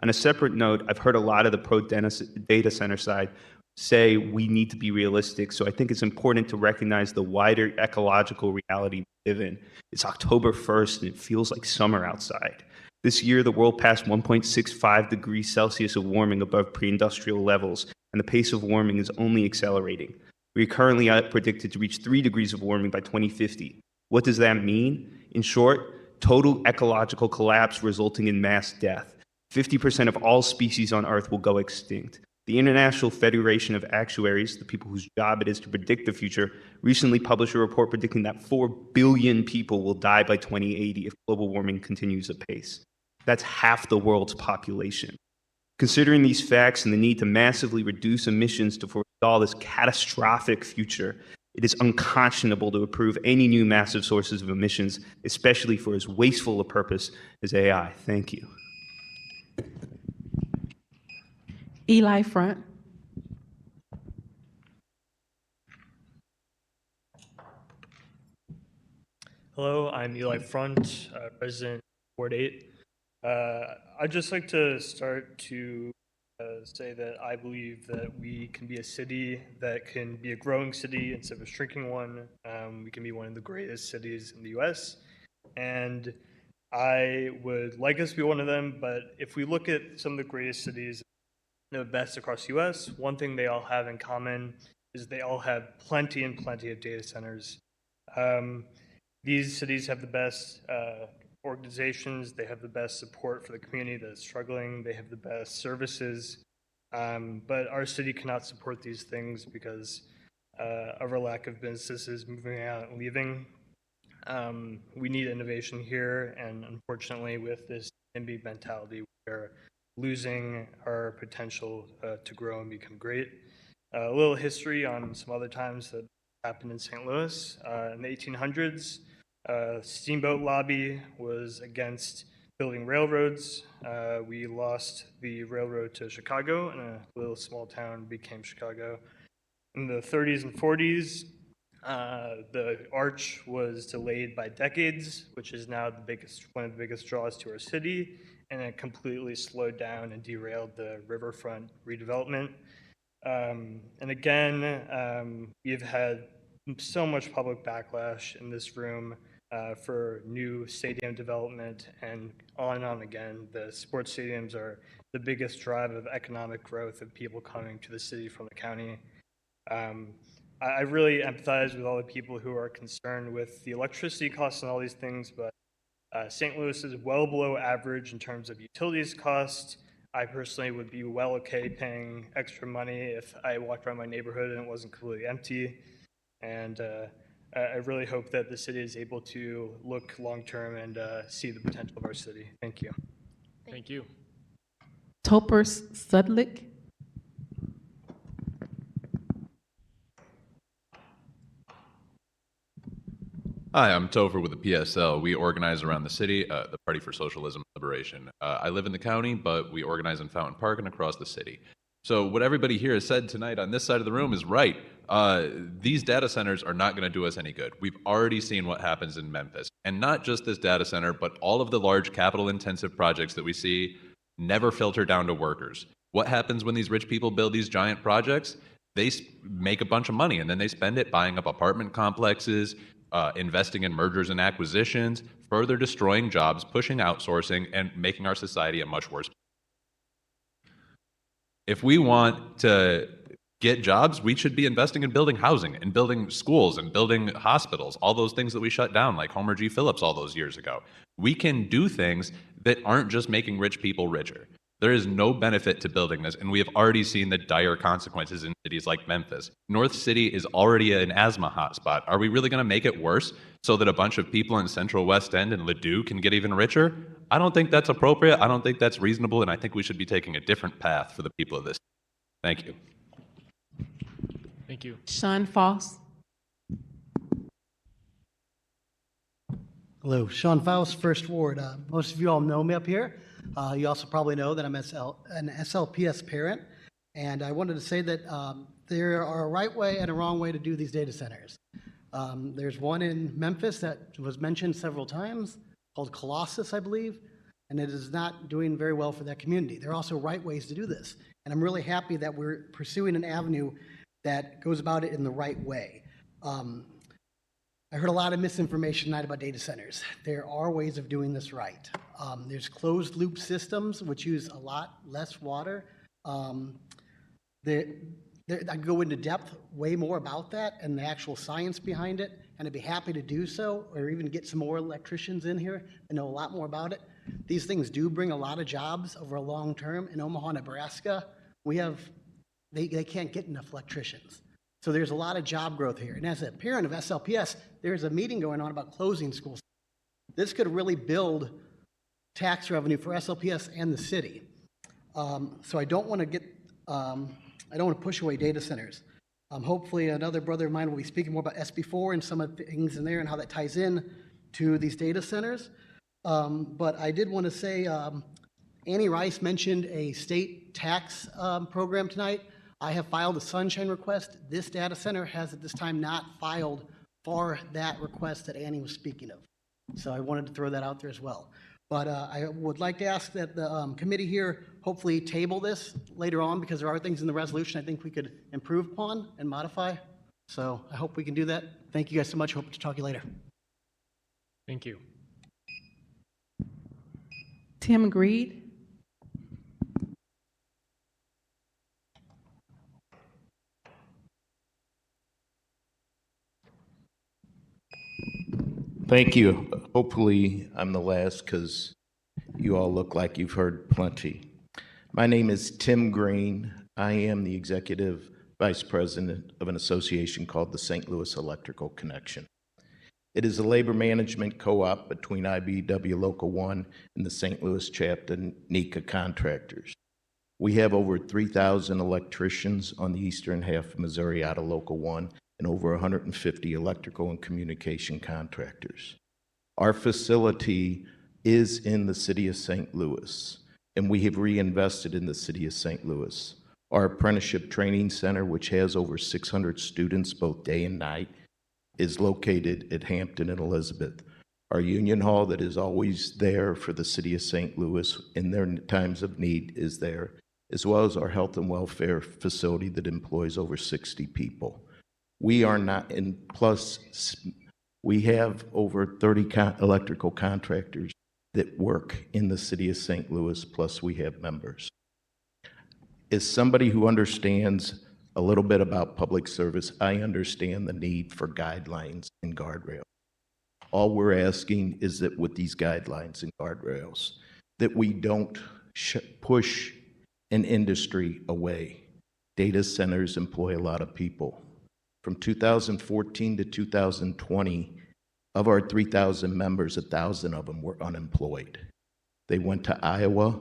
On a separate note, I've heard a lot of the pro-data center side say we need to be realistic. So I think it's important to recognize the wider ecological reality we live in. It's October 1st and it feels like summer outside. This year, the world passed 1.65 degrees Celsius of warming above pre-industrial levels, and the pace of warming is only accelerating. We are currently predicted to reach 3 degrees of warming by 2050. What does that mean? In short, total ecological collapse resulting in mass death. 50% of all species on Earth will go extinct. The International Federation of Actuaries, the people whose job it is to predict the future, recently published a report predicting that 4 billion people will die by 2080 if global warming continues apace. That's half the world's population. Considering these facts and the need to massively reduce emissions to forestall this catastrophic future, it is unconscionable to approve any new massive sources of emissions, especially for as wasteful a purpose as AI. Thank you. Eli Front. Hello, I'm Eli Front, resident Ward 8. I'd just like to start to say that I believe that we can be a city that can be a growing city instead of a shrinking one. We can be one of the greatest cities in the US, and I would like us to be one of them, but if we look at some of the greatest cities, the best across the US, one thing they all have in common is they all have plenty and plenty of data centers. These cities have the best organizations, they have the best support for the community that's struggling, they have the best services, but our city cannot support these things because of our lack of businesses moving out and leaving. We need innovation here, and unfortunately with this NIMBY mentality, we're losing our potential to grow and become great. A little history on some other times that happened in St. Louis. In the 1800s, steamboat lobby was against building railroads. We lost the railroad to Chicago, and a little small town became Chicago. In the 30s and 40s, the arch was delayed by decades, which is now one of the biggest draws to our city, and it completely slowed down and derailed the riverfront redevelopment. And again, we've had so much public backlash in this room for new stadium development, and on again. The sports stadiums are the biggest drive of economic growth of people coming to the city from the county. I really empathize with all the people who are concerned with the electricity costs and all these things, but St. Louis is well below average in terms of utilities cost. I personally would be well okay paying extra money if I walked around my neighborhood and it wasn't completely empty. And I really hope that the city is able to look long-term and see the potential of our city. Thank you. Thank you. Topers Sudlick. Hi, I'm Topher with the PSL. We organize around the city, the Party for Socialism and Liberation. I live in the county, but we organize in Fountain Park and across the city. So what everybody here has said tonight on this side of the room is right. These data centers are not going to do us any good. We've already seen what happens in Memphis. And not just this data center, but all of the large capital-intensive projects that we see never filter down to workers. What happens when these rich people build these giant projects? They make a bunch of money, and then they spend it buying up apartment complexes, investing in mergers and acquisitions, further destroying jobs, pushing outsourcing, and making our society a much worse place. If we want to get jobs, we should be investing in building housing and building schools and building hospitals, all those things that we shut down, like Homer G. Phillips all those years ago. We can do things that aren't just making rich people richer. There is no benefit to building this, and we have already seen the dire consequences in cities like Memphis. North City is already an asthma hotspot. Are we really going to make it worse so that a bunch of people in Central West End and Ladue can get even richer? I don't think that's appropriate. I don't think that's reasonable, and I think we should be taking a different path for the people of this. Thank you. Thank you. Sean Foss. Hello, Sean Faust, First Ward. Most of you all know me up here. You also probably know that I'm an SLPS parent, and I wanted to say that there are a right way and a wrong way to do these data centers. There's one in Memphis that was mentioned several times called Colossus, I believe, and it is not doing very well for that community. There are also right ways to do this, and I'm really happy that we're pursuing an avenue that goes about it in the right way. I heard a lot of misinformation tonight about data centers. There are ways of doing this right. There's closed loop systems which use a lot less water. I could go into depth way more about that and the actual science behind it, and I'd be happy to do so, or even get some more electricians in here and know a lot more about it. These things do bring a lot of jobs over a long term. In Omaha, Nebraska, they can't get enough electricians. So there's a lot of job growth here. And as a parent of SLPS, there's a meeting going on about closing schools. This could really build tax revenue for SLPS and the city. So I don't want to push away data centers. Hopefully another brother of mine will be speaking more about SB4 and some of the things in there and how that ties in to these data centers. But I did want to say, Annie Rice mentioned a state tax program tonight. I have filed a sunshine request. This data center has at this time not filed for that request that Annie was speaking of. So I wanted to throw that out there as well. But I would like to ask that the committee here hopefully table this later on, because there are things in the resolution I think we could improve upon and modify. So I hope we can do that. Thank you guys so much. Hope to talk to you later. Thank you. Tim agreed. Thank you. Hopefully, I'm the last because you all look like you've heard plenty. My name is Tim Green. I am the executive vice president of an association called the St. Louis Electrical Connection. It is a labor management co-op between IBEW Local 1 and the St. Louis chapter NECA contractors. We have over 3,000 electricians on the eastern half of Missouri out of Local 1 and over 150 electrical and communication contractors. Our facility is in the city of St. Louis, and we have reinvested in the city of St. Louis. Our apprenticeship training center, which has over 600 students both day and night, is located at Hampton and Elizabeth. Our union hall that is always there for the city of St. Louis in their times of need is there, as well as our health and welfare facility that employs over 60 people. We are not in, plus we have over 30 electrical contractors that work in the city of St. Louis, plus we have members. As somebody who understands a little bit about public service, I understand the need for guidelines and guardrails. All we're asking is that with these guidelines and guardrails, that we don't push an industry away. Data centers employ a lot of people. From 2014 to 2020, of our 3,000 members, 1,000 of them were unemployed. They went to Iowa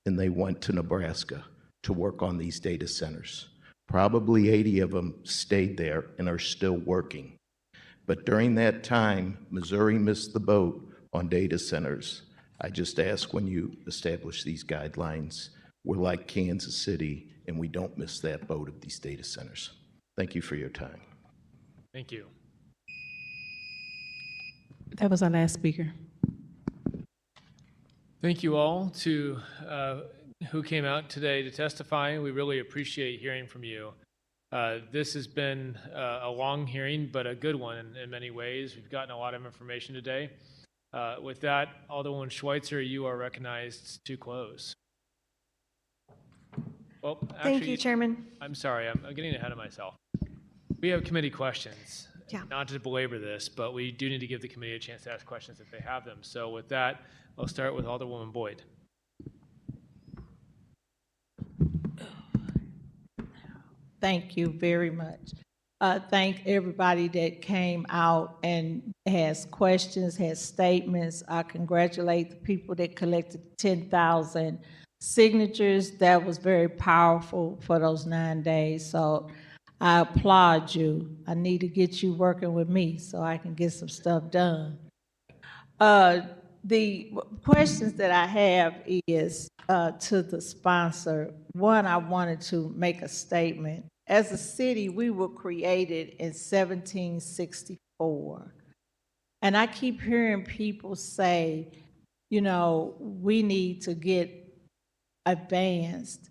and they went to Nebraska to work on these data centers. Probably 80 of them stayed there and are still working. But during that time, Missouri missed the boat on data centers. I just ask, when you establish these guidelines, we're like Kansas City and we don't miss that boat of these data centers. Thank you for your time. Thank you. That was our last speaker. Thank you all to who came out today to testify. We really appreciate hearing from you. This has been a long hearing, but a good one in many ways. We've gotten a lot of information today. With that, Alderwoman Schweitzer, you are recognized to close. Well, actually, Thank you, Chairman. I'm sorry, I'm getting ahead of myself. We have committee questions. Yeah. Not to belabor this, but we do need to give the committee a chance to ask questions if they have them. So with that, I'll start with Alderwoman Boyd. Thank you very much. Thank everybody that came out and has questions, has statements. I congratulate the people that collected 10,000 signatures. That was very powerful for those 9 days. So I applaud you. I need to get you working with me so I can get some stuff done. The questions that I have is to the sponsor. One, I wanted to make a statement. As a city, we were created in 1764. And I keep hearing people say, you know, we need to get advanced.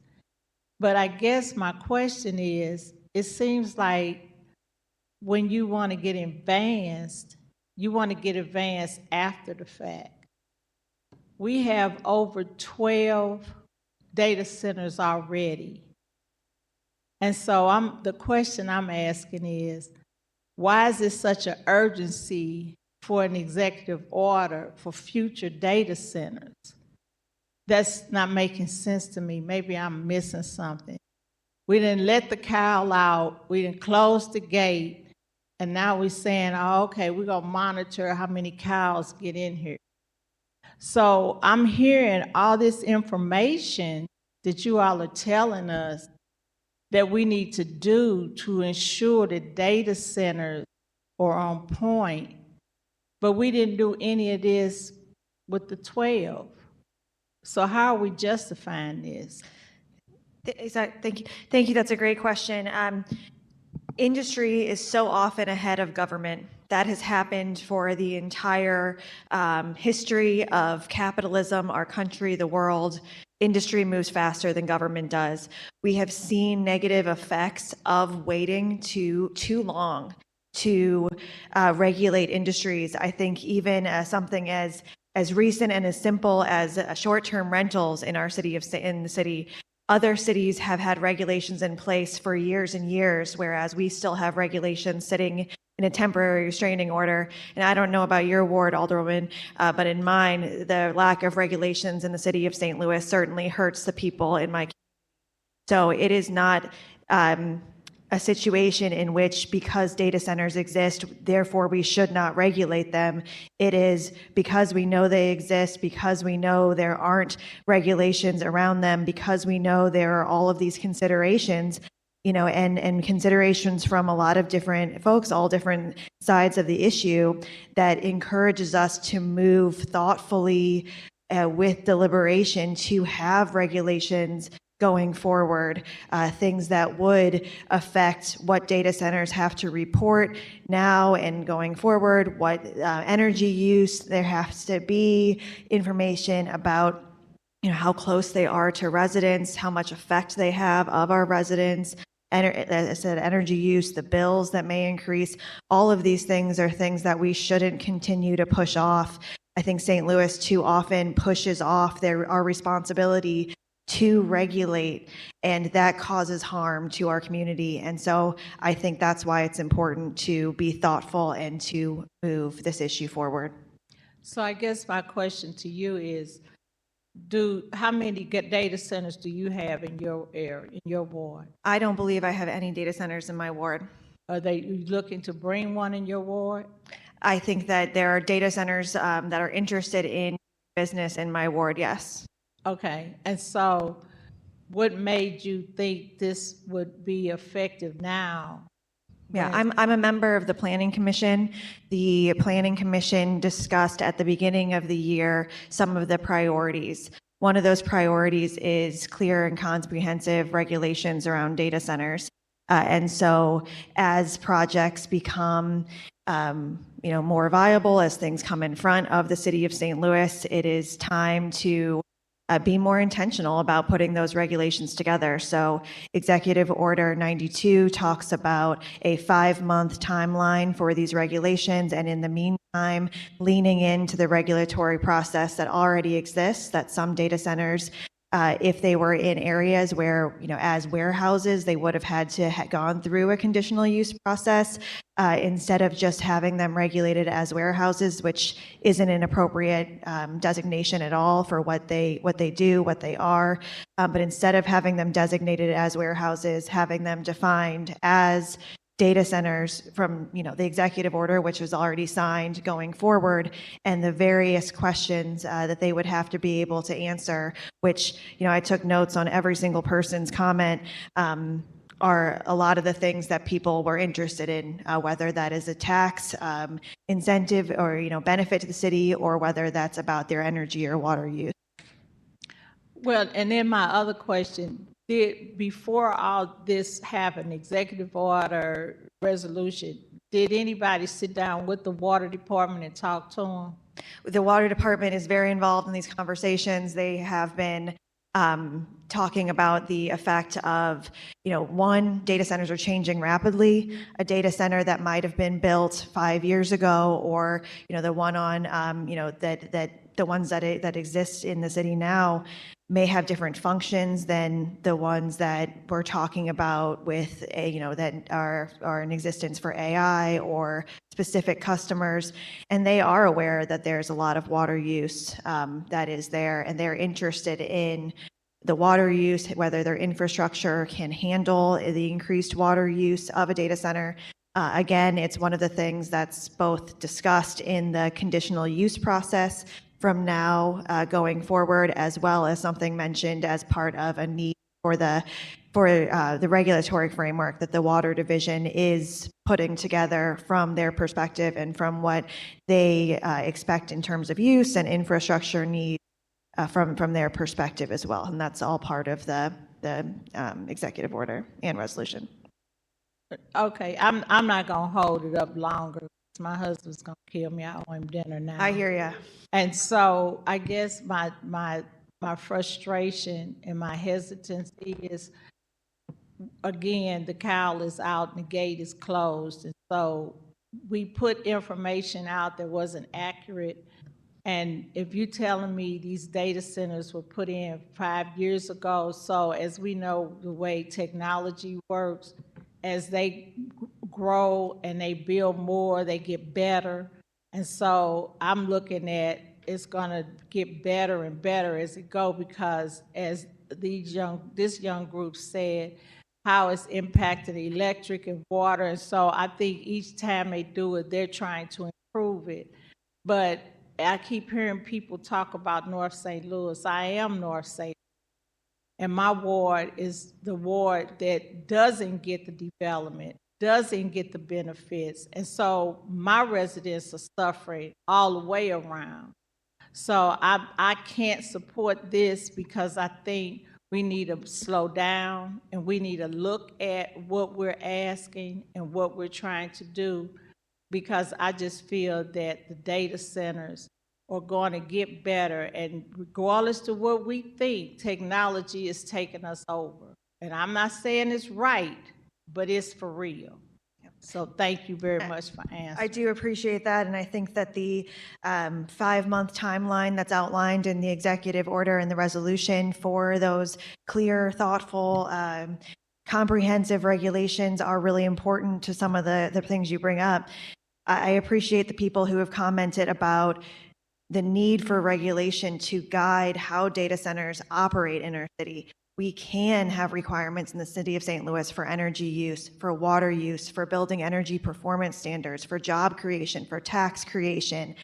But I guess my question is, it seems like when you want to get advanced, you want to get advanced after the fact. We have over 12 data centers already. And so the question I'm asking is, why is there such an urgency for an executive order for future data centers? That's not making sense to me. Maybe I'm missing something. We didn't let the cow out, we didn't close the gate, and now we're saying, oh, okay, we're gonna monitor how many cows get in here. So I'm hearing all this information that you all are telling us that we need to do to ensure that data centers are on point, but we didn't do any of this with the 12. So how are we justifying this? Thank you. Thank you. That's a great question. Industry is so often ahead of government. That has happened for the entire history of capitalism, our country, the world. Industry moves faster than government does. We have seen negative effects of waiting too long to regulate industries. I think even something as recent and as simple as short-term rentals in our city in the city. Other cities have had regulations in place for years and years, whereas we still have regulations sitting in a temporary restraining order. And I don't know about your ward, Alderwoman, but in mine, the lack of regulations in the city of St. Louis certainly hurts the people in my community. So it is not a situation in which, because data centers exist, therefore we should not regulate them. It is because we know they exist, because we know there aren't regulations around them, because we know there are all of these considerations, and considerations from a lot of different folks, all different sides of the issue, that encourages us to move thoughtfully with deliberation to have regulations going forward, things that would affect what data centers have to report now and going forward, what energy use there has to be, information about how close they are to residents, how much effect they have of our residents, as I said, energy use, the bills that may increase. All of these things are things that we shouldn't continue to push off. I think St. Louis too often pushes off our responsibility to regulate, and that causes harm to our community. And so I think that's why it's important to be thoughtful and to move this issue forward. So I guess my question to you is, how many data centers do you have in your area, in your ward? I don't believe I have any data centers in my ward. Are they looking to bring one in your ward? I think that there are data centers that are interested in business in my ward, yes. Okay, and so what made you think this would be effective now? Yeah, I'm a member of the Planning Commission. The Planning Commission discussed at the beginning of the year some of the priorities. One of those priorities is clear and comprehensive regulations around data centers. And so as projects become more viable, as things come in front of the city of St. Louis, it is time to be more intentional about putting those regulations together. So Executive Order 92 talks about a 5-month timeline for these regulations, and in the meantime, leaning into the regulatory process that already exists, that some data centers, if they were in areas where, as warehouses, they would have had to gone through a conditional use process instead of just having them regulated as warehouses, which isn't an appropriate designation at all for what they do, what they are. But instead of having them designated as warehouses, having them defined as data centers from the executive order, which was already signed, going forward, and the various questions that they would have to be able to answer, which I took notes on every single person's comment, are a lot of the things that people were interested in, whether that is a tax incentive or benefit to the city, or whether that's about their energy or water use. Well, and then my other question, before all this happened, executive order, resolution, did anybody sit down with the water department and talk to them? The water department is very involved in these conversations. They have been talking about the effect of, one, data centers are changing rapidly. A data center that might have been built 5 years ago, or the one on, the ones that exist in the city now may have different functions than the ones that we're talking about with that are in existence for AI or specific customers. And they are aware that there's a lot of water use that is there, and they're interested in the water use, whether their infrastructure can handle the increased water use of a data center. Again, it's one of the things that's both discussed in the conditional use process from now going forward, as well as something mentioned as part of a need for the regulatory framework that the Water Division is putting together from their perspective and from what they expect in terms of use and infrastructure needs from their perspective as well. And that's all part of the executive order and resolution. Okay, I'm not gonna hold it up longer. My husband's gonna kill me. I owe him dinner now. I hear ya. And so I guess my frustration and my hesitancy is, again, the cowl is out and the gate is closed. And so we put information out that wasn't accurate. And if you're telling me these data centers were put in 5 years ago, so as we know the way technology works, as they grow and they build more, they get better. And so I'm looking at it's gonna get better and better as it go, because as this young group said, how it's impacted electric and water. And so I think each time they do it, they're trying to improve it. But I keep hearing people talk about North St. Louis. I am North St. Louis. And my ward is the ward that doesn't get the development, doesn't get the benefits. And so my residents are suffering all the way around. So I can't support this, because I think we need to slow down and we need to look at what we're asking and what we're trying to do, because I just feel that the data centers are going to get better, and regardless to what we think, technology is taking us over. And I'm not saying it's right, but it's for real. So thank you very much for answering. I do appreciate that, and I think that the 5-month timeline that's outlined in the executive order and the resolution for those clear, thoughtful, comprehensive regulations are really important to some of the things you bring up. I appreciate the people who have commented about the need for regulation to guide how data centers operate in our city. We can have requirements in the city of St. Louis for energy use, for water use, for building energy performance standards, for job creation, for tax creation.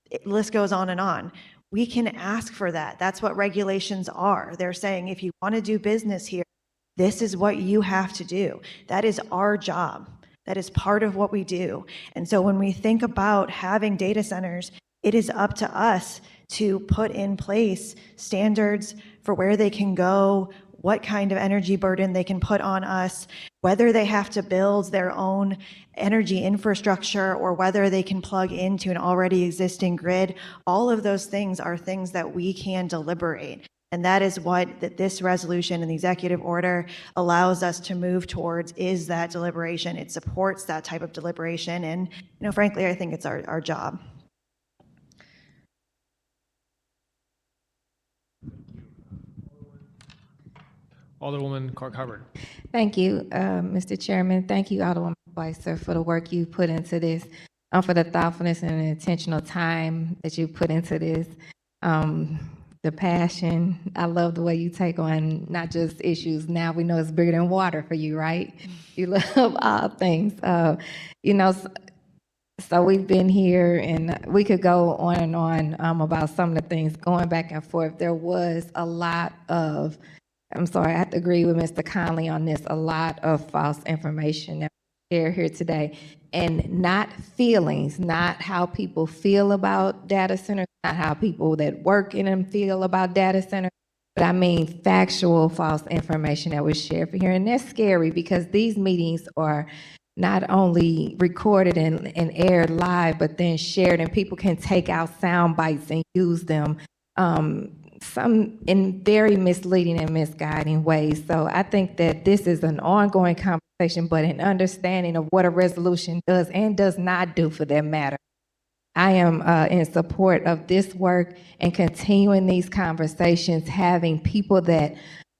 The list goes on and on. We can ask for that. That's what regulations are. They're saying, if you want to do business here, this is what you have to do. That is our job. That is part of what we do. And so when we think about having data centers, it is up to us to put in place standards for where they can go, what kind of energy burden they can put on us, whether they have to build their own energy infrastructure or whether they can plug into an already existing grid. All of those things are things that we can deliberate. And that is what this resolution and the executive order allows us to move towards, is that deliberation. It supports that type of deliberation. And, frankly, I think it's our job. Alderwoman Clark-Hubbard. Thank you, Mr. Chairman. Thank you, Alderwoman Weiser, for the work you put into this, for the thoughtfulness and the intentional time that you put into this, the passion. I love the way you take on not just issues. Now we know it's bigger than water for you, right? You love all things. So we've been here, and we could go on and on about some of the things going back and forth. There was a lot of, I'm sorry, I have to agree with Mr. Conley on this, a lot of false information that we share here today, and not feelings, not how people feel about data centers, not how people that work in them feel about data centers, but I mean factual false information that was shared for here. And that's scary, because these meetings are not only recorded and aired live, but then shared, and people can take out sound bites and use them some in very misleading and misguiding ways. So I think that this is an ongoing conversation, but an understanding of what a resolution does and does not do, for that matter. I am in support of this work and continuing these conversations, having people that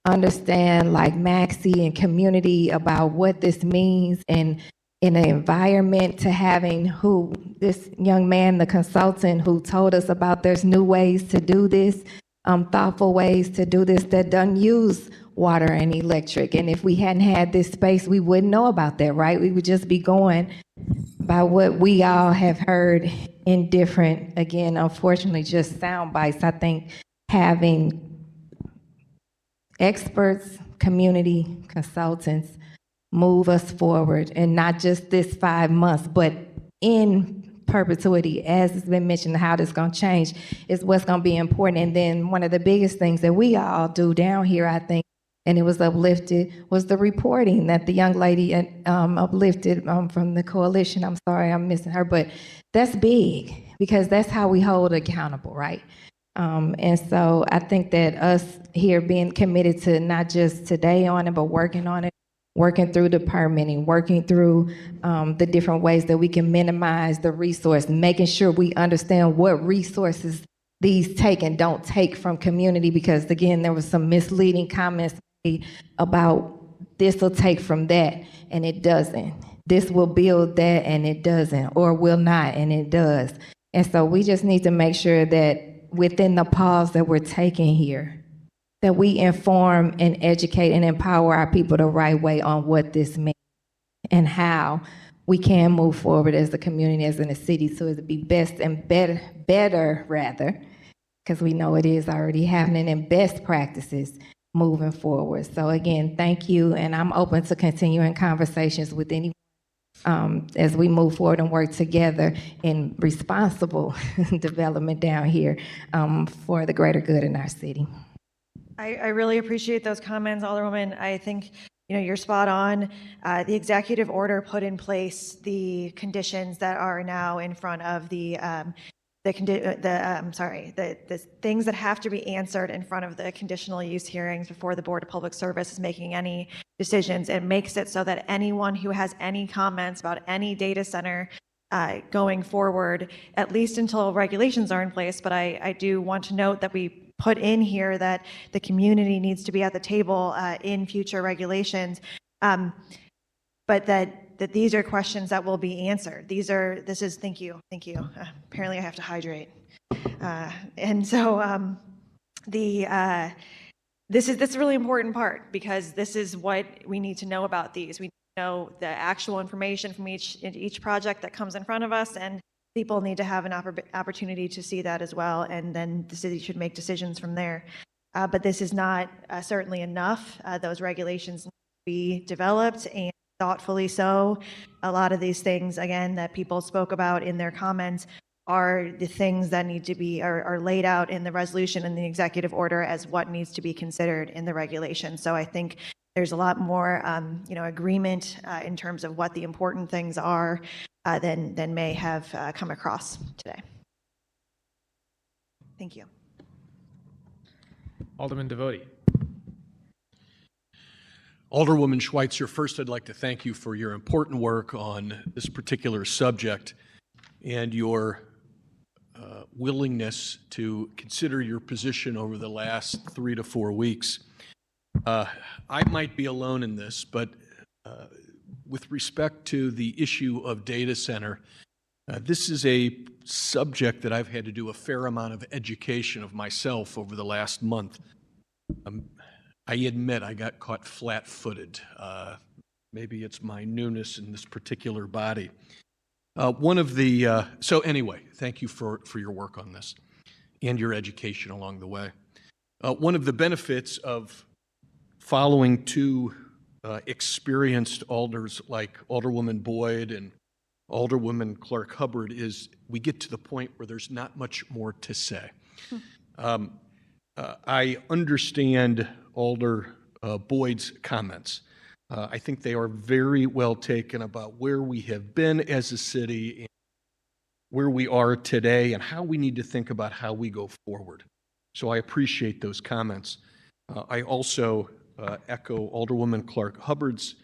understand, like Maxie and community, about what this means, and in an environment to having this young man, the consultant, who told us about there's new ways to do this, thoughtful ways to do this that doesn't use water and electric. And if we hadn't had this space, we wouldn't know about that, right? We would just be going by what we all have heard in different, again, unfortunately, just sound bites. I think having experts, community consultants move us forward, and not just this 5 months, but in perpetuity, as has been mentioned, how this is going to change is what's going to be important. And then one of the biggest things that we all do down here, I think, and it was uplifted, was the reporting that the young lady uplifted from the coalition. I'm sorry, I'm missing her, but that's big because that's how we hold accountable, right? And so I think that us here being committed to not just today on it, but working on it, working through the permitting, working through the different ways that we can minimize the resource, making sure we understand what resources these take and don't take from community, because again, there was some misleading comments made about this will take from that, and it doesn't. This will build that, and it doesn't, or will not, and it does. And so we just need to make sure that within the pause that we're taking here, that we inform and educate and empower our people the right way on what this means and how we can move forward as a community, as in a city, so it'd be best and better rather, because we know it is already happening, and best practices moving forward. So again, thank you, and I'm open to continuing conversations with anyone as we move forward and work together in responsible development down here for the greater good in our city. I really appreciate those comments, Alderwoman. I think you're spot on. The executive order put in place the conditions that are now in front of the things that have to be answered in front of the conditional use hearings before the Board of Public Service is making any decisions. It makes it so that anyone who has any comments about any data center going forward, at least until regulations are in place, but I do want to note that we put in here that the community needs to be at the table in future regulations, but that these are questions that will be answered. Thank you. Apparently I have to hydrate. And so this is a really important part, because this is what we need to know about these. We know the actual information from each project that comes in front of us, and people need to have an opportunity to see that as well, and then the city should make decisions from there. But this is not certainly enough. Those regulations need to be developed, and thoughtfully so. A lot of these things, again, that people spoke about in their comments are the things that need to be are laid out in the resolution and the executive order as what needs to be considered in the regulation. So I think there's a lot more agreement in terms of what the important things are than may have come across today. Thank you. Alderman Devoti. Alderwoman Schweitzer, first I'd like to thank you for your important work on this particular subject and your willingness to consider your position over the last 3 to 4 weeks. I might be alone in this, but with respect to the issue of data center, this is a subject that I've had to do a fair amount of education of myself over the last month. I admit I got caught flat-footed. Maybe it's my newness in this particular body. So anyway, thank you for your work on this and your education along the way. One of the benefits of following two experienced alders like Alderwoman Boyd and Alderwoman Clark Hubbard is we get to the point where there's not much more to say. I understand Alder Boyd's comments. I think they are very well taken about where we have been as a city, and where we are today, and how we need to think about how we go forward. So I appreciate those comments. I also echo Alderwoman Clark Hubbard's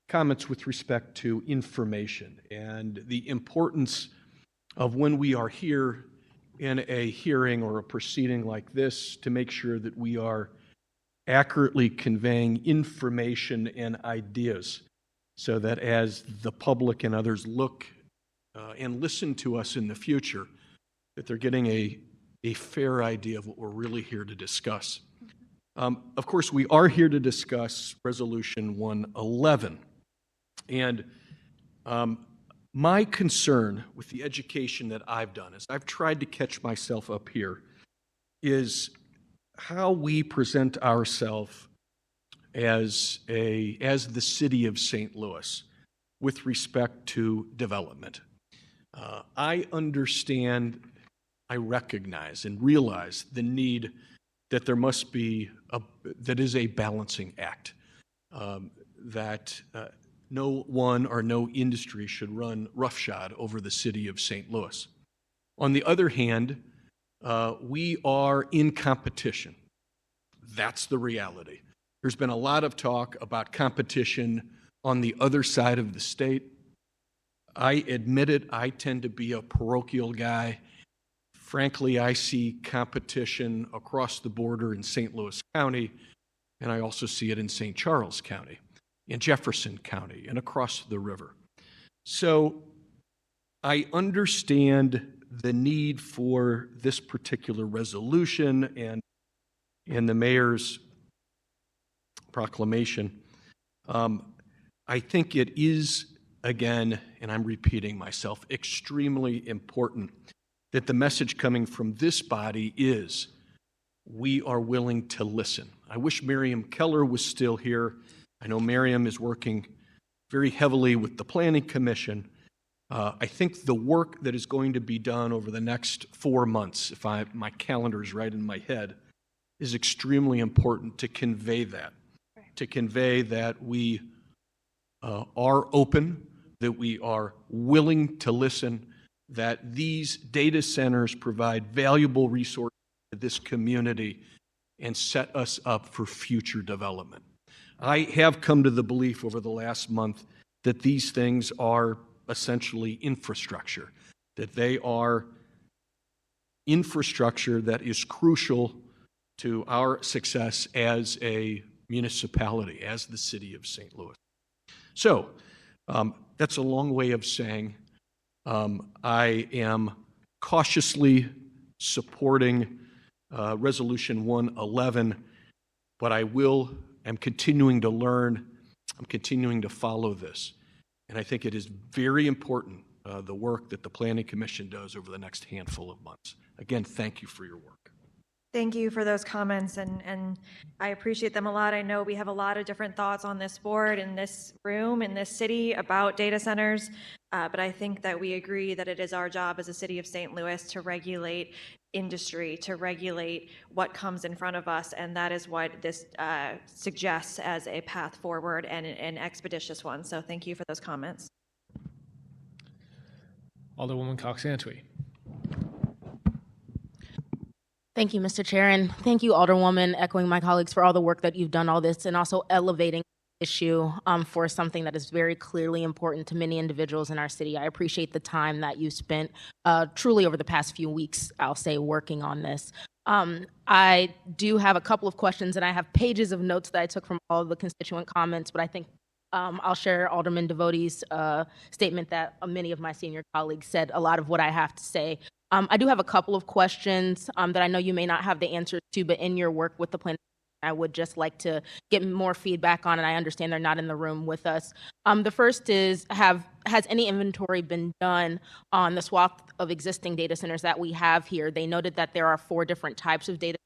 comments with respect to information and the importance of when we are here in a hearing or a proceeding like this to make sure that we are accurately conveying information and ideas so that as the public and others look and listen to us in the future, that they're getting a fair idea of what we're really here to discuss. Of course, we are here to discuss Resolution 111. And my concern with the education that I've done, as I've tried to catch myself up here, is how we present ourselves as the city of St. Louis with respect to development. I understand, I recognize and realize the need that there must be that is a balancing act, that no one or no industry should run roughshod over the city of St. Louis. On the other hand, we are in competition. That's the reality. There's been a lot of talk about competition on the other side of the state. I admit it, I tend to be a parochial guy. Frankly, I see competition across the border in St. Louis County, and I also see it in St. Charles County, in Jefferson County, and across the river. So I understand the need for this particular resolution and in the mayor's proclamation. I think it is, again, and I'm repeating myself, extremely important that the message coming from this body is we are willing to listen. I wish Miriam Keller was still here. I know Miriam is working very heavily with the Planning Commission. I think the work that is going to be done over the next 4 months, if my calendar is right in my head, is extremely important to convey that, we are open, that we are willing to listen, that these data centers provide valuable resources to this community and set us up for future development. I have come to the belief over the last month that these things are essentially infrastructure, that they are infrastructure that is crucial to our success as a municipality, as the city of St. Louis. So that's a long way of saying I am cautiously supporting Resolution 111, but I'm continuing to learn, I'm continuing to follow this. And I think it is very important, the work that the Planning Commission does over the next handful of months. Again, thank you for your work. Thank you for those comments, and I appreciate them a lot. I know we have a lot of different thoughts on this board, in this room, in this city about data centers, but I think that we agree that it is our job as a city of St. Louis to regulate industry, to regulate what comes in front of us, and that is what this suggests as a path forward and an expeditious one. So thank you for those comments. Alderwoman Cox-Antwi. Thank you, Mr. Chair, and thank you, Alderwoman, echoing my colleagues for all the work that you've done all this and also elevating the issue for something that is very clearly important to many individuals in our city. I appreciate the time that you spent truly over the past few weeks, I'll say, working on this. I do have a couple of questions, and I have pages of notes that I took from all of the constituent comments, but I think I'll share Alderman Devote's statement that many of my senior colleagues said a lot of what I have to say. I do have a couple of questions that I know you may not have the answers to, but in your work with the plan, I would just like to get more feedback on, and I understand they're not in the room with us. The first is, has any inventory been done on the swath of existing data centers that we have here? They noted that there are 4 different types of data,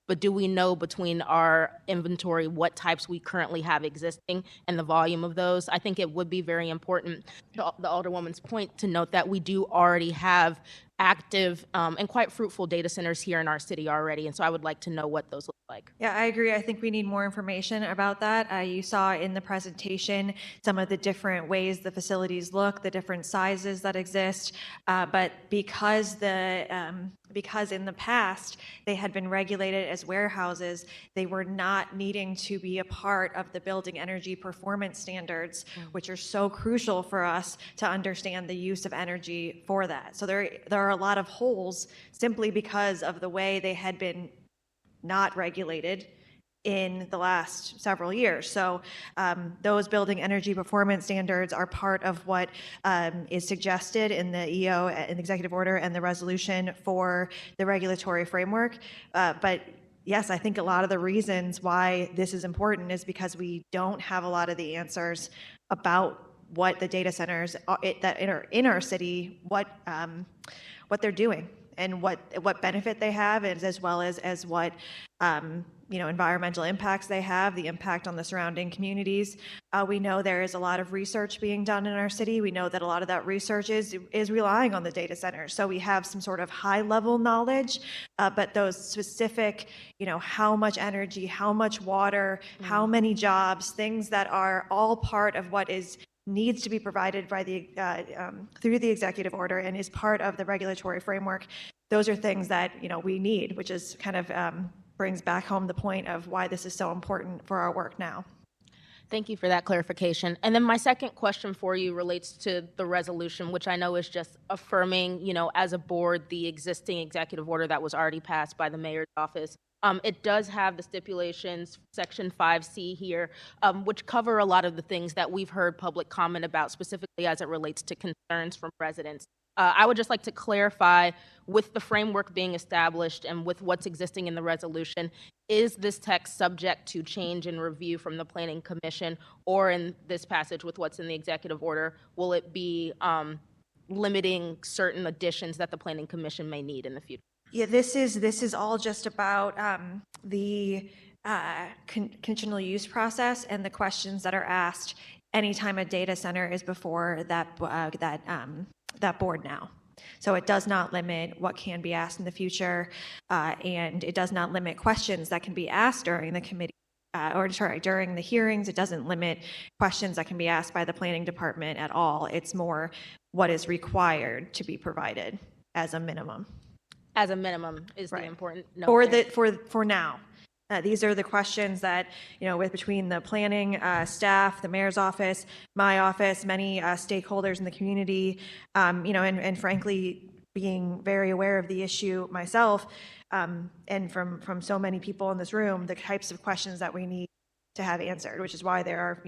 but do we know between our inventory what types we currently have existing and the volume of those? I think it would be very important to the Alderwoman's point to note that we do already have active and quite fruitful data centers here in our city already, and so I would like to know what those look like. Yeah, I agree. I think we need more information about that. You saw in the presentation some of the different ways the facilities look, the different sizes that exist, but because in the past they had been regulated as warehouses, they were not needing to be a part of the building energy performance standards, which are so crucial for us to understand the use of energy for that. So there are a lot of holes simply because of the way they had been not regulated in the last several years. So those building energy performance standards are part of what is suggested in the EO, in the executive order, and the resolution for the regulatory framework. But yes, I think a lot of the reasons why this is important is because we don't have a lot of the answers about what the data centers that are in our city, what they're doing and what benefit they have, as well as what environmental impacts they have, the impact on the surrounding communities. We know there is a lot of research being done in our city. We know that a lot of that research is relying on the data centers. So we have some sort of high level knowledge, but those specific, how much energy, how much water, how many jobs, things that are all part of what needs to be provided by through the executive order and is part of the regulatory framework. Those are things that we need, which is kind of brings back home the point of why this is so important for our work now. Thank you for that clarification. And then my second question for you relates to the resolution, which I know is just affirming, as a board, the existing executive order that was already passed by the mayor's office. It does have the stipulations, Section 5C here, which cover a lot of the things that we've heard public comment about, specifically as it relates to concerns from residents. I would just like to clarify, with the framework being established and with what's existing in the resolution, is this text subject to change and review from the Planning Commission, or in this passage with what's in the executive order, will it be limiting certain additions that the Planning Commission may need in the future? Yeah, this is all just about the conditional use process and the questions that are asked anytime a data center is before that board now. So it does not limit what can be asked in the future, and it does not limit questions that can be asked during the committee, during the hearings. It doesn't limit questions that can be asked by the planning department at all. It's more what is required to be provided as a minimum. As a minimum is the important note. For now. These are the questions that, between the planning staff, the mayor's office, my office, many stakeholders in the community, and frankly, being very aware of the issue myself, and from so many people in this room, the types of questions that we need to have answered, which is why there are,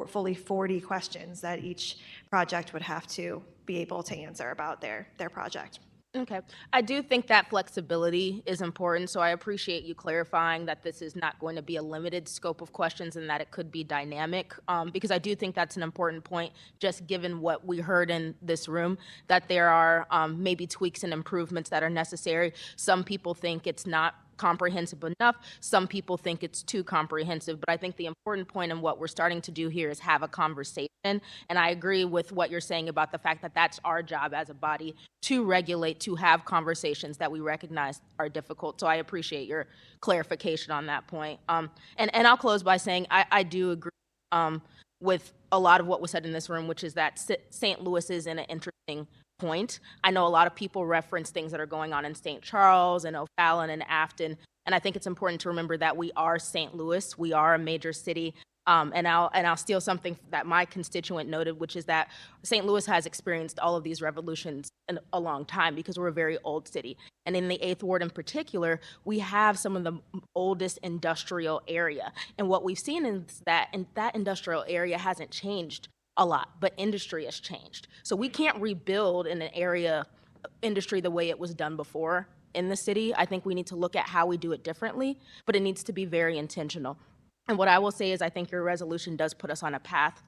fully 40 questions that each project would have to be able to answer about their project. Okay. I do think that flexibility is important, so I appreciate you clarifying that this is not going to be a limited scope of questions and that it could be dynamic, because I do think that's an important point, just given what we heard in this room, that there are maybe tweaks and improvements that are necessary. Some people think it's not comprehensive enough. Some people think it's too comprehensive, but I think the important point in what we're starting to do here is have a conversation. And I agree with what you're saying about the fact that that's our job as a body, to regulate, to have conversations that we recognize are difficult. So I appreciate your clarification on that point. And I'll close by saying I do agree with a lot of what was said in this room, which is that St. Louis is in an interesting point. I know a lot of people reference things that are going on in St. Charles and O'Fallon and Afton, and I think it's important to remember that we are St. Louis. We are a major city. And I'll steal something that my constituent noted, which is that St. Louis has experienced all of these revolutions in a long time because we're a very old city. And in the 8th Ward in particular, we have some of the oldest industrial area. And what we've seen is that industrial area hasn't changed a lot, but industry has changed. So we can't rebuild in an area industry the way it was done before in the city. I think we need to look at how we do it differently, but it needs to be very intentional. And what I will say is I think your resolution does put us on a path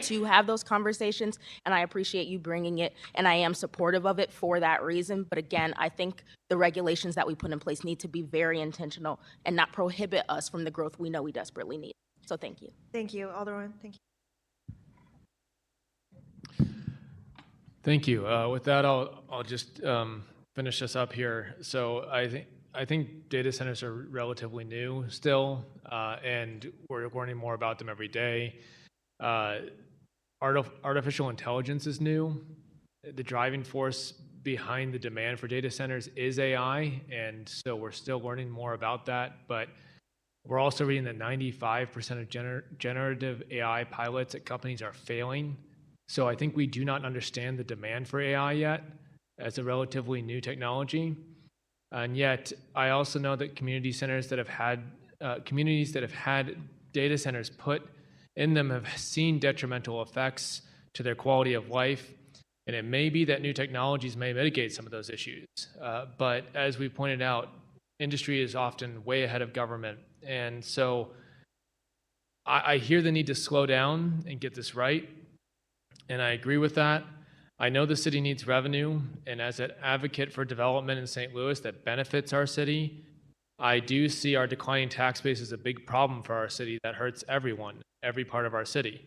to have those conversations, and I appreciate you bringing it, and I am supportive of it for that reason. But again, I think the regulations that we put in place need to be very intentional and not prohibit us from the growth we know we desperately need. So thank you. Thank you, Alderman. Thank you. Thank you. With that, I'll just finish this up here. So I think data centers are relatively new still, and we're learning more about them every day. Artificial intelligence is new. The driving force behind the demand for data centers is AI, and so we're still learning more about that. But we're also reading that 95% of generative AI pilots at companies are failing. So I think we do not understand the demand for AI yet as a relatively new technology. And yet, I also know that communities that have had data centers put in them have seen detrimental effects to their quality of life. And it may be that new technologies may mitigate some of those issues. But as we pointed out, industry is often way ahead of government. And so I hear the need to slow down and get this right. And I agree with that. I know the city needs revenue, and as an advocate for development in St. Louis that benefits our city, I do see our declining tax base as a big problem for our city that hurts everyone, every part of our city.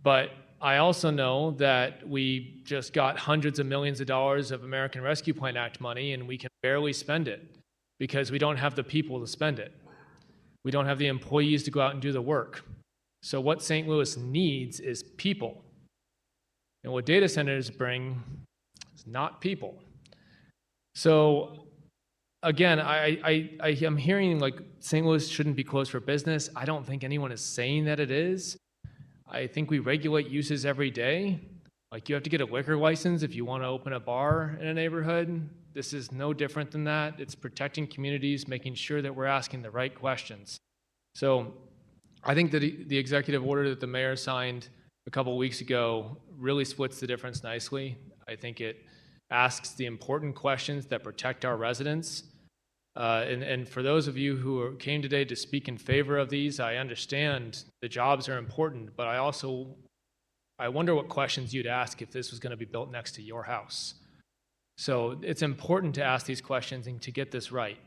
But I also know that we just got hundreds of millions of dollars of American Rescue Plan Act money, and we can barely spend it because we don't have the people to spend it. We don't have the employees to go out and do the work. So what St. Louis needs is people. And what data centers bring is not people. So again, I'm hearing like St. Louis shouldn't be closed for business. I don't think anyone is saying that it is. I think we regulate uses every day. Like you have to get a liquor license if you want to open a bar in a neighborhood. This is no different than that. It's protecting communities, making sure that we're asking the right questions. So I think that the executive order that the mayor signed a couple of weeks ago really splits the difference nicely. I think it asks the important questions that protect our residents. And for those of you who came today to speak in favor of these, I understand the jobs are important, but I wonder what questions you'd ask if this was going to be built next to your house. So it's important to ask these questions and to get this right.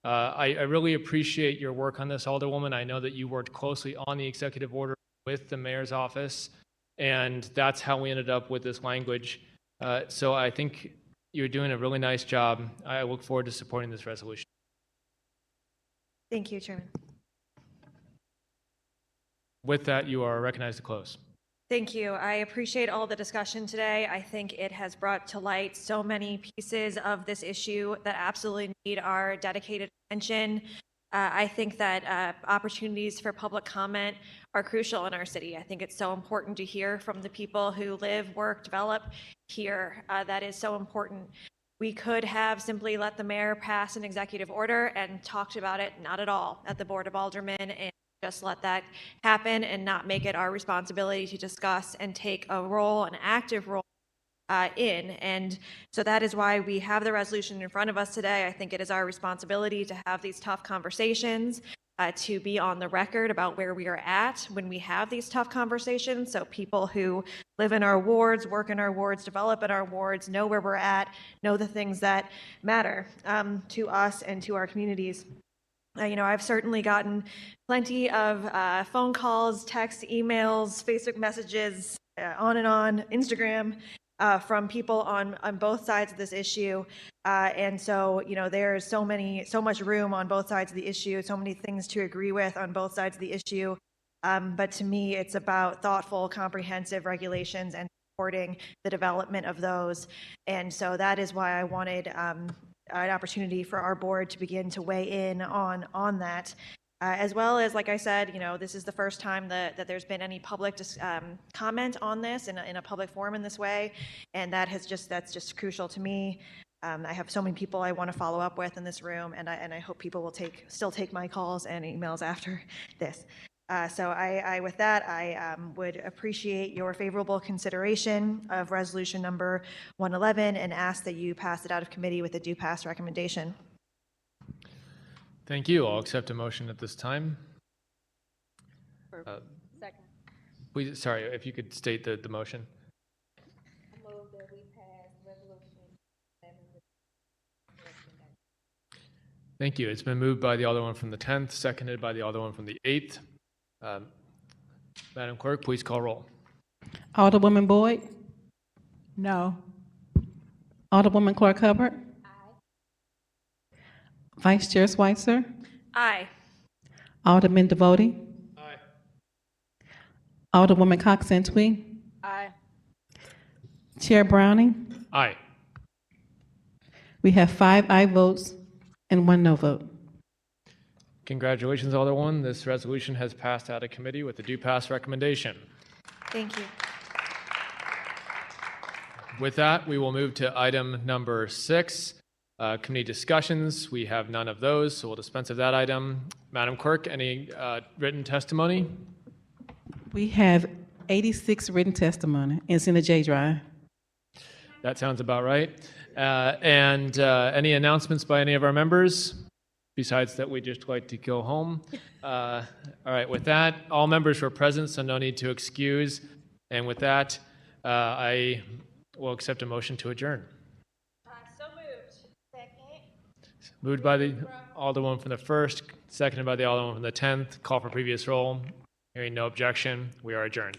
I really appreciate your work on this, Alderwoman. I know that you worked closely on the executive order with the mayor's office, and that's how we ended up with this language. So I think you're doing a really nice job. I look forward to supporting this resolution. Thank you, Chairman. With that, you are recognized to close. Thank you. I appreciate all the discussion today. I think it has brought to light so many pieces of this issue that absolutely need our dedicated attention. I think that opportunities for public comment are crucial in our city. I think it's so important to hear from the people who live, work, develop here. That is so important. We could have simply let the mayor pass an executive order and talked about it, not at all, at the Board of Aldermen, and just let that happen and not make it our responsibility to discuss and take a role, an active role in. And so that is why we have the resolution in front of us today. I think it is our responsibility to have these tough conversations, to be on the record about where we are at when we have these tough conversations. So people who live in our wards, work in our wards, develop in our wards, know where we're at, know the things that matter to us and to our communities. I've certainly gotten plenty of phone calls, texts, emails, Facebook messages, on and on, Instagram, from people on both sides of this issue. And so, there's so much room on both sides of the issue, so many things to agree with on both sides of the issue. But to me, it's about thoughtful, comprehensive regulations and supporting the development of those. And so that is why I wanted an opportunity for our board to begin to weigh in on that, as well as, like I said, this is the first time that there's been any public comment on this in a public forum in this way, and that's just crucial to me. I have so many people I want to follow up with in this room, and I hope people will still take my calls and emails after this. So with that, I would appreciate your favorable consideration of resolution number 111 and ask that you pass it out of committee with a do pass recommendation. Thank you. I'll accept a motion at this time. Second. Please, sorry, if you could state the motion. I move that we pass resolution. Thank you. It's been moved by the Alderman from the 10th, seconded by the Alderman from the 8th. Madam Clerk, please call roll. Alderwoman Boyd? No. Alderwoman Clark Hubbard? Aye. Vice Chair Schweitzer? Aye. Alderman Devotie? Aye. Alderwoman Cox Entwee? Aye. Chair Browning? Aye. We have 5 aye votes and 1 no vote. Congratulations, Alderwoman. This resolution has passed out of committee with a do pass recommendation. Thank you. With that, we will move to item number 6, committee discussions. We have none of those, so we'll dispense of that item. Madam Clerk, any written testimony? We have 86 written testimony. It's in the J Drive. That sounds about right. And any announcements by any of our members? Besides that, we just like to go home. All right, with that, all members were present, so no need to excuse. And with that, I will accept a motion to adjourn. So moved. Second. Moved by the Alderwoman from the 1st, seconded by the Alderwoman from the 10th. Call for previous roll. Hearing no objection, we are adjourned.